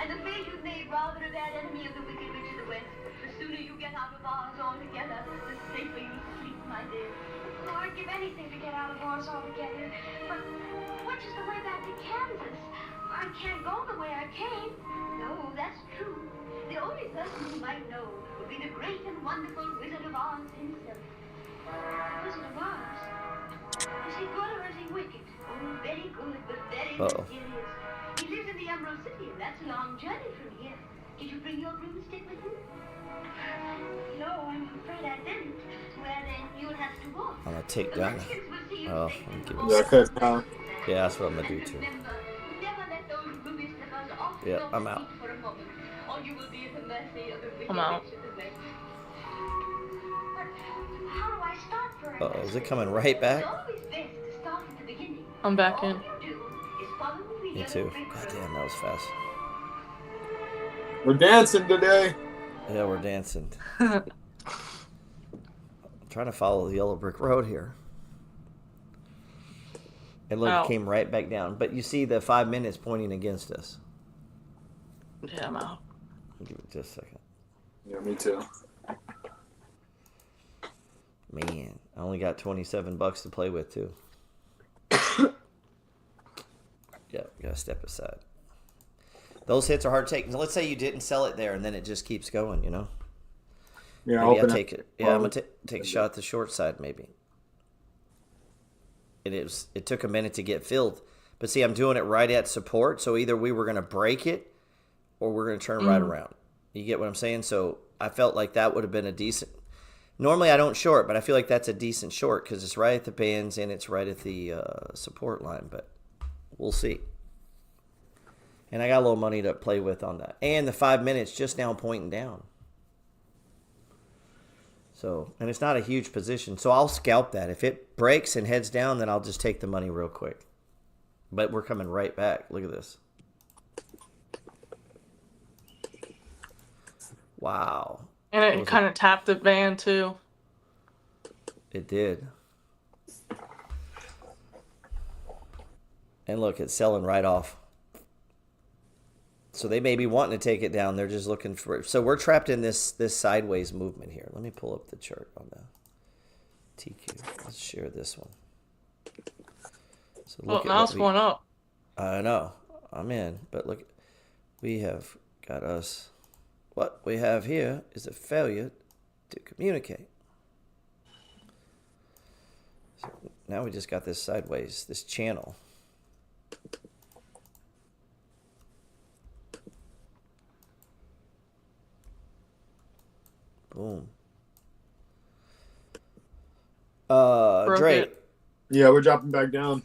And the face you've made rather a bad enemy of the wicked witch of the West. The sooner you get out of ours altogether, the safer you sleep, my dear. Oh, I'd give anything to get out of ours altogether. But which is the way back to Kansas? I can't go the way I came. No, that's true. The only person who might know would be the great and wonderful Wizard of Oz himself. Wizard of Oz. Is he good or is he wicked? Oh, very good, but very Uh-oh. mysterious. He lives in the the Emerald City, and that's a long journey from here. Did you bring your broomstick with you? No, I'm afraid I didn't. Well, then you'll have to walk. I'm gonna take that. Oh, I'm giving Yeah, cause now. yeah, that's what I'm gonna do too. Remember, never let those ruby slippers off Yeah, your I'm out. feet for a moment, or you will be at the mercy of the wicked I'm out. witch of the west. But how do I start for it? Uh-oh, is it coming right back? It's always best to start at the beginning. I'm back All in. you do is follow the Me yellow too. brick God road. damn, that was fast. We're dancing today. Yeah, we're dancing. I'm trying to follow the yellow brick road here. And look, Ow. it came right back down. But you see the 5 minutes pointing against us. Yeah, I'm out. I'll give it just a second. Yeah, me too. Man, I only got $27 to play with too. Yeah, gotta step aside. Those hits are hard to take. Now, let's say you didn't sell it there, and then it just keeps going. You know. Yeah, Maybe I open take it. Yeah, I'm gonna take a shot at the short side, maybe. It took a minute to get filled, but see, I'm doing it right at support. So either we were gonna break it, or we're gonna turn right around. You get what I'm saying? So I felt like that would have been a decent. Normally I don't short, but I feel like that's a decent short because it's right at the bands and it's right at the support line. But we'll see. And I got a little money to play with on that. And the 5 minutes just now pointing down. So, and it's not a huge position. So I'll scalp that. If it breaks and heads down, then I'll just take the money real quick. But we're coming right back. Look at this. Wow. And it kind of tapped the band too. It did. And look, it's selling right off. So they may be wanting to take it down. They're just looking for it. So we're trapped in this sideways movement here. Let me pull up the chart on the TQ. Let's share this one. So Well, now it's going up. I know. I'm in. But look, we have got us. What we have here is a failure to communicate. So now we just got this sideways, this channel. Boom. Drake. it. Yeah, we're dropping back down.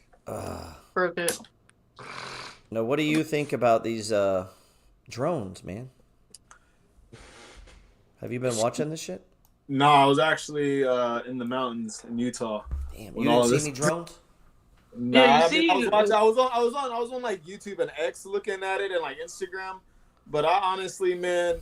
Broke it. Now, what do you think about these drones, man? Have you been watching this shit? No, I was actually in the mountains in Utah. Damn, When you all didn't of see this- any drones? Nah, Yeah, you I mean, see- I was on like YouTube and X looking at it and like Instagram, but I honestly, man,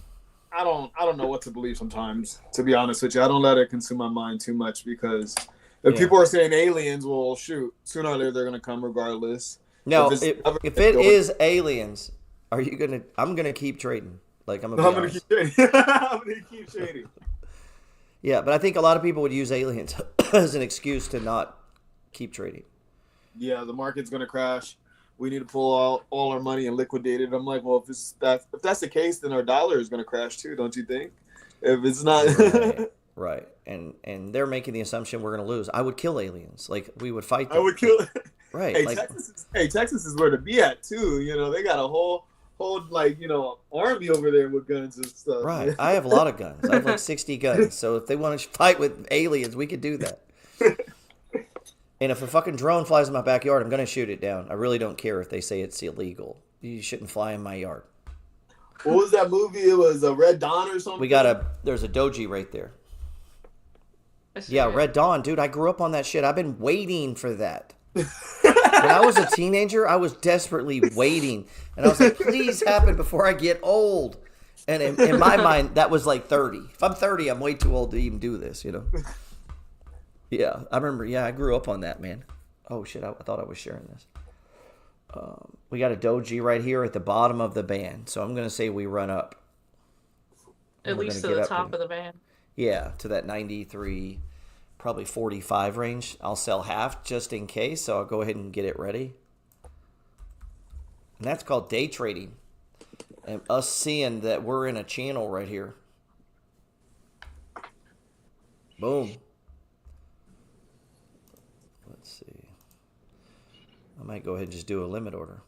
I don't know what to believe sometimes. To be honest with you, I don't let it consume my mind too much because if people are saying aliens, well, shoot, sooner or later they're gonna come regardless. No, If it's if it is aliens, are you gonna? I'm gonna keep trading. Like I'm gonna be honest. keep trading. I'm gonna keep trading. Yeah, but I think a lot of people would use aliens as an excuse to not keep trading. Yeah, the market's gonna crash. We need to pull all our money and liquidate it. I'm like, well, if that's the case, then our dollar is gonna crash too, don't you think? If it's not, Right. And they're making the assumption we're gonna lose. I would kill aliens. Like we would fight them. I would kill. Right. Hey, like, Texas is where to be at too. You know, they got a whole like army over there with guns and stuff. right. I have a lot of guns. I have like 60 guns. So if they want to fight with aliens, we could do that. And if a fucking drone flies in my backyard, I'm gonna shoot it down. I really don't care if they say it's illegal. You shouldn't fly in my yard. What was that movie? It was a Red Dawn or something. There's a doji right there. I see Yeah, it. Red Dawn, dude. I grew up on that shit. I've been waiting for that. When I was a teenager, I was desperately waiting. And I was like, please happen before I get old. And in my mind, that was like 30. If I'm 30, I'm way too old to even do this, you know? Yeah, I remember. Yeah, I grew up on that, man. Oh, shit. I thought I was sharing this. We got a doji right here at the bottom of the band. So I'm going to say we run up. At We're least to gonna the get up top and- of the band. Yeah, to that 93, probably 45 range. I'll sell half just in case, so I'll go ahead and get it ready. And that's called day trading. And us seeing that we're in a channel right here. Boom. Let's see. I might go ahead and just do a limit order.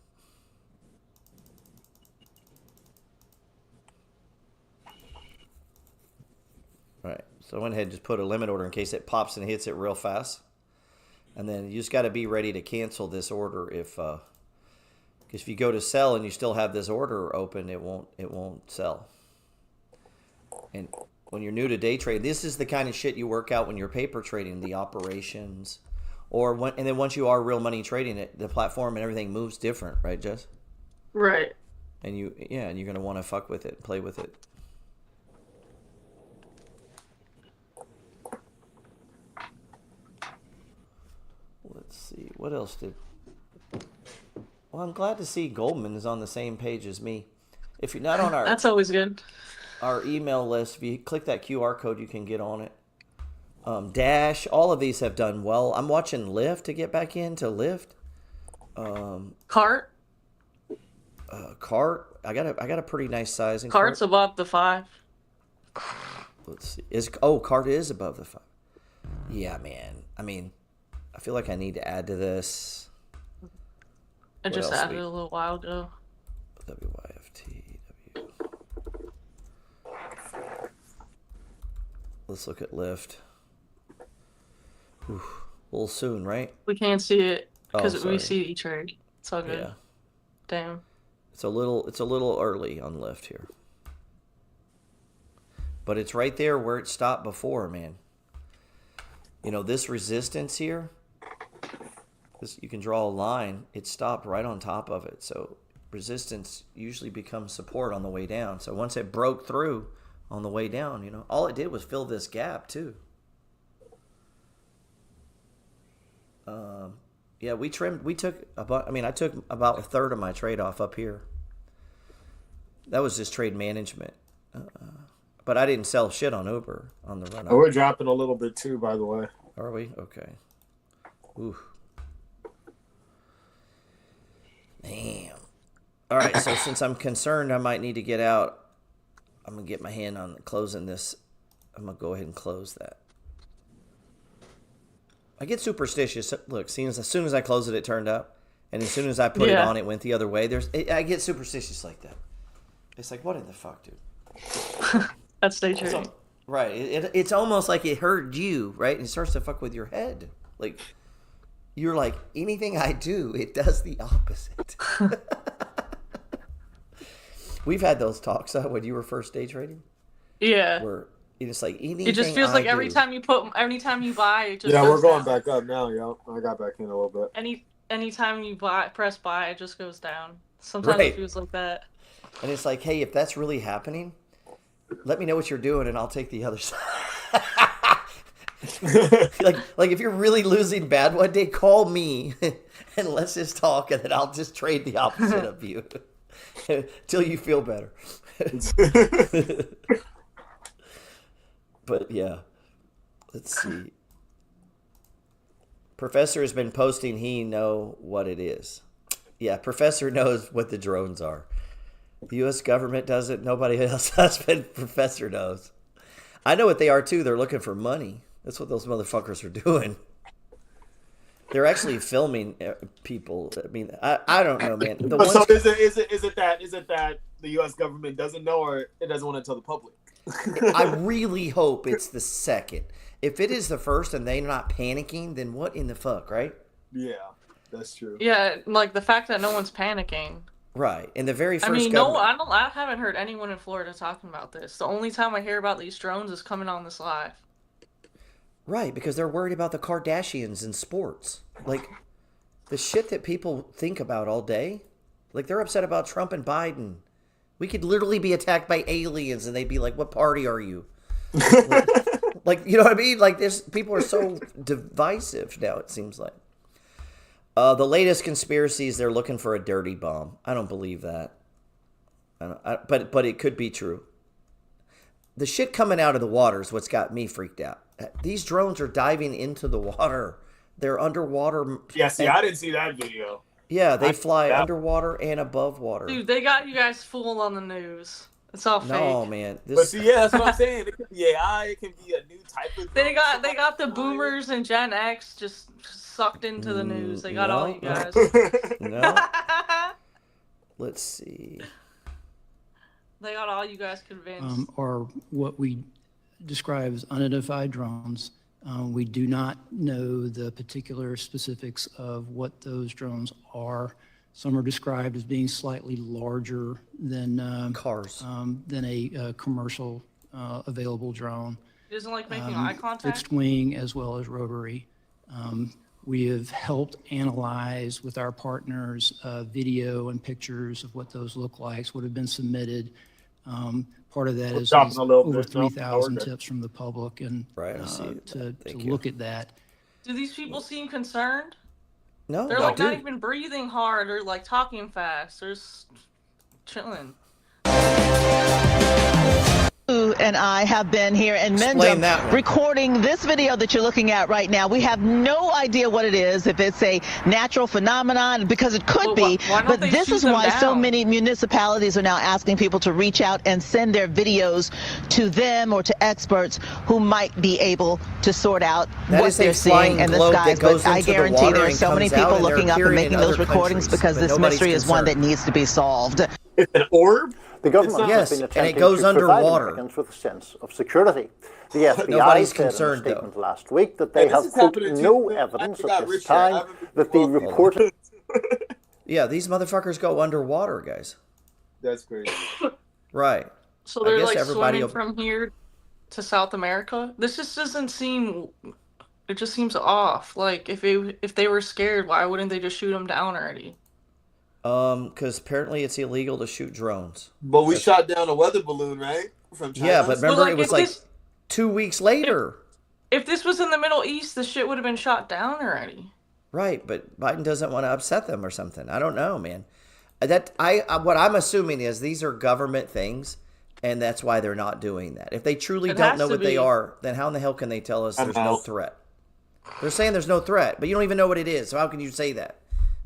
Right. So I went ahead and just put a limit order in case it pops and hits it real fast. And then you just got to be ready to cancel this order because if you go to sell and you still have this order open, it won't sell. And when you're new to day trade, this is the kind of shit you work out when you're paper trading, the operations, and then once you are real money trading it, the platform and everything moves different, right, Jess? Right. And you're gonna want to fuck with it, play with it. Let's see, what else did? Well, I'm glad to see Goldman is on the same page as me. If you're not on our That's always good. Our email list, if you click that QR code, you can get on it. Dash, all of these have done well. I'm watching Lyft to get back into Lyft. Cart. Cart. I got a pretty nice size in Cart's Cart. above the 5. Let's see. Cart is above the 5. Yeah, man. I mean, I feel like I need to add to this. I just added it a little while ago. WYFT. Let's look at Lyft. Whew. A little soon, right? We can't see it because sorry. we see E-Trade. It's all good. Yeah. Damn. It's a little early on Lyft here. But it's right there where it stopped before, man. You know, this resistance here, you can draw a line. It stopped right on top of it. So resistance usually becomes support on the way down. So once it broke through on the way down, you know, all it did was fill this gap too. Yeah, I took about a third of my trade off up here. That was just trade management. But I didn't sell shit on Uber on the run up. Oh, we're dropping a little bit too, by the way. Are we? Okay. Ooh. Damn. All right, so since I'm concerned I might need to get out, I'm going to get my hand on closing this. I'm going to go ahead and close that. I get superstitious. Look, as soon as I close it, it turned up. And as soon as I put it on, it went the other way. I get superstitious like that. It's like, what in the fuck, dude? That's day trading. Right. It's almost like it hurt you, right? And it starts to fuck with your head. Like, you're like, anything I do, it does the opposite. We've had those talks when you were first day trading. Yeah. Where it's like anything. It just feels like every time you buy, it just we're going down. back up now, yo. I got back in a little bit. Anytime you press buy, it just goes down. Sometimes it feels like that. And it's like, hey, if that's really happening, let me know what you're doing, and I'll take the other side. like if you're really losing bad one day, call me and let's just talk, and then I'll just trade the opposite of you till you feel better. But yeah, let's see. Professor has been posting. He know what it is. Yeah, Professor knows what the drones are. The U.S. government doesn't. Nobody else does, but Professor knows. I know what they are too. They're looking for money. That's what those motherfuckers are doing. They're actually filming people. I mean, I don't know, man. So is it that the U.S. government doesn't know, or it doesn't want to tell the public? I really hope it's the second. If it is the first and they're not panicking, then what in the fuck, right? Yeah, that's true. Yeah, like the fact that no one's panicking. Right. And the very first I haven't heard anyone in Florida talking about this. The only time I hear about these drones is coming on this live. Right, because they're worried about the Kardashians and sports. Like, the shit that people think about all day. Like, they're upset about Trump and Biden. We could literally be attacked by aliens and they'd be like, what party are you? like, you know what I mean? Like, people are so divisive now, it seems like. The latest conspiracies, they're looking for a dirty bomb. I don't believe that. But it could be true. The shit coming out of the water is what's got me freaked out. These drones are diving into the water. They're underwater. Yeah, see, I didn't see that video. Yeah, they fly underwater and above water. Dude, they got you guys fooled on the news. It's all fake. No, man. But see, yeah, that's what I'm saying. It could be AI. It can be a new type of. They got the boomers and Gen X just sucked into the news. They got all you guys. No. Let's see. They got all you guys convinced. Or what we describes unidentified drones. We do not know the particular specifics of what those drones are. Some are described as being slightly larger than cars, than a commercial available drone. He doesn't like making eye contact? Fixed wing as well as rotary. We have helped analyze with our partners video and pictures of what those look like, what have been submitted. Part of that is over 3,000 tips from the public, and to look at that. Do these people seem concerned? No, they're like not even breathing hard or like talking fast. They're just chilling. And I have been here in Mendham recording this video that you're looking at right now. We have no idea what it is, if it's a natural phenomenon, because it could be. But this is why so many municipalities are now asking people to reach out and send their videos to them or to experts who might be able to sort out what they're seeing in the skies. But I guarantee there are so many people looking up and making those recordings because this mystery is one that needs to be solved. An orb? The government has been attempting to provide Americans with a sense of security. The FBI said in a statement last week that they have, quote, no evidence at this time that the reported... Yeah, these motherfuckers go underwater, guys. That's crazy. Right. So they're like swimming from here to South America? This just doesn't seem... It just seems off. Like, if they were scared, why wouldn't they just shoot them down already? Because apparently it's illegal to shoot drones. But we shot down a weather balloon, right? From China. Yeah, but remember it was like 2 weeks later. If this was in the Middle East, the shit would have been shot down already. Right, but Biden doesn't want to upset them or something. I don't know, man. What I'm assuming is these are government things, and that's why they're not doing that. If they truly don't know what they are, then how in the hell can they tell us there's no threat? They're saying there's no threat, but you don't even know what it is. So how can you say that?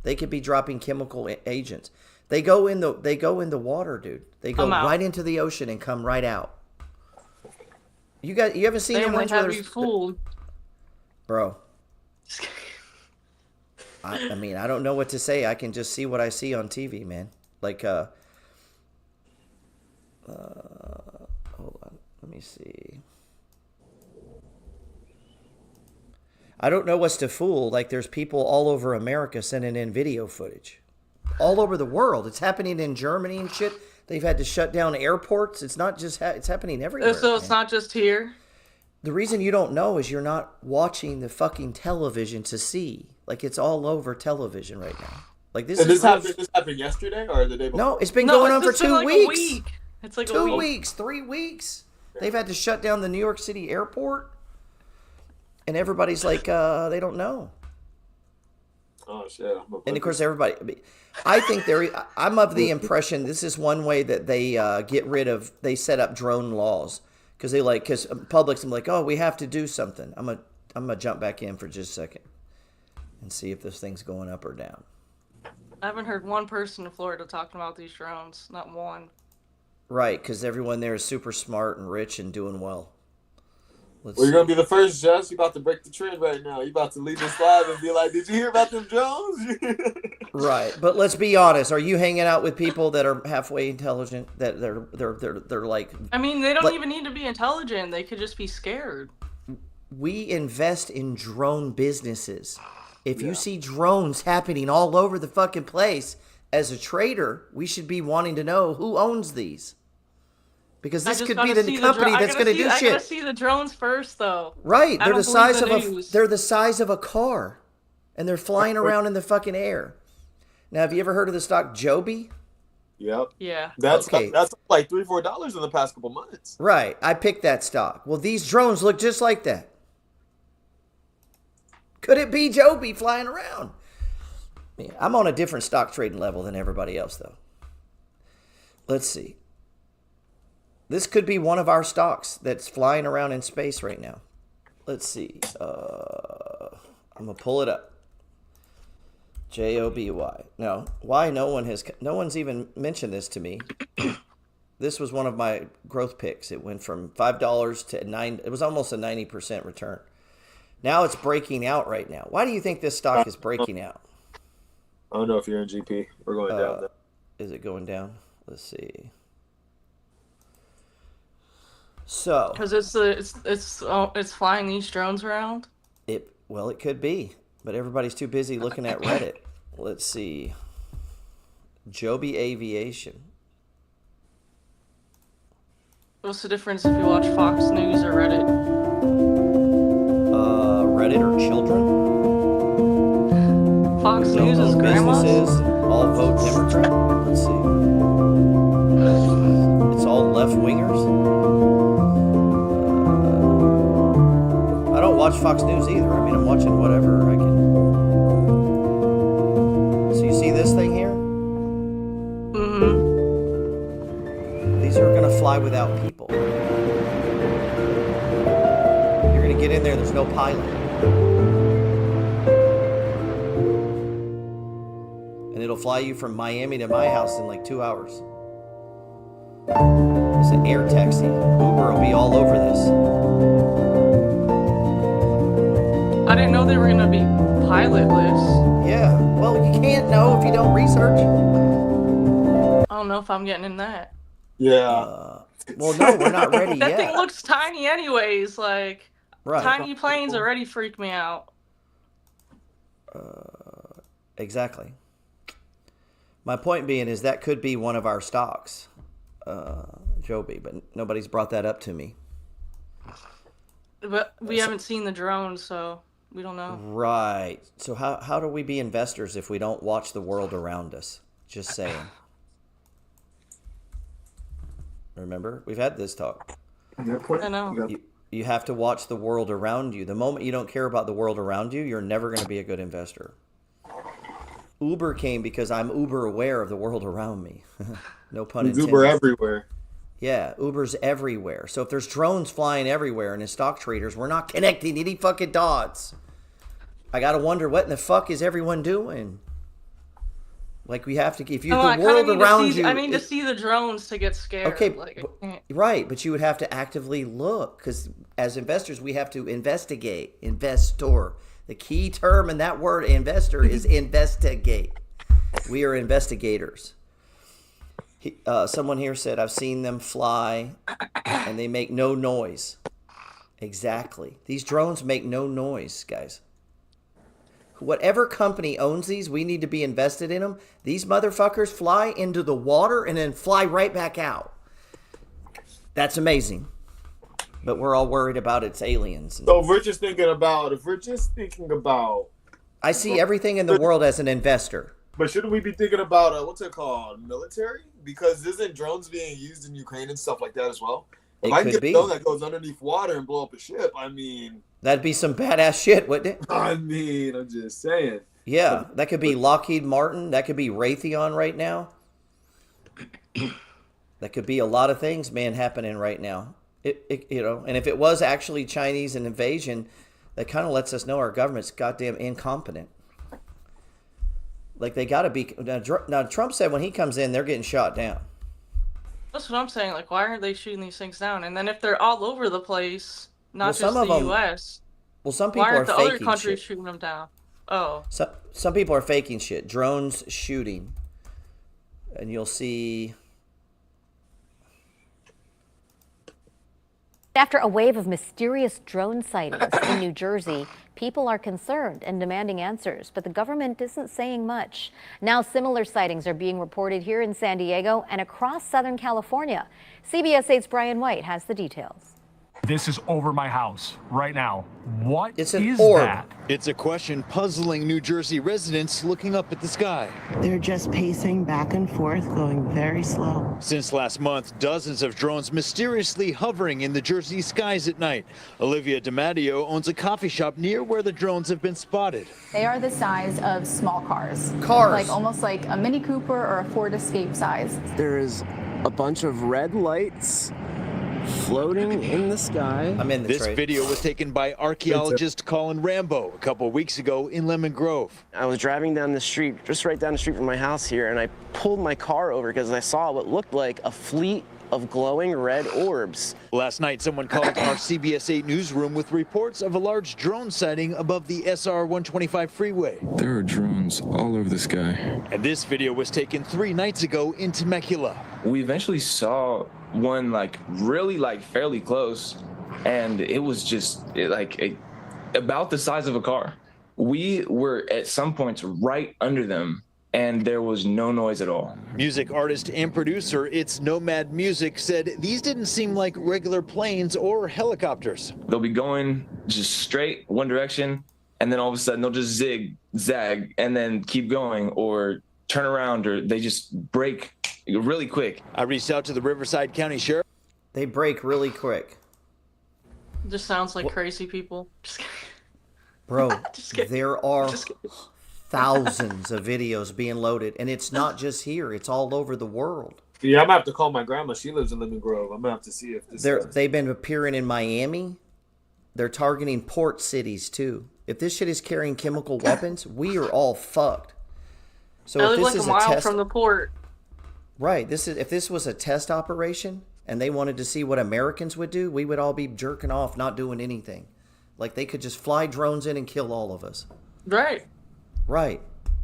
They could be dropping chemical agents. They go in the water, dude. They go right into the ocean and come right out. You haven't seen them ones where fooled. Bro. I mean, I don't know what to say. I can just see what I see on TV, man. Like hold on. Let me see. I don't know what's to fool. Like, there's people all over America sending in video footage. All over the world. It's happening in Germany and shit. They've had to shut down airports. It's not just... it's happening everywhere. So it's not just here? The reason you don't know is you're not watching the fucking television to see. Like, it's all over television right now. Like, this this happened yesterday or the day before? No, it's been going on for 2 weeks. A week. It's like 2 weeks, 3 weeks. They've had to shut down the New York City airport. And everybody's like, they don't know. Oh, shit. And of course, everybody, I think I'm of the impression this is one way that they they set up drone laws. Because public's like, oh, we have to do something. I'm going to jump back in for just a second and see if this thing's going up or down. I haven't heard one person in Florida talking about these drones. Not one. Right, because everyone there is super smart and rich and doing well. You're going to be the first, Jess. You're about to break the trend right now. You're about to leave this live and be like, did you hear about them drones? Right. But let's be honest. Are you hanging out with people that are halfway intelligent? That they're like... I mean, they don't even need to be intelligent. They could just be scared. We invest in drone businesses. If you see drones happening all over the fucking place, as a trader, we should be wanting to know who owns these. Because this could be the company that's going to do shit. I gotta see the drones first, though. Right, they're the size of a car, and they're flying around in the fucking air. Now, have you ever heard of the stock Joby? Yep. Yeah. That's like $3-4 in the past couple months. Right, I picked that stock. Well, these drones look just like that. Could it be Joby flying around? Yeah, I'm on a different stock trading level than everybody else, though. Let's see. This could be one of our stocks that's flying around in space right now. Let's see. I'm going to pull it up. Joby. No. Why no one's even mentioned this to me. This was one of my growth picks. It went from $5 to $9. It was almost a 90% return. Now it's breaking out right now. Why do you think this stock is breaking out? I don't know if you're in GP. We're going down there. Is it going down? Let's see. So, because it's flying these drones around. Well, it could be, but everybody's too busy looking at Reddit. Let's see. Joby Aviation. What's the difference if you watch Fox News or Reddit? Reddit or children? Fox News is grandmas. Businesses all vote Democrat. Let's see. It's all left-wingers. I don't watch Fox News either. I mean, I'm watching whatever I can. So you see this thing here? Mm-hmm. These are going to fly without people. You're going to get in there, there's no pilot. And it'll fly you from Miami to my house in like 2 hours. It's an air taxi. Uber will be all over this. I didn't know they were going to be pilotless. Yeah, well, you can't know if you don't research. I don't know if I'm getting in that. Yeah. Well, no, we're not ready that yet. thing looks tiny anyways. Like, right. Tiny planes already freak me out. Exactly. My point being is that could be one of our stocks, Joby, but nobody's brought that up to me. But we haven't seen the drones, so we don't know. Right. So how do we be investors if we don't watch the world around us? Just saying. Remember? We've had this talk. I know. You have to watch the world around you. The moment you don't care about the world around you, you're never going to be a good investor. Uber came because I'm uber aware of the world around me. No pun intended. Uber everywhere. Yeah, Uber's everywhere. So if there's drones flying everywhere and as stock traders, we're not connecting any fucking dots. I got to wonder, what in the fuck is everyone doing? Like, we have to, if you, the world around you. I need to see the drones to get scared. Okay, like, right, but you would have to actively look, because as investors, we have to investigate. Investor. The key term in that word, investor, is investigate. We are investigators. Someone here said, I've seen them fly, and they make no noise. Exactly. These drones make no noise, guys. Whatever company owns these, we need to be invested in them. These motherfuckers fly into the water and then fly right back out. That's amazing. But we're all worried about its aliens. So if we're just thinking about, I see everything in the world as an investor. But shouldn't we be thinking about, what's it called, military? Because isn't drones being used in Ukraine and stuff like that as well? If I can get a drone that goes underneath water and blow up a ship, I mean... That'd be some badass shit, wouldn't it? I mean, I'm just saying. Yeah, that could be Lockheed Martin. That could be Raytheon right now. That could be a lot of things, man, happening right now. And if it was actually Chinese and invasion, that kind of lets us know our government's goddamn incompetent. Like, they got to be... Now, Trump said when he comes in, they're getting shot down. That's what I'm saying. Like, why aren't they shooting these things down? And then if they're all over the place, not just the U.S., well, some people why aren't are the faking other countries shit. shooting them down? Oh. Some people are faking shit. Drones shooting. And you'll see... After a wave of mysterious drone sightings in New Jersey, people are concerned and demanding answers, but the government isn't saying much. Now similar sightings are being reported here in San Diego and across Southern California. CBS 8's Brian White has the details. This is over my house right now. What is that? It's a question puzzling New Jersey residents looking up at the sky. They're just pacing back and forth, going very slow. Since last month, dozens of drones mysteriously hovering in the Jersey skies at night. Olivia DiMatteo owns a coffee shop near where the drones have been spotted. They are the size of small cars. Cars. Almost like a Mini Cooper or a Ford Escape size. There is a bunch of red lights floating in the sky. I'm in the This video was taken by archaeologist Colin Rambo a couple weeks ago in Lemon Grove. I was driving down the street, just right down the street from my house here, and I pulled my car over because I saw what looked like a fleet of glowing red orbs. Last night, someone called our CBS 8 newsroom with reports of a large drone sighting above the SR 125 freeway. There are drones all over the sky. And this video was taken 3 nights ago in Temecula. We eventually saw one really fairly close, and it was just about the size of a car. We were at some points right under them, and there was no noise at all. Music artist and producer It's Nomad Music said these didn't seem like regular planes or helicopters. They'll be going just straight one direction, and then all of a sudden they'll just zigzag and then keep going or turn around, or they just break really quick. I reached out to the Riverside County Sheriff. They break really quick. Just sounds like crazy people. Just kidding. Bro, Just kidding. there are thousands of videos being loaded, and it's not just here, it's all over the world. Yeah, I'm gonna have to call my grandma. She lives in Lemon Grove. I'm gonna have to see if this They've been appearing in Miami. They're targeting port cities too. If this shit is carrying chemical weapons, we are all fucked. So I if live this like is a mile test, from the port. right? If this was a test operation and they wanted to see what Americans would do, we would all be jerking off, not doing anything. Like they could just fly drones in and kill all of us. Right. Right.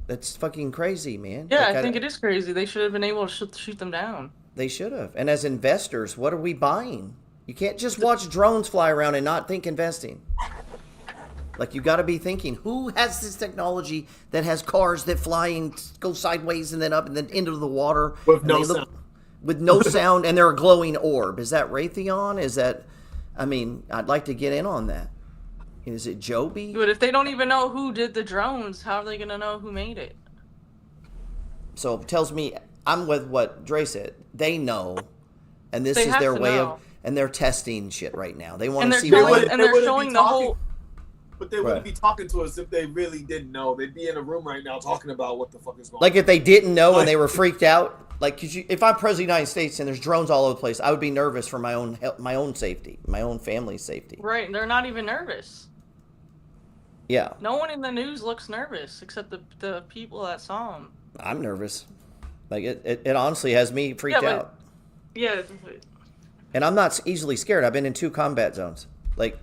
That's fucking crazy, man. Yeah, Like, I think it is crazy. They should have been able to shoot them down. They should have. And as investors, what are we buying? You can't just watch drones fly around and not think investing. Like, you got to be thinking, who has this technology that has cars that fly and go sideways and then up and then into the water? With no sound. With no sound, and they're a glowing orb. Is that Raytheon? Is that... I mean, I'd like to get in on that. Is it Joby? But if they don't even know who did the drones, how are they going to know who made it? So it tells me, I'm with what Dre said. They know, and this They is have their to way know. of... And they're testing shit right now. They want And to they're see... showing, and they're showing the whole... But they wouldn't be talking to us if they really didn't know. They'd be in a room right now talking about what the fuck is going on. Like if they didn't know and they were freaked out, like if I'm president of the United States and there's drones all over the place, I would be nervous for my own safety, my own family's safety. Right, they're not even nervous. Yeah, No one in the news looks nervous except the people that saw them. I'm nervous. Like it honestly has me freaked out. Yeah. And I'm not easily scared. I've been in 2 combat zones. Like,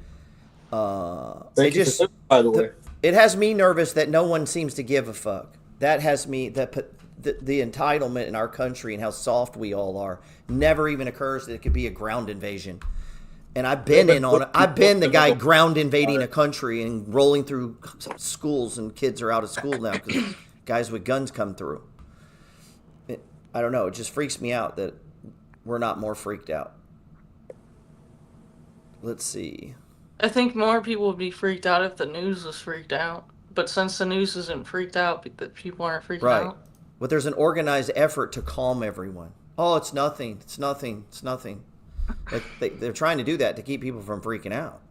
by the way, it has me nervous that no one seems to give a fuck. That has me the entitlement in our country and how soft we all are never even occurs that it could be a ground invasion. And I've been in on it. I've been the guy ground invading a country and rolling through schools, and kids are out of school now because guys with guns come through. I don't know. It just freaks me out that we're not more freaked out. Let's see. I think more people would be freaked out if the news was freaked out. But since the news isn't freaked out, that people aren't freaked out. But there's an organized effort to calm everyone. Oh, it's nothing. It's nothing. It's nothing. They're trying to do that to keep people from freaking out.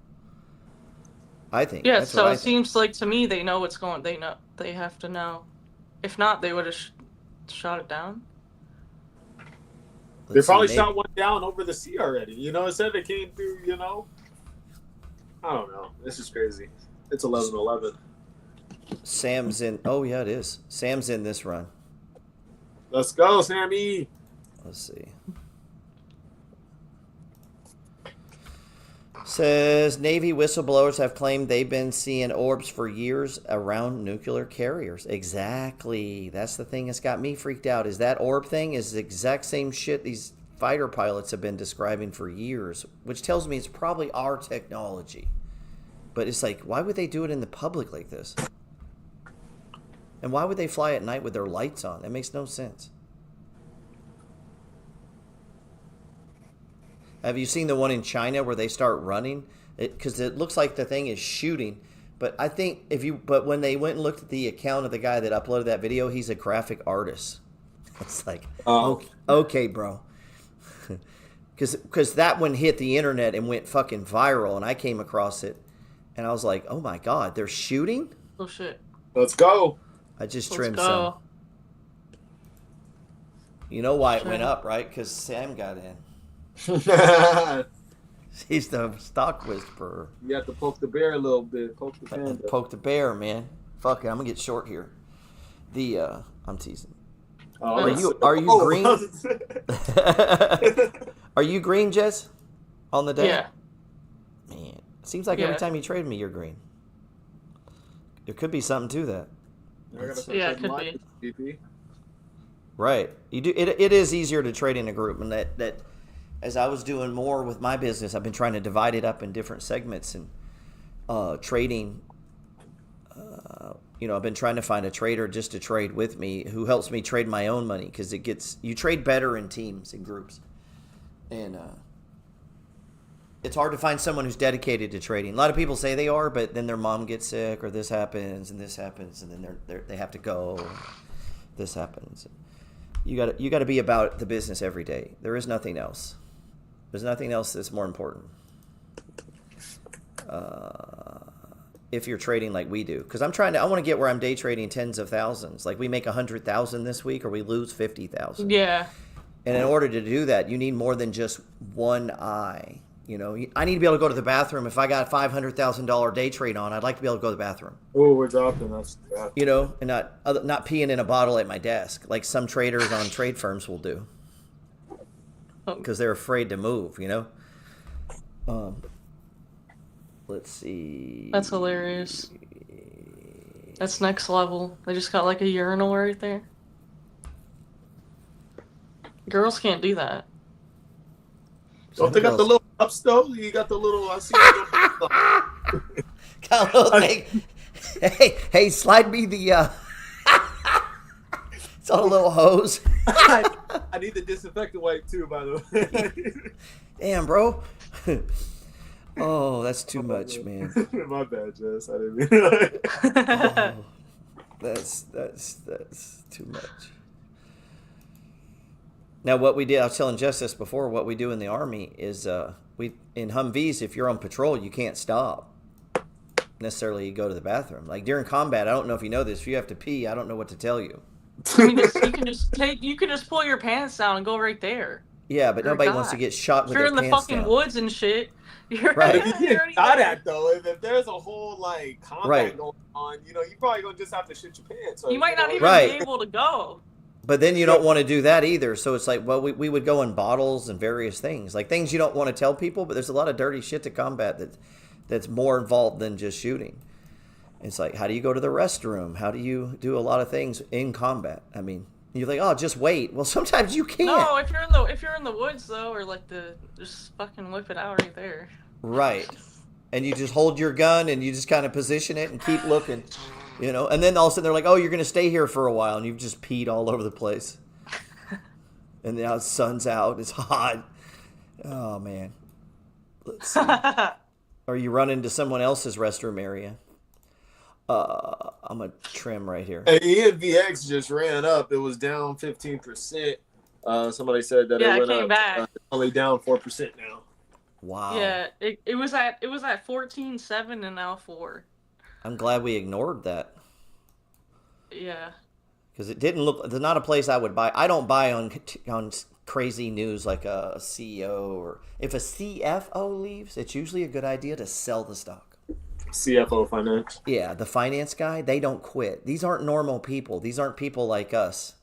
I think. Yeah, That's so what I it think. seems like to me they know what's going. They know. They have to know. If not, they would have shot it down. They probably shot one down over the sea already. You know, it said it came through, you know. I don't know. This is crazy. It's 11:11. Sam's in. Oh, yeah, it is. Sam's in this run. Let's go, Sammy. Let's see. Says Navy whistleblowers have claimed they've been seeing orbs for years around nuclear carriers. Exactly. That's the thing that's got me freaked out. Is that orb thing is the exact same shit these fighter pilots have been describing for years, which tells me it's probably our technology. But it's like, why would they do it in the public like this? And why would they fly at night with their lights on? That makes no sense. Have you seen the one in China where they start running? Because it looks like the thing is shooting. But I think but when they went and looked at the account of the guy that uploaded that video, he's a graphic artist. It's like, okay, bro. Because that one hit the internet and went fucking viral, and I came across it, and I was like, oh my God, they're shooting? Oh shit. Let's go. I just trimmed some. You know why it went up, right? Because Sam got in. He's the stock whisperer. You have to poke the bear a little bit. Poke the panda. Poke the bear, man. Fuck it, I'm gonna get short here. I'm teasing. Are you green? Are you green, Jess? On the day? Yeah. Man, it seems like every time you trade me, you're green. There could be something to that. Yeah, it could be. Right. You do. It is easier to trade in a group, and that as I was doing more with my business, I've been trying to divide it up in different segments and trading. I've been trying to find a trader just to trade with me who helps me trade my own money, because you trade better in teams and groups, and it's hard to find someone who's dedicated to trading. A lot of people say they are, but then their mom gets sick, or this happens, and then they have to go. And this happens. You got to be about the business every day. There is nothing else. There's nothing else that's more important. If you're trading like we do, because I want to get where I'm day trading tens of thousands. Like we make 100,000 this week, or we lose 50,000. Yeah. And in order to do that, you need more than just one eye. I need to be able to go to the bathroom. If I got a $500,000 day trade on, I'd like to be able to go to the bathroom. Oh, we're dropping us. Yeah. And not peeing in a bottle at my desk like some traders on trade firms will do, because they're afraid to move. Let's see. That's hilarious. That's next level. They just got like a urinal right there. Girls can't do that. Don't they got the little cups though? You got the little. I see. Got a little thing. Hey, slide me the. It's on a little hose. I need the disinfectant wipe too, by the way. Damn, bro. Oh, that's too much, man. My bad, Jess. I didn't mean. That's too much. Now, what we did, I was telling Jess this before, what we do in the Army is in Humvees, if you're on patrol, you can't stop. Necessarily go to the bathroom. Like during combat, I don't know if you know this, if you have to pee, I don't know what to tell you. You can just pull your pants down and go right there. Yeah, but nobody wants to get shot with their pants down. If you're in the fucking woods and shit. You're right. If you get shot at though, if there's a whole combat going on, you're probably gonna just have to shit your pants. You might not even be able to go. But then you don't want to do that either. So it's like, well, we would go in bottles and various things. Like things you don't want to tell people, but there's a lot of dirty shit to combat that's more involved than just shooting. It's like, how do you go to the restroom? How do you do a lot of things in combat? I mean, you're like, oh, just wait. Well, sometimes you can't. No, if you're in the woods though, or just fucking whip it out right there. Right. And you just hold your gun and you just kind of position it and keep looking. And then all of a sudden they're like, oh, you're going to stay here for a while. And you've just peed all over the place. And now the sun's out. It's hot. Oh, man. Let's see. Or you run into someone else's restroom area. I'm going to trim right here. Hey, ENVX just ran up. It was down 15%. Somebody said that it went came up. Back. Only down 4% now. Wow. Yeah, it was at 14.7 and now 4. I'm glad we ignored that. Yeah. Because it didn't look. There's not a place I would buy. I don't buy on crazy news like a CEO, or if a CFO leaves, it's usually a good idea to sell the stock. CFO finance. Yeah, the finance guy. They don't quit. These aren't normal people. These aren't people like us.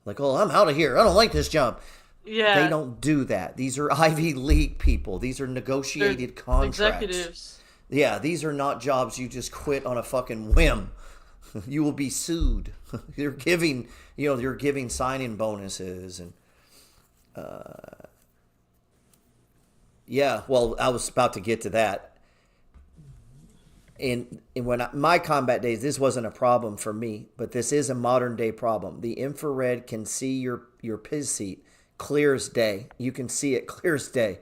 Like, oh, I'm out of here. I don't like this job. Yeah. They don't do that. These are Ivy League people. These are negotiated contracts. Executives. Yeah, these are not jobs you just quit on a fucking whim. You will be sued. You're giving sign-in bonuses and yeah. Well, I was about to get to that. And when my combat days, this wasn't a problem for me, but this is a modern day problem. The infrared can see your piz seat clear as day. You can see it clear as day.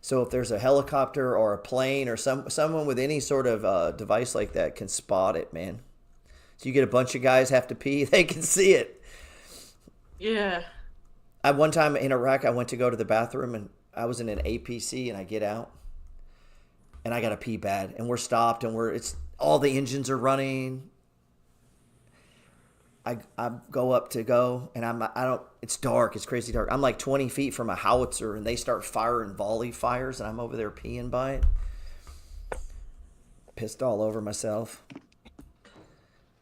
So if there's a helicopter or a plane or someone with any sort of device like that can spot it, man. So you get a bunch of guys have to pee, they can see it. Yeah. One time in Iraq, I went to go to the bathroom and I was in an APC and I get out and I got to pee bad and we're stopped and it's all the engines are running. I go up to go and it's dark. It's crazy dark. I'm like 20 feet from a howitzer and they start firing volley fires and I'm over there peeing by it. Pissed all over myself.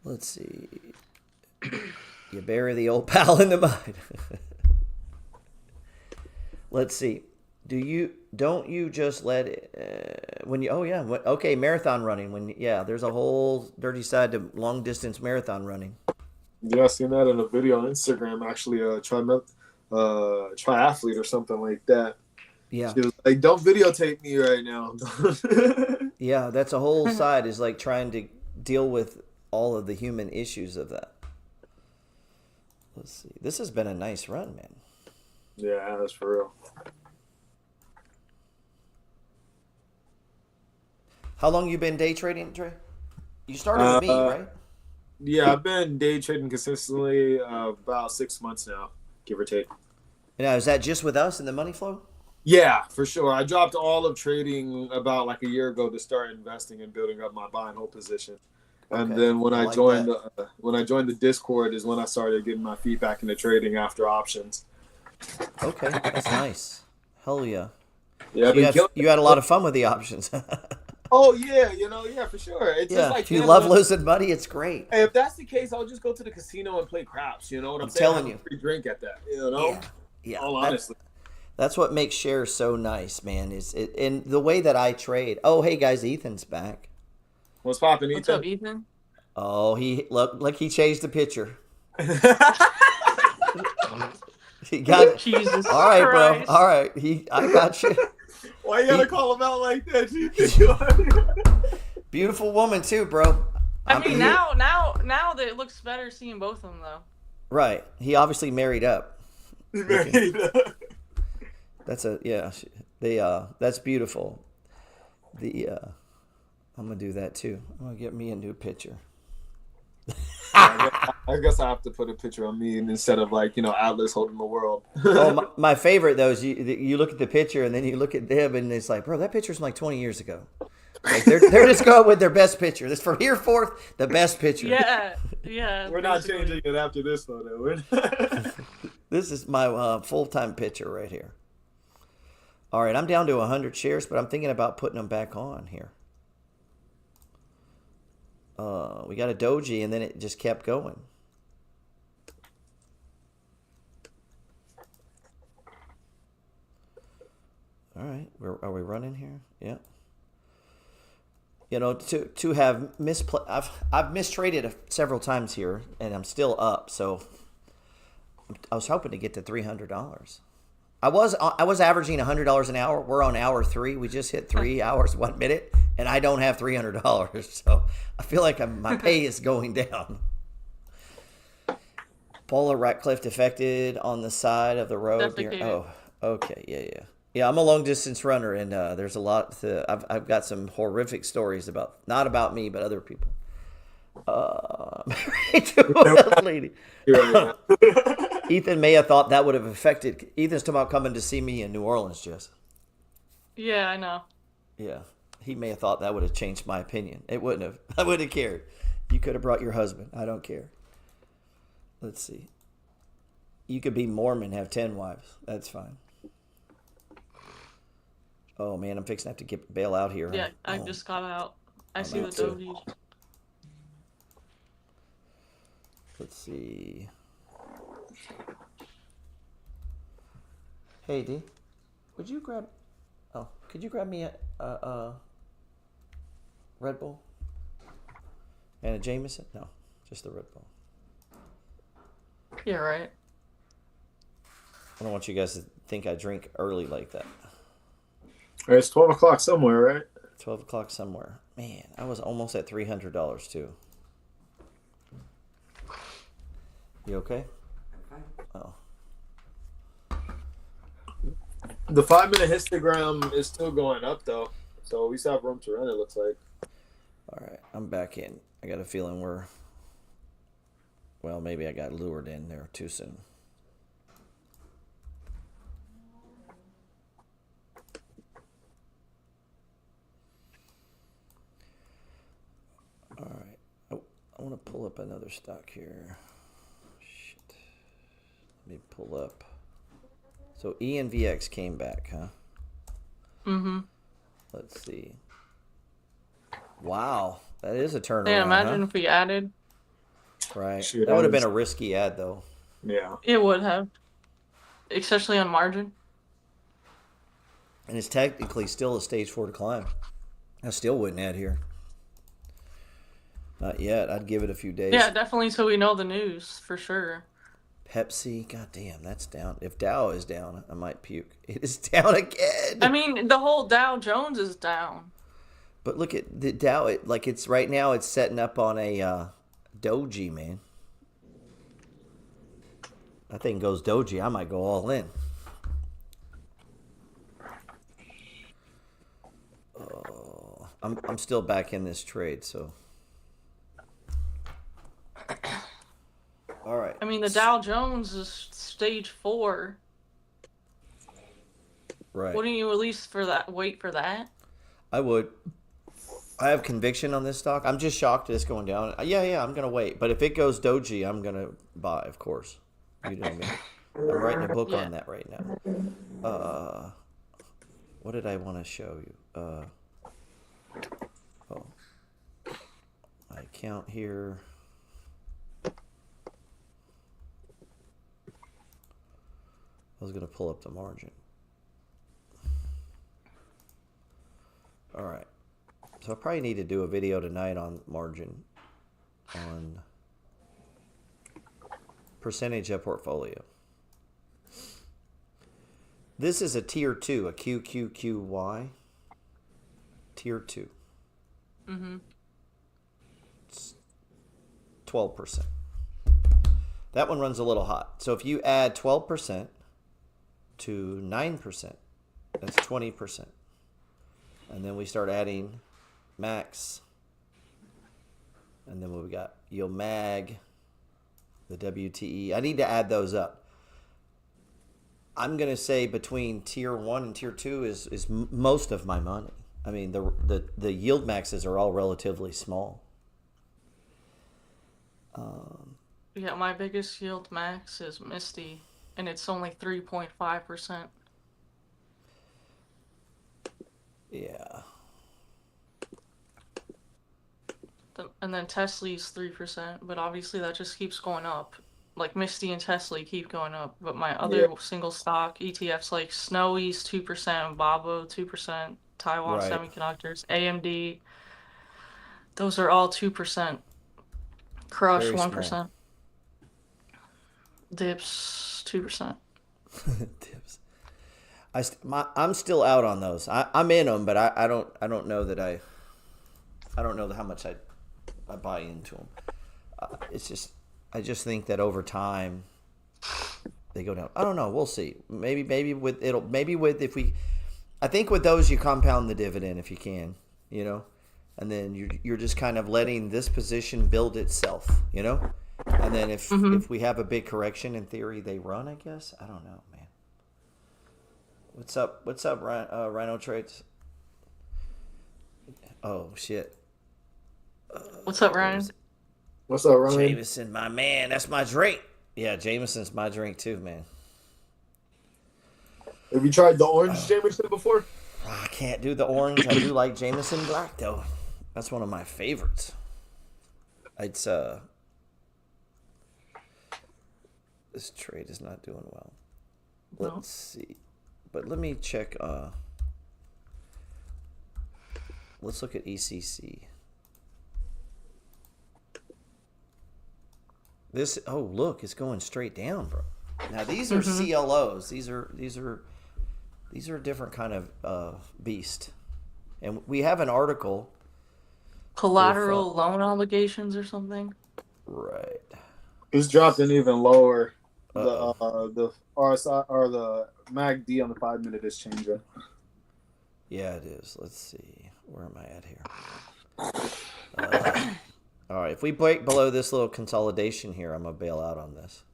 Let's see. You bury the old pal in the mud. Let's see. don't you just let it, when you okay, marathon running, when there's a whole dirty side to long distance marathon running. Yeah, I seen that in a video on Instagram, actually, triathlete or something like that. Yeah. She was like, don't videotape me right now. Yeah, that's a whole side, is like trying to deal with all of the human issues of that. Let's see. This has been a nice run, man. Yeah, that's for real. How long you been day trading, Trey? You started with me, right? Yeah, I've been day trading consistently about 6 months now, give or take. Now, is that just with us in the money flow? Yeah, for sure. I dropped all of trading about like a year ago to start investing and building up my buy and hold position. And then when I joined the Discord is when I started getting my feet back into trading after options. Okay, that's nice. Hell yeah. Yeah, so you had a lot of fun with the options. Oh yeah, for sure. It's just like, if you love losing money, it's great. Hey, if that's the case, I'll just go to the casino and play craps. You know what I'm saying? Telling you, free drink at that. You know? Yeah. All honestly. That's what makes shares so nice, man. Is it and the way that I trade? Oh, hey guys, Ethan's back. What's popping, Ethan? What's up, Ethan? Oh, he he changed the picture. He got Jesus. All right, Christ. bro. All right, I got you. Why you gotta call him out like that? Beautiful woman too, bro. I mean, now that it looks better seeing both of them though. Right. He obviously married up. That's that's beautiful. I'm gonna do that too. I'm gonna get me a new picture. I guess I have to put a picture of me instead of Atlas holding the world. Oh, my favorite though is you look at the picture and then you look at them and it's like, bro, that picture's from like 20 years ago. Like they're just going with their best picture. This from here forth, the best picture. Yeah. We're not changing it after this photo. This is my full-time picture right here. All right, I'm down to 100 shares, but I'm thinking about putting them back on here. We got a doji, and then it just kept going. All right, are we running here? Yeah. To have I've mistraded several times here, and I'm still up. So I was hoping to get to $300. I was averaging $100 an hour. We're on hour 3. We just hit 3 hours 1 minute, and I don't have $300. So I feel like my pay is going down. Paula Ratcliffe defected on the side of the road. Oh, okay, yeah. I'm a long distance runner, and there's a lot. I've got some horrific stories not about me, but other people. Married to a lady. Ethan may have thought that would have affected. Ethan's talking about coming to see me in New Orleans, Jess. Yeah, I know. Yeah, he may have thought that would have changed my opinion. It wouldn't have. I wouldn't have cared. You could have brought your husband. I don't care. Let's see. You could be Mormon, have 10 wives. That's fine. Oh man, I'm fixing to have to bail out here. Yeah, I just got out. I see the doji. Let's see. Hey D, could you grab me a Red Bull and a Jameson? No, just the Red Bull. Yeah, right. I don't want you guys to think I drink early like that. It's 12 o'clock somewhere, right? 12 o'clock somewhere. Man, I was almost at $300 too. You okay? Oh. The 5-minute histogram is still going up though, so we still have room to run. It looks like. All right, I'm back in. I got a feeling maybe I got lured in there too soon. All right, I want to pull up another stock here. Shit. Let me pull up. So ENVX came back, huh? Mm-hmm. Let's see. Wow, that is a turnaround. Yeah, imagine if we added. Right. That would have been a risky ad, though. Yeah. It would have. Especially on margin. And it's technically still a stage 4 decline. I still wouldn't add here. Not yet. I'd give it a few days. Yeah, definitely so we know the news for sure. Pepsi, goddamn, that's down. If Dow is down, I might puke. It is down again. I mean, the whole Dow Jones is down. But look at the Dow. It's right now. It's setting up on a doji, man. That thing goes doji. I might go all in. Oh, I'm still back in this trade, so. All right. I mean, the Dow Jones is stage 4. Right. Wouldn't you at least wait for that? I would. I have conviction on this stock. I'm just shocked it's going down. Yeah, I'm gonna wait. But if it goes doji, I'm gonna buy, of course. You know me. I'm writing a book on that right now. What did I want to show you? My account here. I was going to pull up the margin. All right. So I probably need to do a video tonight on margin, on percentage of portfolio. This is a tier 2, a QQQY. Tier 2. Mm-hmm. It's 12%. That one runs a little hot. So if you add 12% to 9%, that's 20%. And then we start adding max. And then what we got? Yield mag, the WTE. I need to add those up. I'm going to say between tier 1 and tier 2 is most of my money. I mean, the yield maxes are all relatively small. Yeah, my biggest yield max is Misty, and it's only 3.5%. Yeah. And then Tesla's 3%, but obviously that just keeps going up. Like Misty and Tesla keep going up, but my other single stock ETFs like Snowy's 2%, Babo 2%, Taiwan Semiconductors, AMD, those are all 2%. Crush 1%. Dips 2%. Dips. I'm still out on those. I'm in them, but I don't know that I don't know how much I buy into them. I just think that over time they go down. I don't know. We'll see. Maybe with I think with those you compound the dividend if you can, you know, and then you're just kind of letting this position build itself, you know, and then if we have a big correction, in theory they run. I guess I don't know, man. What's up, Rhino Trades? Oh shit. What's up, Ryan? What's up, Ryan? Jameson, my man. That's my drink. Yeah, Jameson's my drink too, man. Have you tried the orange Jameson before? I can't do the orange. I do like Jameson Black though. That's one of my favorites. It's this trade is not doing well. Let's see. But let me check let's look at ECC. This look, it's going straight down, bro. Now these are CLOs. These are a different kind of beast. And we have an article. Collateral loan obligations or something. Right. It's dropping even lower. The RSI or the MACD on the 5-minute is changing. Yeah, it is. Let's see. Where am I at here? All right. If we break below this little consolidation here, I'm gonna bail out on this.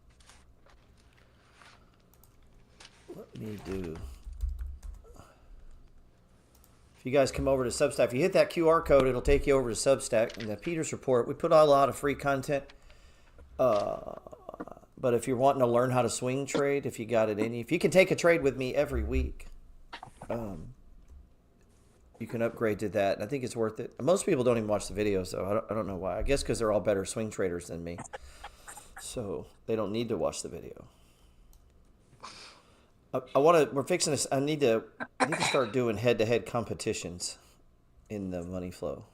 Let me do. If you guys come over to Substack, if you hit that QR code, it'll take you over to Substack and the Peters Report. We put out a lot of free content. But if you're wanting to learn how to swing trade, if you got it in you, if you can take a trade with me every week, you can upgrade to that. And I think it's worth it. Most people don't even watch the videos, though. I don't know why. I guess because they're all better swing traders than me. So they don't need to watch the video. I want to. We're fixing this. I need to start doing head-to-head competitions in the money flow.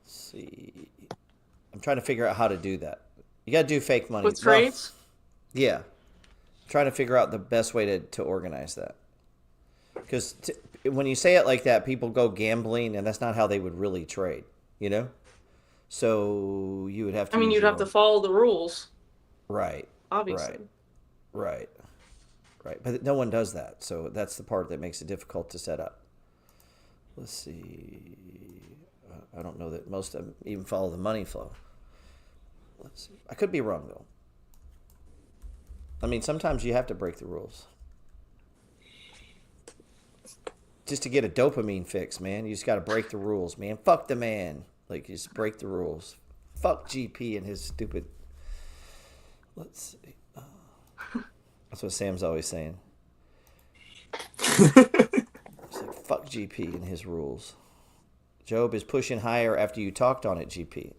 Let's see. I'm trying to figure out how to do that. You got to do fake money with trades. Well, yeah, I'm trying to figure out the best way to organize that. Because when you say it like that, people go gambling, and that's not how they would really trade. You know. So you would have to. I mean, you'd have to follow the rules. Right. Obviously. Right. But no one does that, so that's the part that makes it difficult to set up. Let's see. I don't know that most of them even follow the money flow. Let's see. I could be wrong, though. I mean, sometimes you have to break the rules. Just to get a dopamine fix, man. You just got to break the rules, man. Fuck the man. Like, you just break the rules. Fuck GP and his stupid... Let's see. That's what Sam's always saying. It's like, fuck GP and his rules. Job is pushing higher after you talked on it, GP.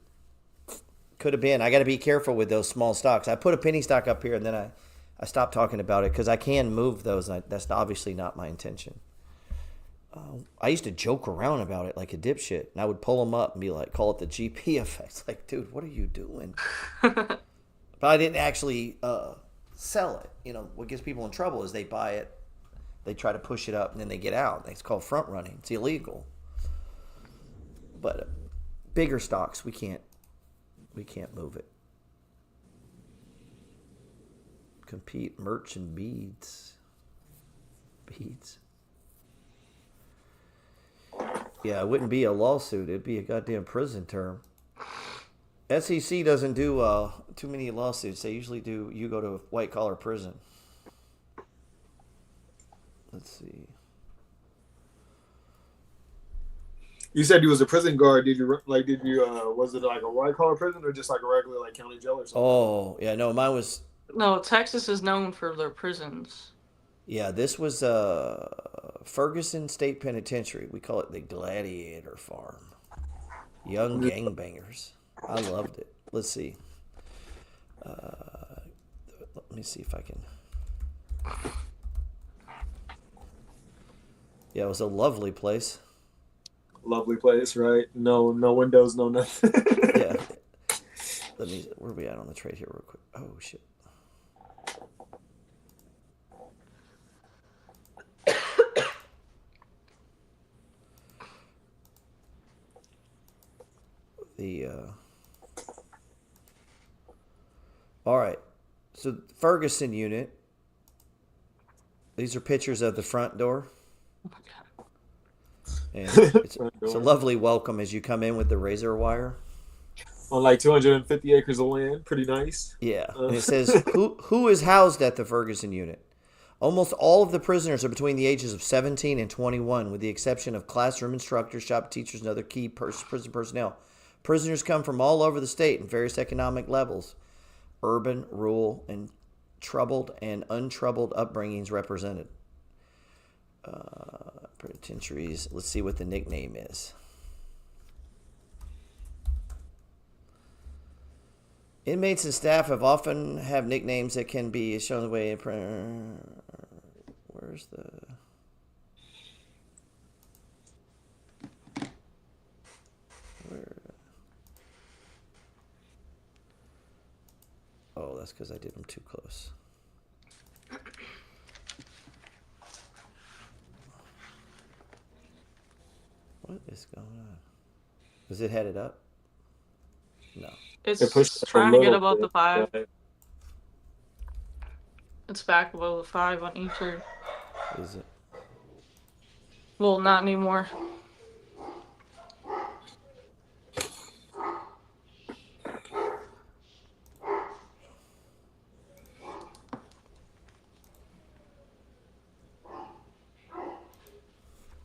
Could have been. I got to be careful with those small stocks. I put a penny stock up here, and then I stopped talking about it because I can move those, and that's obviously not my intention. I used to joke around about it like a dipshit, and I would pull them up and be like, call it the GP effect. Like, dude, what are you doing? But I didn't actually sell it. You know, what gets people in trouble is they buy it, they try to push it up, and then they get out. It's called front running. It's illegal. But bigger stocks, we can't move it. Compete merch and beads. Yeah, it wouldn't be a lawsuit. It'd be a goddamn prison term. SEC doesn't do too many lawsuits. They usually do, you go to white-collar prison. Let's see. You said you was a prison guard. Did you was it like a white-collar prison or just like a regular like county jail or something? Oh, yeah, no, mine was... No, Texas is known for their prisons. Yeah, this was Ferguson State Penitentiary. We call it the Gladiator Farm. Young gangbangers. I loved it. Let's see. Let me see if I can. Yeah, it was a lovely place. Lovely place, right? No windows, no nothing. Yeah. Where are we at on the trade here real quick? Oh, shit. All right. So Ferguson unit. These are pictures of the front door. Oh my God. And it's a lovely welcome as you come in with the razor wire. On like 250 acres of land. Pretty nice. Yeah. And it says, who is housed at the Ferguson unit? Almost all of the prisoners are between the ages of 17 and 21, with the exception of classroom instructors, shop teachers, and other key prison personnel. Prisoners come from all over the state in various economic levels, urban, rural, and troubled and untroubled upbringings represented. Penitentiaries. Let's see what the nickname is. Inmates and staff often have nicknames that can be shown the way. Where's the... Oh, that's because I did them too close. What is going on? Is it headed up? No. It's trying to get above the 5. It's back above the 5 on each. Is it? Well, not anymore.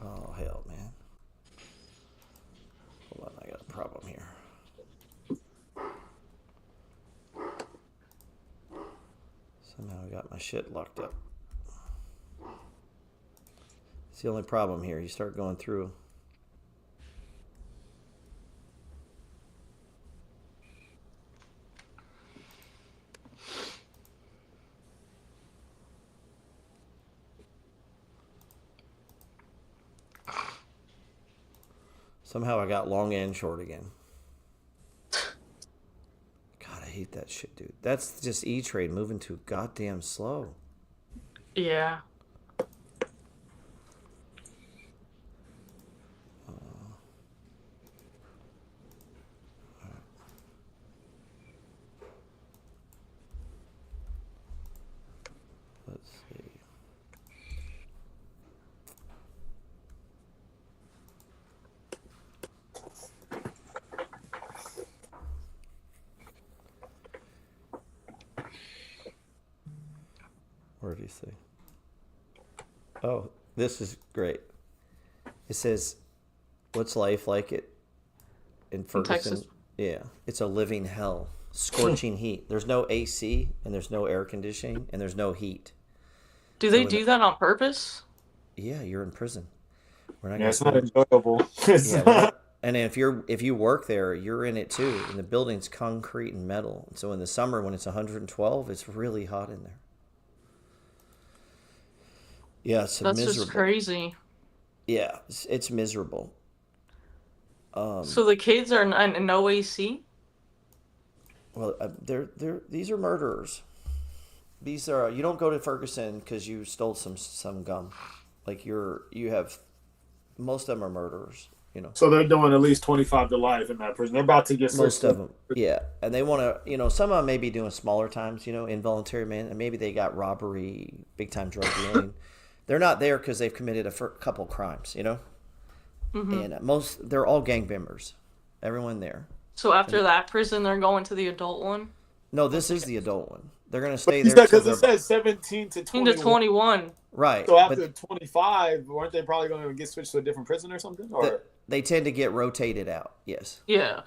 Oh, hell, man. Hold on, I got a problem here. Somehow I got my shit locked up. It's the only problem here. You start going through. Somehow I got long and short again. God, I hate that shit, dude. That's just E-Trade moving too goddamn slow. Yeah. Let's see. Where do you see? Oh, this is great. It says, "What's life like it in Ferguson?" Texas? Yeah, it's a living hell. Scorching heat. There's no AC and there's no air conditioning and there's no heat. Do they do that on purpose? Yeah, you're in prison. We're not Yeah, it's not enjoyable. And if you work there, you're in it too. And the building's concrete and metal. And so in the summer when it's 112, it's really hot in there. Yeah, it's That's miserable. just crazy. Yeah, it's miserable. So the kids are in no AC? Well, these are murderers. These are you don't go to Ferguson because you stole some gum. Like you have most of them are murderers. You know. So they're doing at least 25 to life in that prison. They're about to get most of them. Yeah, and they want to. Some of them may be doing smaller times. Involuntary man, and maybe they got robbery, big time drug dealing. They're not there because they've committed a couple crimes. Mm-hmm. And they're all gang members. Everyone there. So after that prison, they're going to the adult one? No, this is the adult one. They're going to stay there. Because it says 17 to 21. Right. So after 25, weren't they probably going to get switched to a different prison or something? Or they tend to get rotated out. Yes. Yeah.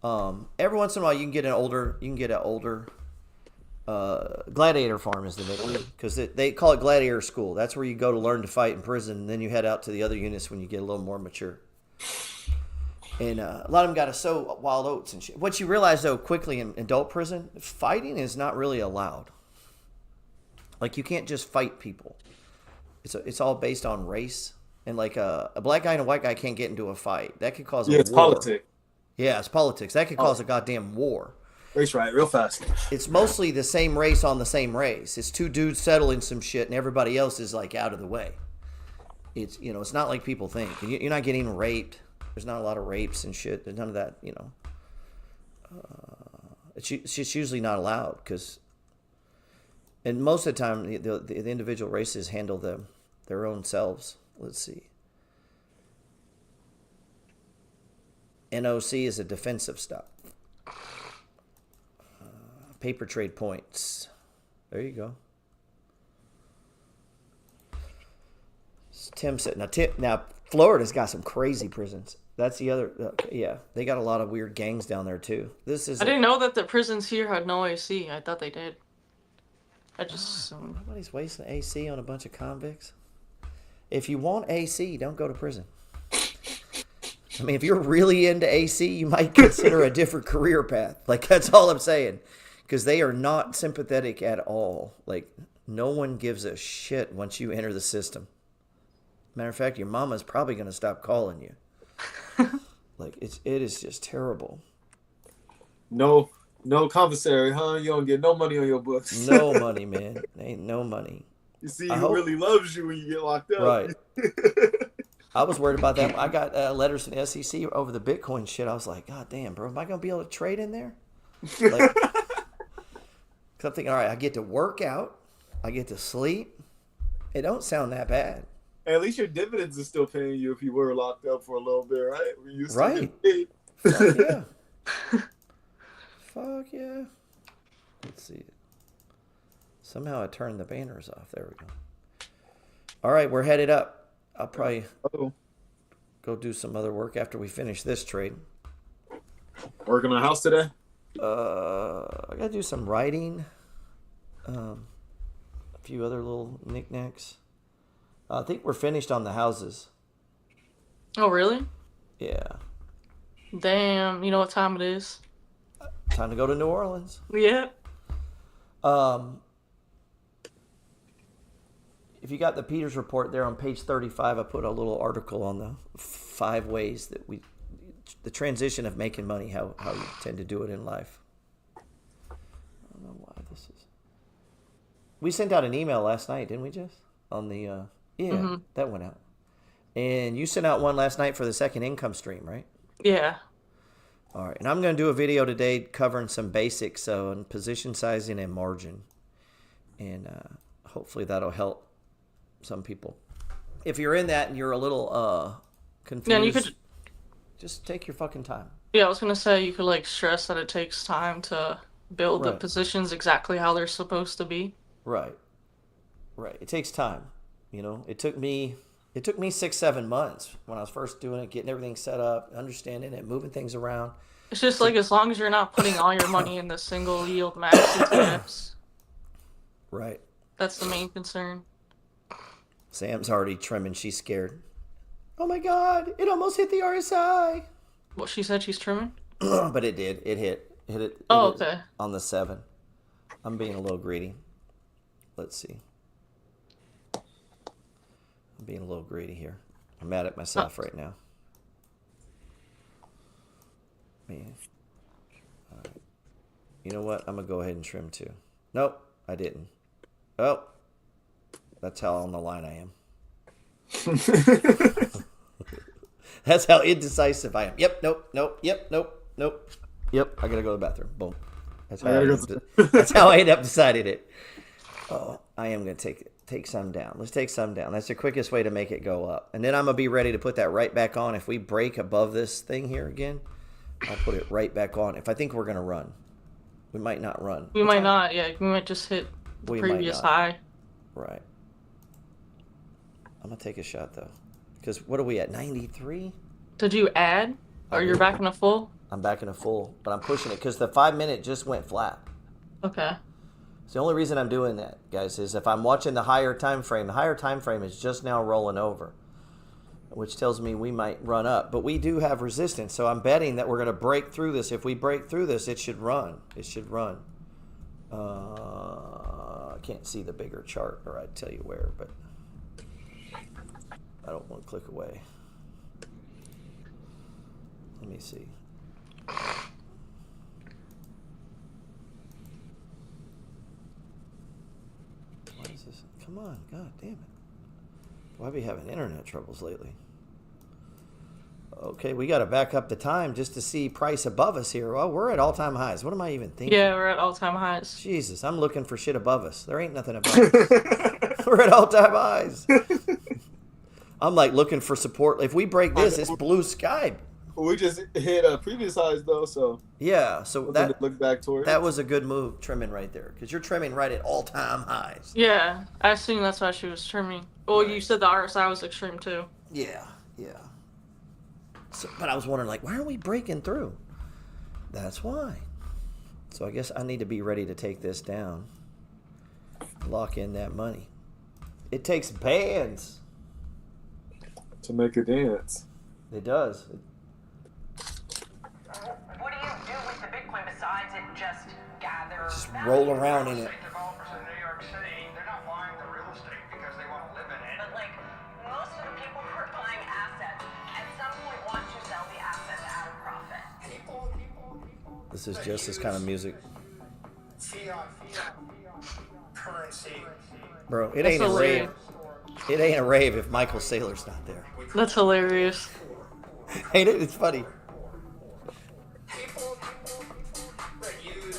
Okay. Every once in a while, you can get an older. Gladiator farm is the nickname because they call it gladiator school. That's where you go to learn to fight in prison, and then you head out to the other units when you get a little more mature. And a lot of them got to sow wild oats and shit. What you realize though quickly in adult prison, fighting is not really allowed. Like you can't just fight people. It's all based on race, and like a black guy and a white guy can't get into a fight. That could cause a war. It's politics. Yeah, it's politics. That could cause a goddamn war. Race right, real fast. It's mostly the same race on the same race. It's two dudes settling some shit, and everybody else is like out of the way. It's it's not like people think. You're not getting raped. There's not a lot of rapes and shit. There's none of that. It's just usually not allowed because, and most of the time the individual races handle their own selves. Let's see. NOC is a defensive stop. Paper trade points. There you go. Tim said, now Florida's got some crazy prisons. That's the other. Yeah, they got a lot of weird gangs down there too. I didn't know that the prisons here had no AC. I thought they did. I just assumed. Nobody's wasting AC on a bunch of convicts. If you want AC, don't go to prison. I mean, if you're really into AC, you might consider a different career path. Like, that's all I'm saying. Because they are not sympathetic at all. Like, no one gives a shit once you enter the system. Matter of fact, your mama's probably going to stop calling you. Like, it is just terrible. No commissary, huh? You don't get no money on your books. No money, man. Ain't no money. You see, who really loves you when you get locked up. Right. I was worried about that. I got letters from the SEC over the Bitcoin shit. I was like, God damn, bro, am I going to be able to trade in there? Like, I'm thinking, all right, I get to work out. I get to sleep. It don't sound that bad. At least your dividends are still paying you if you were locked up for a little bit, right? Right. Fuck yeah. Fuck yeah. Let's see. Somehow I turned the banners off. There we go. All right, we're headed up. I'll probably go do some other work after we finish this trade. Working on a house today? I gotta do some writing. A few other little knickknacks. I think we're finished on the houses. Oh, really? Yeah. Damn, you know what time it is? Time to go to New if you got the Peters report there on page 35, I put a little article on the 5 ways that the transition of making money, how you tend to do it in life. I don't know why this is. We sent out an email last night, didn't we, Jess? On the that went out. And you sent out one last night for the second income stream, right? Yeah. All right, and I'm going to do a video today covering some basics on position sizing and margin, and hopefully that'll help some people. If you're in that and you're a little confused, yeah, you could just take your fucking time. Yeah, I was gonna say you could like stress that it takes time to build the positions exactly how they're supposed to be. Right. It takes time. You know, it took me 6-7 months when I was first doing it, getting everything set up, understanding it, moving things around. It's just like as long as you're not putting all your money in the single yield max ETFs. Right. That's the main concern. Sam's already trimming. She's scared. Oh my God! It almost hit the RSI. Well, she said she's trimming. But it did. It hit. Oh, okay. On the 7. I'm being a little greedy. Let's see. I'm being a little greedy here. I'm mad at myself right now. Man. All right. You know what? I'm going to go ahead and trim too. Nope, I didn't. Oh. That's how on the line I am. That's how indecisive I am. Yep, nope. Yep, nope. Yep, I got to go to the bathroom. Boom. That's how I end up deciding it. Oh, I am going to take some down. Let's take some down. That's the quickest way to make it go up. And then I'm going to be ready to put that right back on. If we break above this thing here again, I'll put it right back on. If I think we're going to run. We might not run. We might not, yeah. We might just hit the previous high. Right. I'm going to take a shot, though. Because what are we at, 93? Did you add? Or you're back in a full? I'm back in a full, but I'm pushing it because the 5-minute just went flat. Okay. So the only reason I'm doing that, guys, is if I'm watching the higher time frame is just now rolling over, which tells me we might run up. But we do have resistance, so I'm betting that we're going to break through this. If we break through this, it should run. I can't see the bigger chart, or I'd tell you where, but I don't want to click away. Let me see. What is this? Come on, God damn it. Why be having internet troubles lately? Okay, we got to back up the time just to see price above us here. Well, we're at all-time highs. What am I even thinking? Yeah, we're at all-time highs. Jesus, I'm looking for shit above us. There ain't nothing above us. We're at all-time highs. I'm like looking for support. If we break this, it's blue sky. We just hit previous highs though, so yeah. So that look back towards. That was a good move, trimming right there, because you're trimming right at all-time highs. Yeah, I assume that's why she was trimming. Well, right. You said the RSI was extreme too. Yeah. So, but I was wondering, like, why are we breaking through? That's why. So I guess I need to be ready to take this down. Lock in that money. It takes bands to make a dance. It does. What do you do with the Bitcoin besides it just gather? Just roll around in it. Developers in New York City, they're not buying the real estate because they want to live in it. But like most of the people who are buying assets at some point want to sell the assets at a profit. This is just this kind of music. Currency. Bro, it ain't a rave. It ain't a rave if Michael Saylor's not there. That's hilarious. Ain't it? It's funny.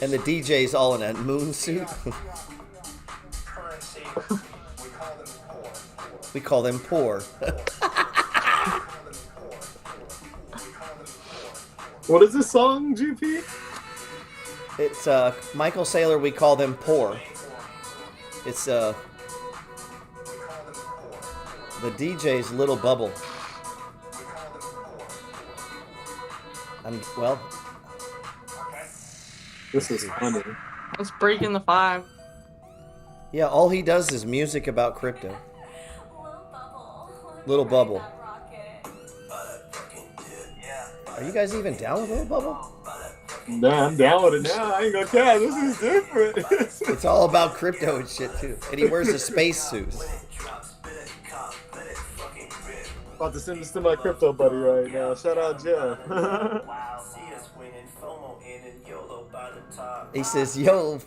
And the DJ's all in a moon suit. We call them poor. What is this song, GP? It's Michael Saylor, We Call Them Poor. It's the DJ's Little Bubble. Well, this is funny. It's breaking the 5. Yeah, all he does is music about crypto. Little Bubble. Are you guys even down with Little Bubble? Nah, I'm down with it now. I ain't gonna care. This is different. It's all about crypto and shit too. And he wears a space suit. About to send this to my crypto buddy right now. Shout out Jeff. He says, "Yo,"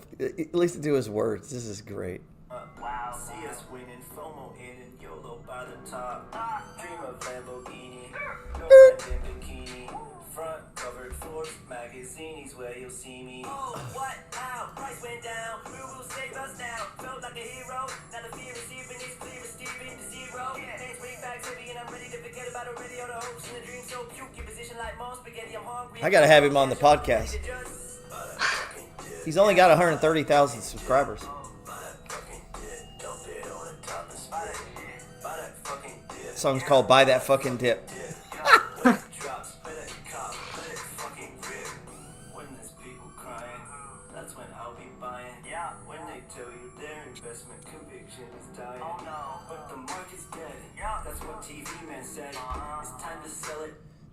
listen to his words. This is great. See us winning, FOMO in and YOLO by the top. Dream of Lamborghini, girlfriend in bikini. Front covered Forbes magazines where you'll see me. Oh, what? How? Price went down. Who will save us now? Felt like a hero. Now the fear is even is clear as Steven to zero. Hands way back heavy and I'm ready to forget about already all the hopes and the dreams. So puke your position like mom spaghetti. I'm hungry. I gotta have him on the podcast. He's only got 130,000 subscribers. The song's called "Buy That Fucking Dip."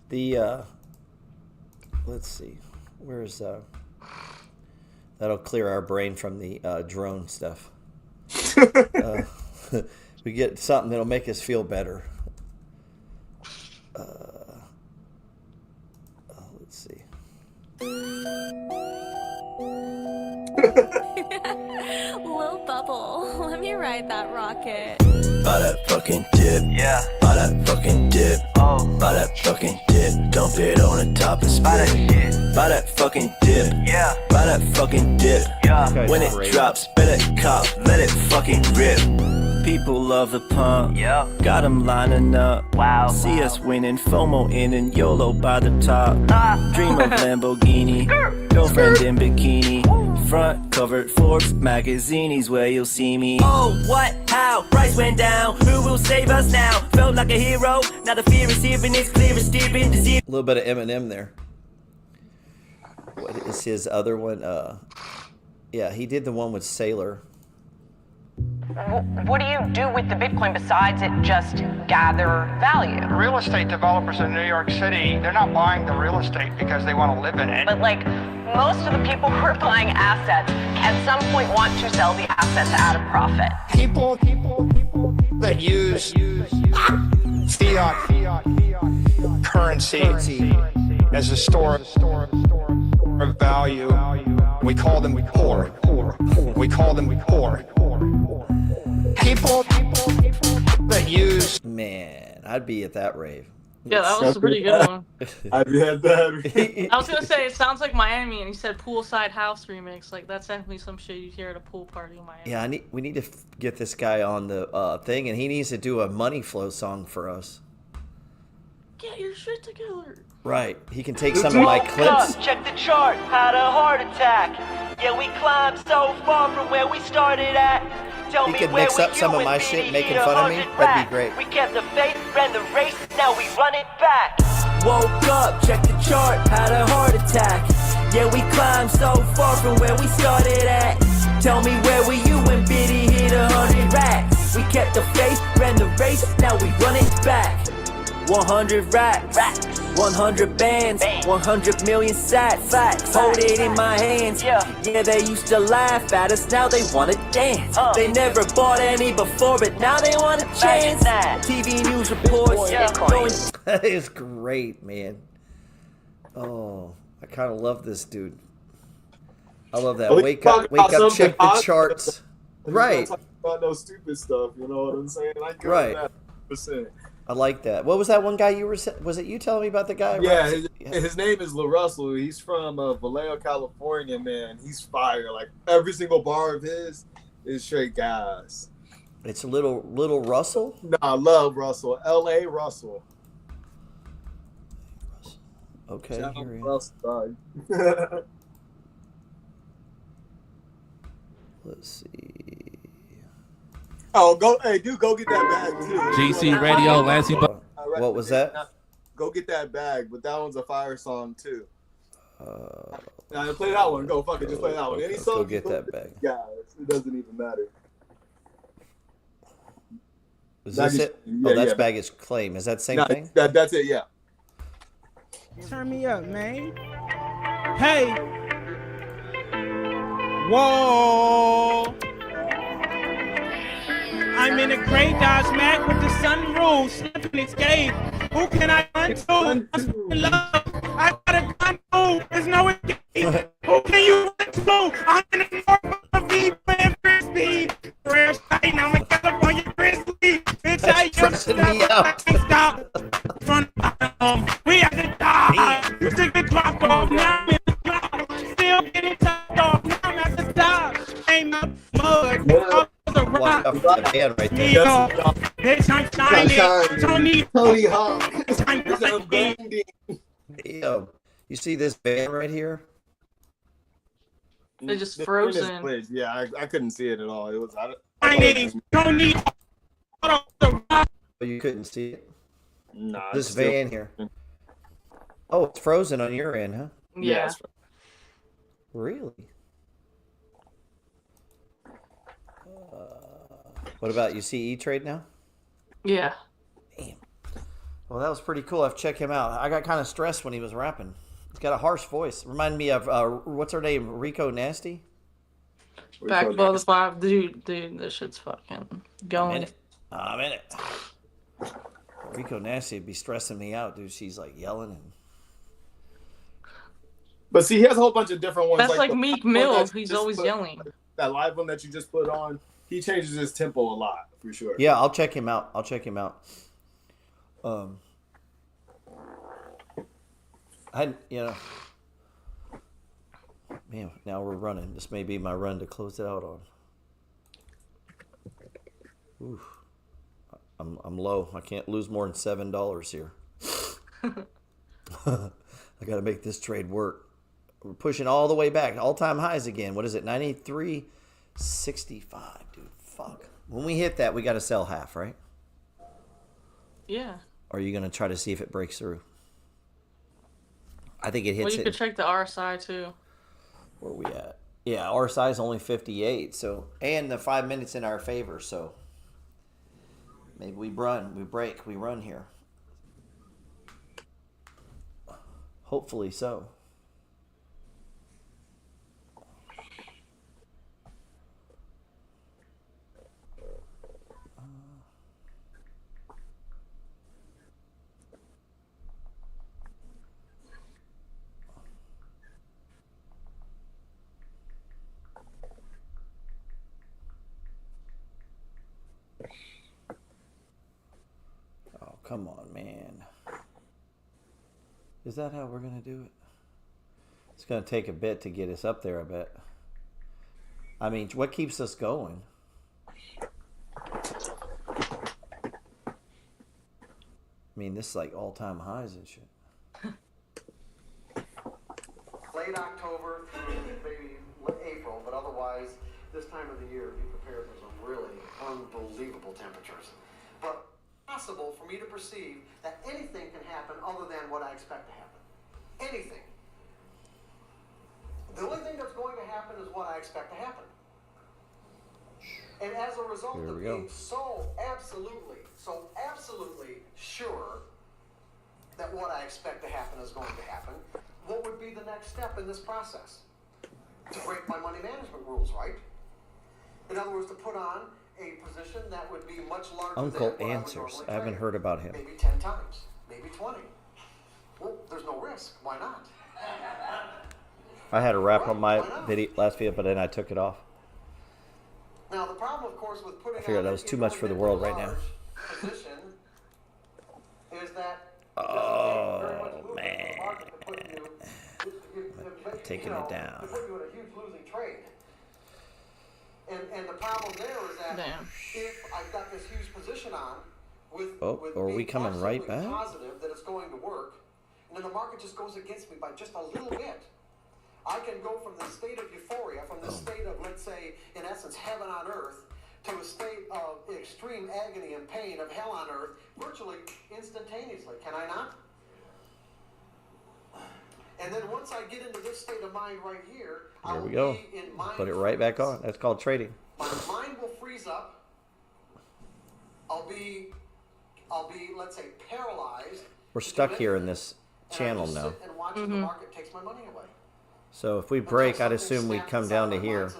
The let's see, where's that'll clear our brain from the drone stuff. We get something that'll make us feel better. Let's see. Lil Bubble, let me ride that rocket. Buy that fucking dip. Yeah. Buy that fucking dip. Oh. Buy that fucking dip. Dump it on the top and spit. Buy that shit. Buy that fucking dip. Yeah. Buy that fucking dip. Yeah. When it drops, better cop. Let it fucking rip. People love the pump. Yeah. Got them lining up. Wow. See us winning, FOMO in and YOLO by the top. Dream of Lamborghini. Girlfriend in bikini. Front covered Forbes magazines where you'll see me. Oh, what? How? Price went down. Who will save us now? Felt like a hero. Now the fear is even it's clear as Steven to zero. A little bit of Eminem there. What is his other one? Yeah, he did the one with Sailor. What do you do with the Bitcoin besides it just gather value? Real estate developers in New York City, they're not buying the real estate because they want to live in it. But like most of the people who are buying assets at some point want to sell the assets at a profit. People that use fiat currency as a store of value, we call them poor. We call them poor. People that use. Man, I'd be at that rave. Yeah, that was a pretty good one. I'd be at that. I was gonna say it sounds like Miami, and he said poolside house remix. Like that's definitely some shit you'd hear at a pool party in Miami. Yeah, we need to get this guy on the thing, and he needs to do a money flow song for us. Get your shit together. Right, he can take some of my clips. Check the chart, had a heart attack. Yeah, we climbed so far from where we started at. Tell He me could where mix up some of my shit making fun of me. That'd be great. We kept the faith, ran the race, now we run it back. Woke up, check the chart, had a heart attack. Yeah, we climbed so far from where we started at. Tell me where were you when Biddy hit 100 racks? We kept the faith, ran the race, now we run it back. 100 racks, 100 bands, 100 million sats. Hold it in my hands. Yeah, they used to laugh at us, now they wanna dance. They never bought any before, but now they want a chance. TV news reports. That is great, man. Oh, I kind of love this dude. I love that. Wake up, check the charts. Right. Talk about no stupid stuff. You know what I'm saying? I get right. that 100%. I like that. What was that one guy you were? Was it you telling me about the guy? Yeah, his name is LaRussell. He's from Vallejo, California, man. He's fire. Like every single bar of his is straight gas. It's little Russell? No, I love Russell. L.A. Russell. Okay. Shout out here he is. Russell. Let's see. Oh, go get that bag too. GC Radio, Lancey. What was that? Go get that bag, but that one's a fire song too. Now play that one. Go fuck it, just play that one. Any song. Go get that bag. Guys, it doesn't even matter. Is this it? Yeah, that's Baggage Claim. Is that the same thing? That's it. Yeah. Turn me up, man. Hey. Whoa. I'm in a gray Dodge Mag with the sunroof, sniffing escape. Who can I run to? Love. I got a gun move. There's no escape. Who can you run to? I'm in a Norfolk V playing frisbee. Fresh light, I'm a California grizzly. Bitch, I can't stop. Run we had to die. You took the drop off. Now I'm in the drop. Still getting topped off. Now I'm at the top. Ain't no mud. Watch out for the band right there. Bitch, I'm shining. Tony Hawk. Yo, you see this band right here? They're just frozen. Yeah, I couldn't see it at all. It was. Oh, you couldn't see it? Nah. This van here. Oh, it's frozen on your end, huh? Yeah. Really? What about you? See E-Trade now? Yeah. Damn. Well, that was pretty cool. I've checked him out. I got kind of stressed when he was rapping. He's got a harsh voice. Reminded me of what's her name? Rico Nasty. Backbone the 5, dude. This shit's fucking going. I'm in it. Rico Nasty would be stressing me out, dude. She's like yelling and. But see, he has a whole bunch of different ones. That's like Meek Mill. He's always yelling. That live one that you just put on, he changes his tempo a lot for sure. Yeah, I'll check him out. Man, now we're running. This may be my run to close it out on. Oof. I'm low. I can't lose more than $7 here. I got to make this trade work. We're pushing all the way back. All-time highs again. What is it? 93.65, dude. Fuck. When we hit that, we got to sell half, right? Yeah. Or are you going to try to see if it breaks through? I think it hits Well, you could check the RSI too. Where are we at? Yeah, RSI is only 58. So, and the 5 minutes in our favor. So maybe we run here. Hopefully so. Oh, come on, man. Is that how we're going to do it? It's going to take a bit to get us up there, I bet. I mean, what keeps us going? I mean, this is like all-time highs and shit. Late October through maybe April, but otherwise, this time of the year, be prepared for some really unbelievable temperatures. But possible for me to perceive that anything can happen other than what I expect to happen. Anything. The only thing that's going to happen is what I expect to happen. And as a result of being so absolutely sure that what I expect to happen is going to happen, what would be the next step in this process? To break my money management rules, right? In other words, to put on a position that would be much larger Uncle than what Answers. I haven't heard about him. Maybe 10 times, maybe 20. Well, there's no risk. Why not? I had a wrap on my last video, but then I took it off. Now, the problem, of course, with putting I figured that was too much for the world right now. Position is that oh, man. Taking it down. To put you in a huge losing trade. And the problem there is that if I've got this huge position on with are we coming right back? Positive that it's going to work, and then the market just goes against me by just a little bit. I can go from the state of euphoria, from the state of, let's say, in essence, heaven on earth, to a state of extreme agony and pain of hell on earth, virtually instantaneously. Can I not? And then once I get into this state of mind right here, There we go. Put it right back on. That's called trading. My mind will freeze up. I'll be, let's say, paralyzed. We're stuck here in this channel now. And watch the market takes my money away. So if we break, I'd assume we'd come down to here.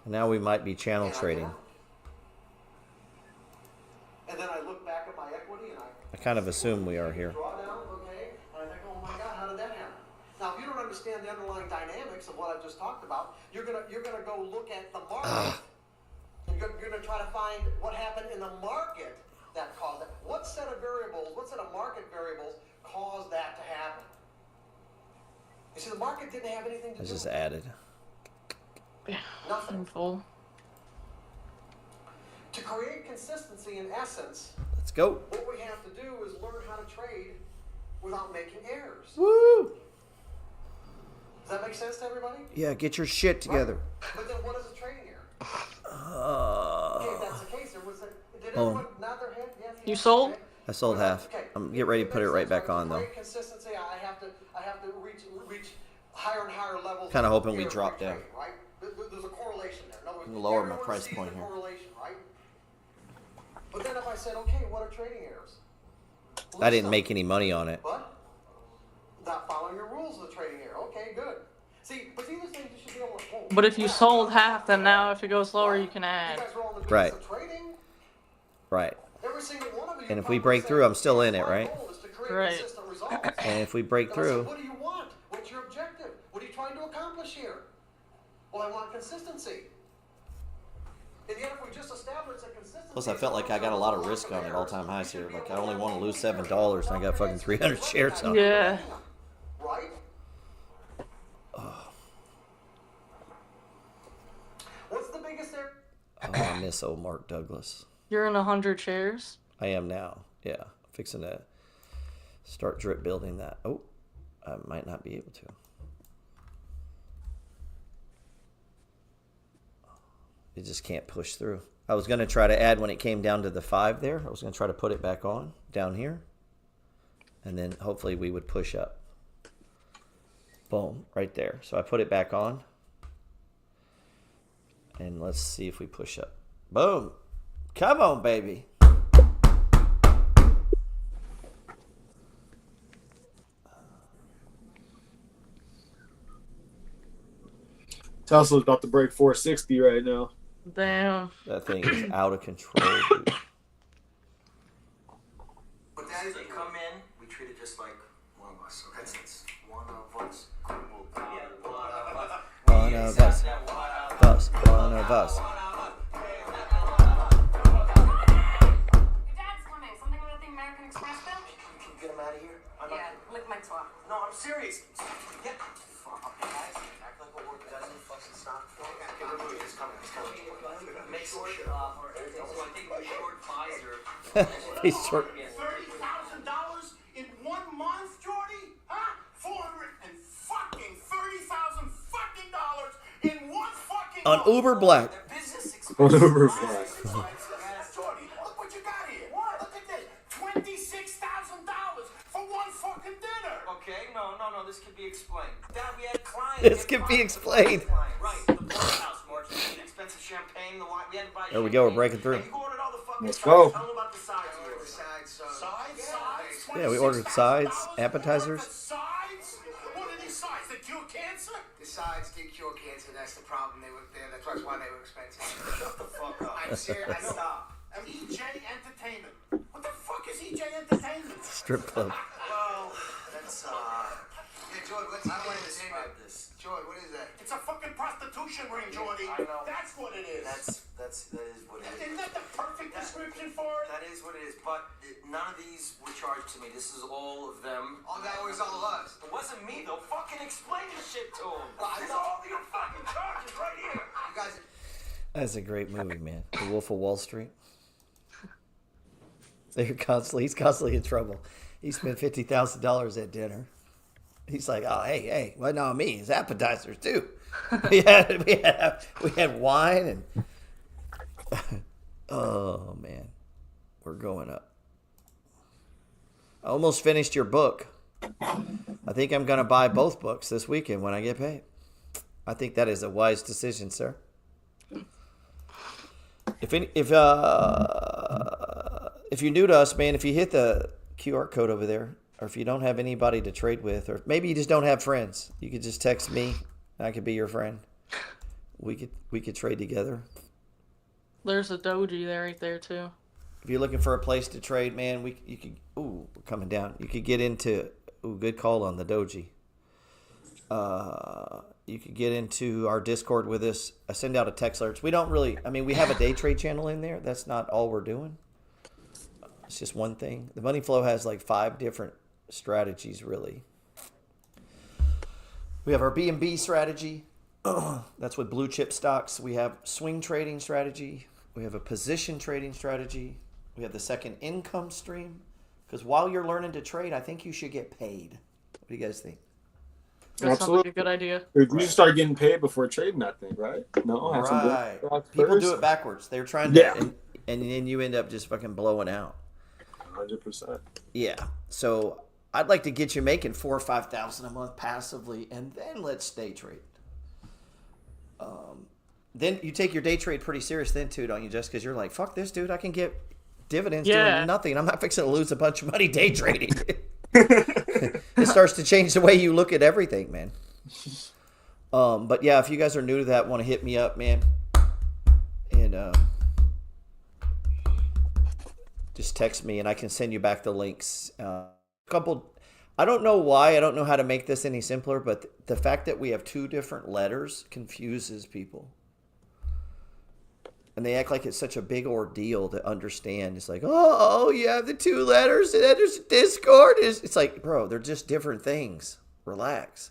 And now we might be channel trading. And then I look back at my equity and I kind of assume we are here. draw down, okay, and I think, oh my God, how did that happen? Now, if you don't understand the underlying dynamics of what I just talked about, you're gonna go look at the market, and you're gonna try to find what happened in the market that caused that. What set of variables, what set of market variables caused that to happen? You see, the market didn't have anything to do. I just added. Nothing. Full. To create consistency, in essence, let's go. What we have to do is learn how to trade without making errors. Woo! Does that make sense to everybody? Yeah, get your shit together. Right. But then what is a trading error? Okay, if that's the case, did everyone nod their head? Yes, you sold? I sold half. I'm get ready to put it right back on though. Consistency. I have to reach higher and higher levels. Kind of hoping we drop down. Right? There's a correlation there. In other words, lower my price point here. Correlation, right? But then if I said, okay, what are trading errors? I didn't make any money on it. But not following your rules of the trading error. Okay, good. See, but these are things you should be able to hold. But if you sold half, then now if it goes lower, you can add. Right. Right. Every single one of you, and if we break through, I'm still in it, right? Right. And if we break through. What do you want? What's your objective? What are you trying to accomplish here? Well, I want consistency. And yet if we just establish a consistency. Plus, I felt like I got a lot of risk on it, all-time highs here. Like, I only want to lose $7, and I got fucking 300 shares on it. Yeah. Right? What's the biggest error? Oh, I miss old Mark Douglas. You're in 100 shares? I am now. Yeah. Fixing to start drip building that. Oh, I might not be able to. It just can't push through. I was going to try to add when it came down to the 5 there. I was going to try to put it back on down here. And then hopefully we would push up. Boom, right there. So I put it back on. And let's see if we push up. Boom. Come on, baby. Tesla's about to break 460 right now. Damn. That thing is out of control, dude. But that is, you come in, we treat it just like one of us. Okay? It's one of us. One of us. Us. One of us. Dad's coming. Something about the American Express bill? Can you get him out of here? Yeah, lick my toe. No, I'm serious. Get fuck, guys. Act like a word doesn't fucking stop. Okay, remove it. It's coming. It's coming. Make short, so I think we short Pfizer. He's short. $30,000 in 1 month, Jordy? Huh? $30,000 in 1 fucking On month. Uber Black. On Uber Black. Jordy, look what you got here. What? Look at this. $26,000 for 1 fucking dinner. Okay, no, this can be explained. Dad, we had clients. This can be explained. Right, the House, Martin. Expensive champagne, the wine. We had to buy There we go. We're breaking through. You ordered all the fucking Let's go. Tell them about the sides. Sides? Yeah, we ordered sides, appetizers. Sides? What are these sides? They cure cancer? The sides did cure cancer. That's the problem. They were there. That's why they were expensive. Shut the fuck up. I'm serious. I know. Stop. EJ Entertainment. What the fuck is EJ Entertainment? Strip club. Well, that's Yeah, George, what's entertainment? George, what is that? It's a fucking prostitution ring, Jordy. I know. That's what it is. That is what it is. Isn't that the perfect description for it? That is what it is. But none of these were charged to me. This is all of them. Oh, that was all of us. It wasn't me, though. Fucking explain this shit to him. These are all your fucking charges right here. You guys. That's a great movie, man. The Wolf of Wall Street. He's constantly in trouble. He spent $50,000 at dinner. He's like, oh, hey, well, not me. It's appetizers too. we had wine and oh man, we're going up. I almost finished your book. I think I'm gonna buy both books this weekend when I get paid. I think that is a wise decision, sir. If you're new to us, man, if you hit the QR code over there, or if you don't have anybody to trade with, or maybe you just don't have friends, you could just text me. I could be your friend. We could trade together. There's a doji there right there too. If you're looking for a place to trade, man, you could. Ooh, we're coming down. You could get into. Ooh, good call on the doji. You could get into our Discord with us. I send out a text alerts. We don't really. I mean, we have a day trade channel in there. That's not all we're doing. It's just one thing. The Money Flow has like 5 different strategies, really. We have our B&B strategy. That's with blue chip stocks. We have swing trading strategy. We have a position trading strategy. We have the second income stream. Because while you're learning to trade, I think you should get paid. What do you guys think? That sounds like a good idea. You should start getting paid before trading that thing, right? No, right. People do it backwards. They're trying to, and then you end up just fucking blowing out. 100%. Yeah. So I'd like to get you making $4,000 or $5,000 a month passively, and then let's day trade. Then you take your day trade pretty serious then too, don't you? Just because you're like, fuck this, dude. I can get dividends doing nothing. I'm not fixing to lose a bunch of money day trading. It starts to change the way you look at everything, man. But yeah, if you guys are new to that, want to hit me up, man, and just text me, and I can send you back the links. I don't know why. I don't know how to make this any simpler, but the fact that we have 2 different letters confuses people. And they act like it's such a big ordeal to understand. It's like, oh, you have the 2 letters, and then there's Discord. It's like, bro, they're just different things. Relax.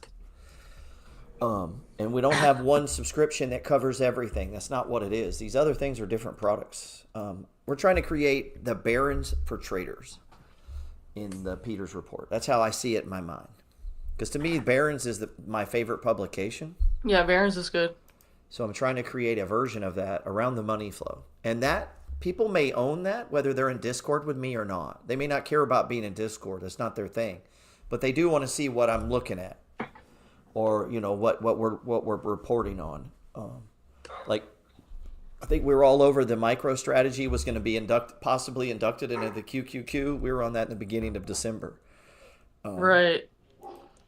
And we don't have one subscription that covers everything. That's not what it is. These other things are different products. We're trying to create the Barons for traders in the Peters report. That's how I see it in my mind. Because to me, Barron's is my favorite publication. Yeah, Barron's is good. So I'm trying to create a version of that around the money flow. And that, people may own that, whether they're in Discord with me or not. They may not care about being in Discord. That's not their thing. But they do want to see what I'm looking at. Or, you know, what we're reporting on. Like, I think we were all over the micro strategy was going to be possibly inducted into the QQQ. We were on that in the beginning of December. Right.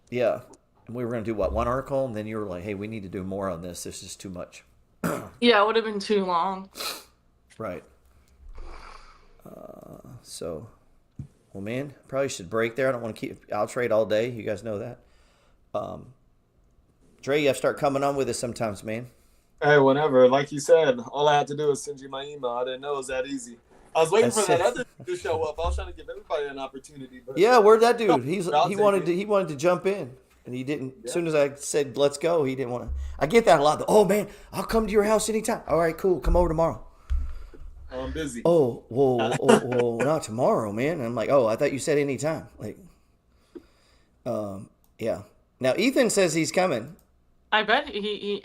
Yeah. And we were going to do, one article? And then you were like, hey, we need to do more on this. This is too much. Yeah, it would have been too long. Right. Well, man, probably should break there. I don't want to I'll trade all day. You guys know that. Dre, you have to start coming on with us sometimes, man. Hey, whenever. Like you said, all I had to do was send you my email. I didn't know it was that easy. I was waiting for that other dude to show up. I was trying to give everybody an opportunity. But yeah, where'd that dude? He wanted to jump in, and he didn't. Yeah. As soon as I said let's go, he didn't want to. I get that a lot. Oh man, I'll come to your house anytime. All right, cool. Come over tomorrow. I'm busy. Oh, whoa, not tomorrow, man. And I'm like, oh, I thought you said anytime. Like, yeah. Now Ethan says he's coming. I bet You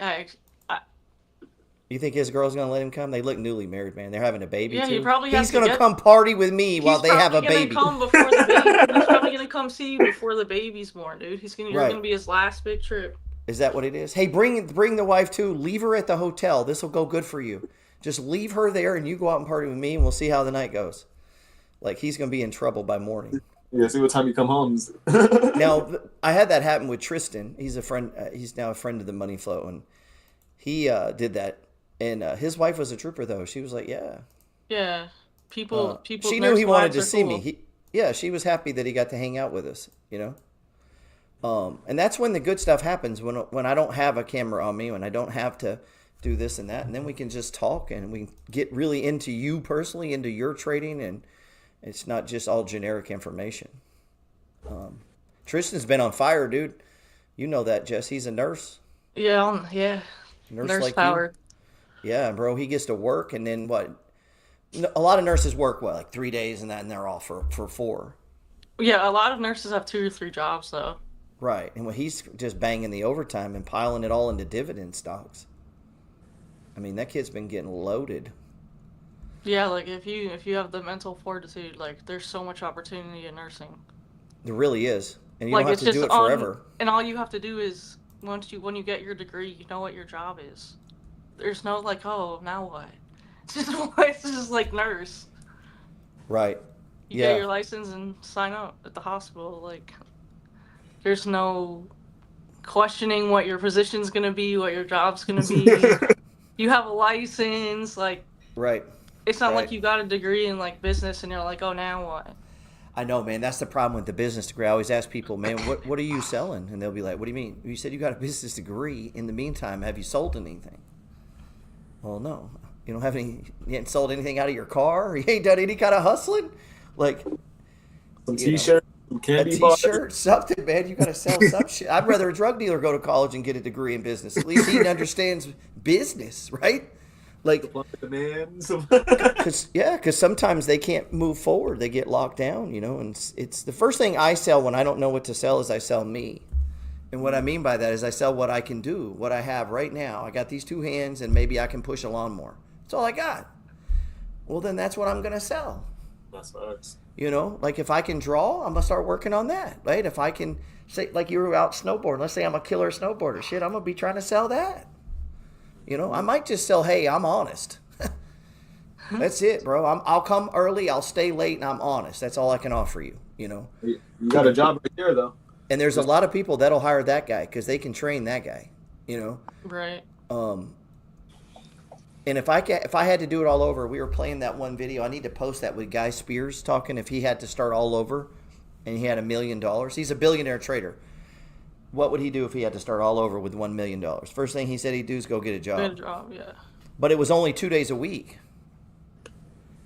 think his girl's gonna let him come? They look newly married, man. They're having a baby. Yeah, too. he probably He's gonna come party with me while they have a baby. He's probably gonna come see you before the baby's born, dude. You're gonna be his last big trip. Is that what it is? Hey, bring the wife too. Leave her at the hotel. This will go good for you. Just leave her there, and you go out and party with me, and we'll see how the night goes. Like he's gonna be in trouble by morning. Yeah, see what time you come home. Now, I had that happen with Tristan. He's a friend. He's now a friend of the Money Flow, and he did that. And his wife was a trooper, though. She was like, "Yeah, yeah." People. She knew he wanted to see me. She was happy that he got to hang out with us. You know, and that's when the good stuff happens. When I don't have a camera on me, when I don't have to do this and that, and then we can just talk and we get really into you personally, into your trading, and it's not just all generic information. Tristan's been on fire, dude. You know that, Jess. He's a nurse. Yeah, yeah. Nurse like power. You. Yeah, bro. He gets to work, and then what? A lot of nurses work like 3 days, and they're off for 4. Yeah, a lot of nurses have 2 or 3 jobs, though. Right, and he's just banging the overtime and piling it all into dividend stocks. I mean, that kid's been getting loaded. Yeah, like if you have the mental fortitude, like there's so much opportunity in nursing. There really is, and you don't have to do it forever. And all you have to do is when you get your degree, you know what your job is. There's no like, oh, now what? It's just like nurse. Right. You get your license and sign up at the hospital. Like, there's no questioning what your position's gonna be, what your job's gonna be. You have a license, like. Right. It's not like you got a degree in like business and you're like, oh, now what? I know, man. That's the problem with the business degree. I always ask people, man, what are you selling? And they'll be like, what do you mean? You said you got a business degree. In the meantime, have you sold anything? Well, no. You don't have any. You ain't sold anything out of your car. You ain't done any kind of hustling. Like some T-shirt, some candy bars. T-shirt, something, man. You got to sell some shit. I'd rather a drug dealer go to college and get a degree in business. At least he understands business, right? Like, because sometimes they can't move forward. They get locked down, you know. And it's the first thing I sell when I don't know what to sell is I sell me. And what I mean by that is I sell what I can do, what I have right now. I got these two hands, and maybe I can push a lawnmower. That's all I got. Well, then that's what I'm gonna sell. That's facts. You know, like if I can draw, I'm gonna start working on that, right? If I can say, like you were out snowboarding, let's say I'm a killer snowboarder, shit, I'm gonna be trying to sell that. You know, I might just sell, hey, I'm honest. That's it, bro. I'll come early, I'll stay late, and I'm honest. That's all I can offer you, you know. You got a job right there, though. And there's a lot of people that'll hire that guy because they can train that guy, you know. Right. And if I had to do it all over, we were playing that one video. I need to post that with Guy Spears talking if he had to start all over and he had $1 million. He's a billionaire trader. What would he do if he had to start all over with $1 million? First thing he said he'd do is go get a job. Get a job, yeah. But it was only 2 days a week.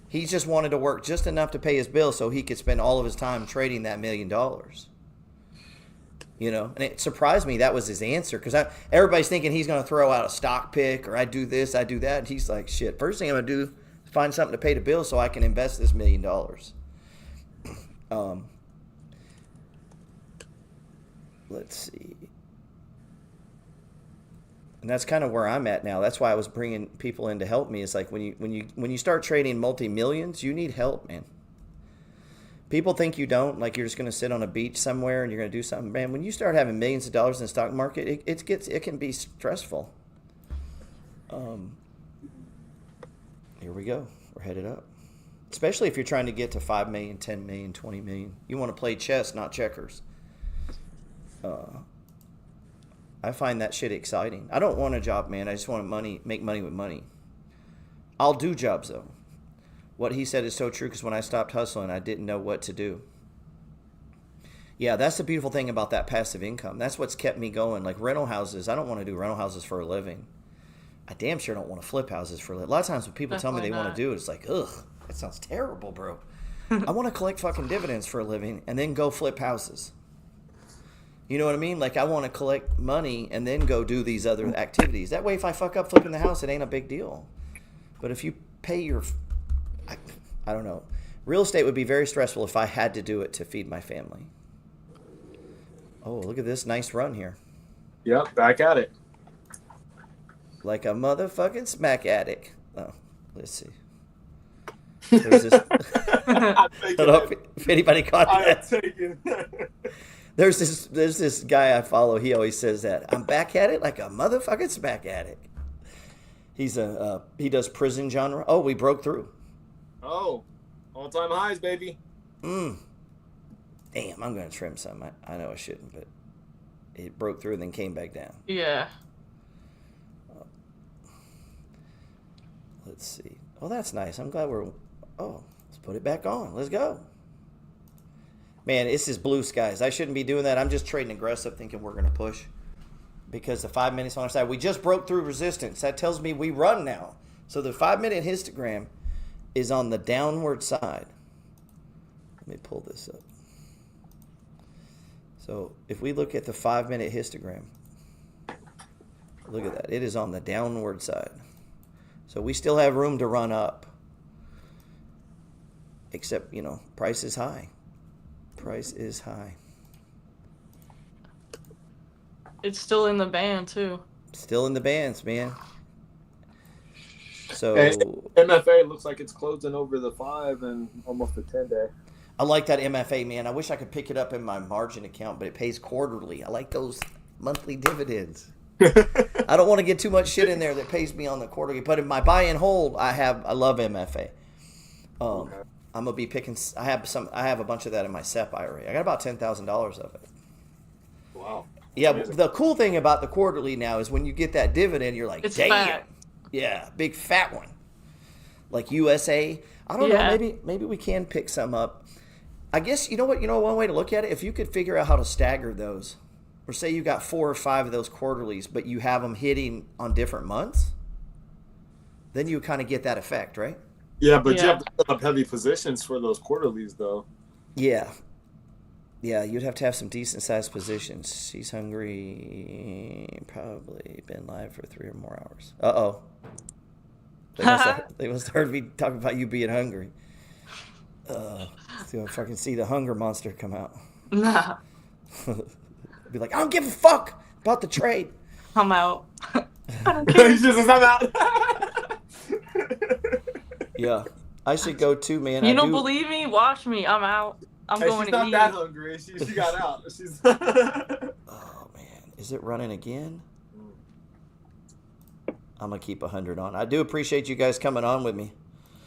He just wanted to work just enough to pay his bills so he could spend all of his time trading that $1 million. You know, and it surprised me that was his answer because everybody's thinking he's going to throw out a stock pick or I do this, I do that. And he's like, shit, first thing I'm going to do is find something to pay the bills so I can invest this $1 million. Let's see. And that's kind of where I'm at now. That's why I was bringing people in to help me. It's like when you start trading multi-millions, you need help, man. People think you don't, like you're just going to sit on a beach somewhere and you're going to do something. Man, when you start having millions of dollars in the stock market, it can be stressful. Here we go. We're headed up. Especially if you're trying to get to 5 million, 10 million, 20 million. You want to play chess, not checkers. I find that shit exciting. I don't want a job, man. I just want to make money with money. I'll do jobs, though. What he said is so true because when I stopped hustling, I didn't know what to do. Yeah, that's the beautiful thing about that passive income. That's what's kept me going. Like rental houses, I don't want to do rental houses for a living. I damn sure don't want to flip houses for a living. A lot of times when people tell me they want to do it, it's like, ugh, that sounds terrible, bro. I want to collect fucking dividends for a living and then go flip houses. You know what I mean? Like I want to collect money and then go do these other activities. That way if I fuck up flipping the house, it ain't a big deal. But if you pay your... I don't know. Real estate would be very stressful if I had to do it to feed my family. Oh, look at this nice run here. Yep, back at it. Like a motherfucking smack addict. Oh, let's see. There's this. I don't know if anybody caught that. There's this guy I follow. He always says that. I'm back at it like a motherfucking smack addict. He does prison genre. Oh, we broke through. Oh, all-time highs, baby. Damn, I'm going to trim some. I know I shouldn't, but it broke through and then came back down. Yeah. Let's see. Oh, that's nice. I'm glad let's put it back on. Let's go. Man, this is blue skies. I shouldn't be doing that. I'm just trading aggressive thinking we're going to push because the 5 minutes on our side, we just broke through resistance. That tells me we run now. So the 5-minute histogram is on the downward side. Let me pull this up. So if we look at the 5-minute histogram, look at that. It is on the downward side. So we still have room to run up. Except, price is high. Price is high. It's still in the band, too. Still in the bands, man. So MFA looks like it's closing over the 5 and almost a 10-day. I like that MFA, man. I wish I could pick it up in my margin account, but it pays quarterly. I like those monthly dividends. I don't want to get too much shit in there that pays me on the quarterly. But in my buy and hold, I love MFA. I'm gonna be picking. I have a bunch of that in my SEP IRA. I got about $10,000 of it. Wow. Yeah, the cool thing about the quarterly now is when you get that dividend, you're like, It's damn. fat. Yeah, big fat one. Like USA. I don't know. Maybe we can pick some up. I guess, you know what? One way to look at it, if you could figure out how to stagger those, or say you got 4 or 5 of those quarterlies, but you have them hitting on different months, then you kind of get that effect, right? Yeah, but you have to put up heavy positions for those quarterlies, though. Yeah. Yeah, you'd have to have some decent-sized positions. She's hungry. Probably been live for 3 or more hours. Uh-oh. They must have heard me talking about you being hungry. So I fucking see the hunger monster come out. Nah. Be like, I don't give a fuck about the trade. I'm out. I'm out. Yeah. I should go too, man. You don't believe me? Watch me. I'm out. I'm going to eat. She's not that hungry. She got out. She's. Oh, man. Is it running again? I'm going to keep 100 on. I do appreciate you guys coming on with me.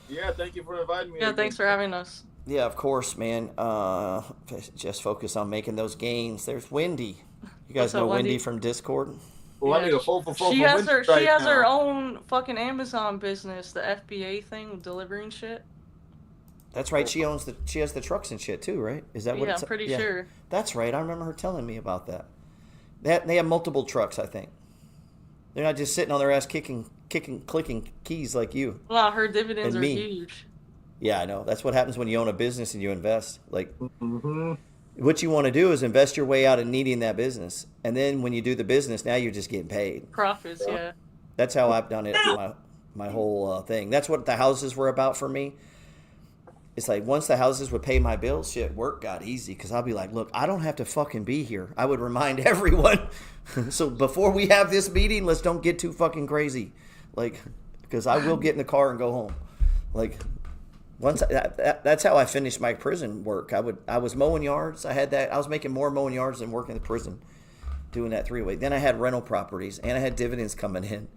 Yeah, thank you for inviting me. Yeah, thanks for having us. Yeah, of course, man. Just focus on making those gains. There's Wendy. You guys know Wendy from Discord? Well, I need a full She has her own fucking Amazon business, the FBA thing with delivering shit. That's right. She has the trucks and shit too, right? Is that what? Yeah, I'm pretty sure. That's right. I remember her telling me about that. They have multiple trucks, I think. They're not just sitting on their ass clicking keys like you. Well, her dividends are huge. Yeah, I know. That's what happens when you own a business and you invest. Like, what you want to do is invest your way out of needing that business, and then when you do the business, now you're just getting paid. Profits, yeah. That's how I've done it. My whole thing. That's what the houses were about for me. It's like once the houses would pay my bills, shit, work got easy because I'll be like, look, I don't have to fucking be here. I would remind everyone. So before we have this meeting, let's don't get too fucking crazy. Like, because I will get in the car and go home. Like, once that's how I finished my prison work. I was mowing yards. I was making more mowing yards than working in the prison, doing that 3-way. Then I had rental properties and I had dividends coming in.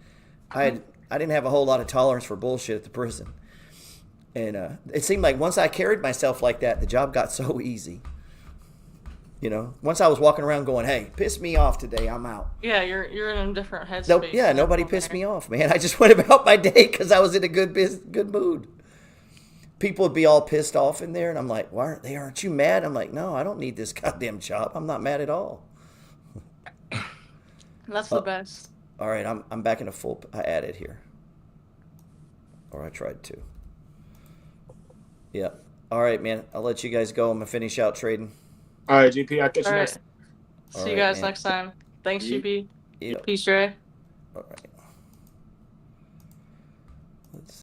I didn't have a whole lot of tolerance for bullshit at the prison. And it seemed like once I carried myself like that, the job got so easy. You know, once I was walking around going, "Hey, piss me off today, I'm out." Yeah, you're in a different headspace. No, nobody pissed me off, man. I just went about my day because I was in a good mood. People would be all pissed off in there, and I'm like, "Why aren't you mad?" I'm like, "No, I don't need this goddamn job. I'm not mad at all." That's the best. All right, I'm back in a full. I added here, or I tried to. Yeah. All right, man. I'll let you guys go. I'm gonna finish out trading. All right, GP. I'll catch you next time. See you guys next time. Thanks, GP. Yeah. Peace, Dre. All right.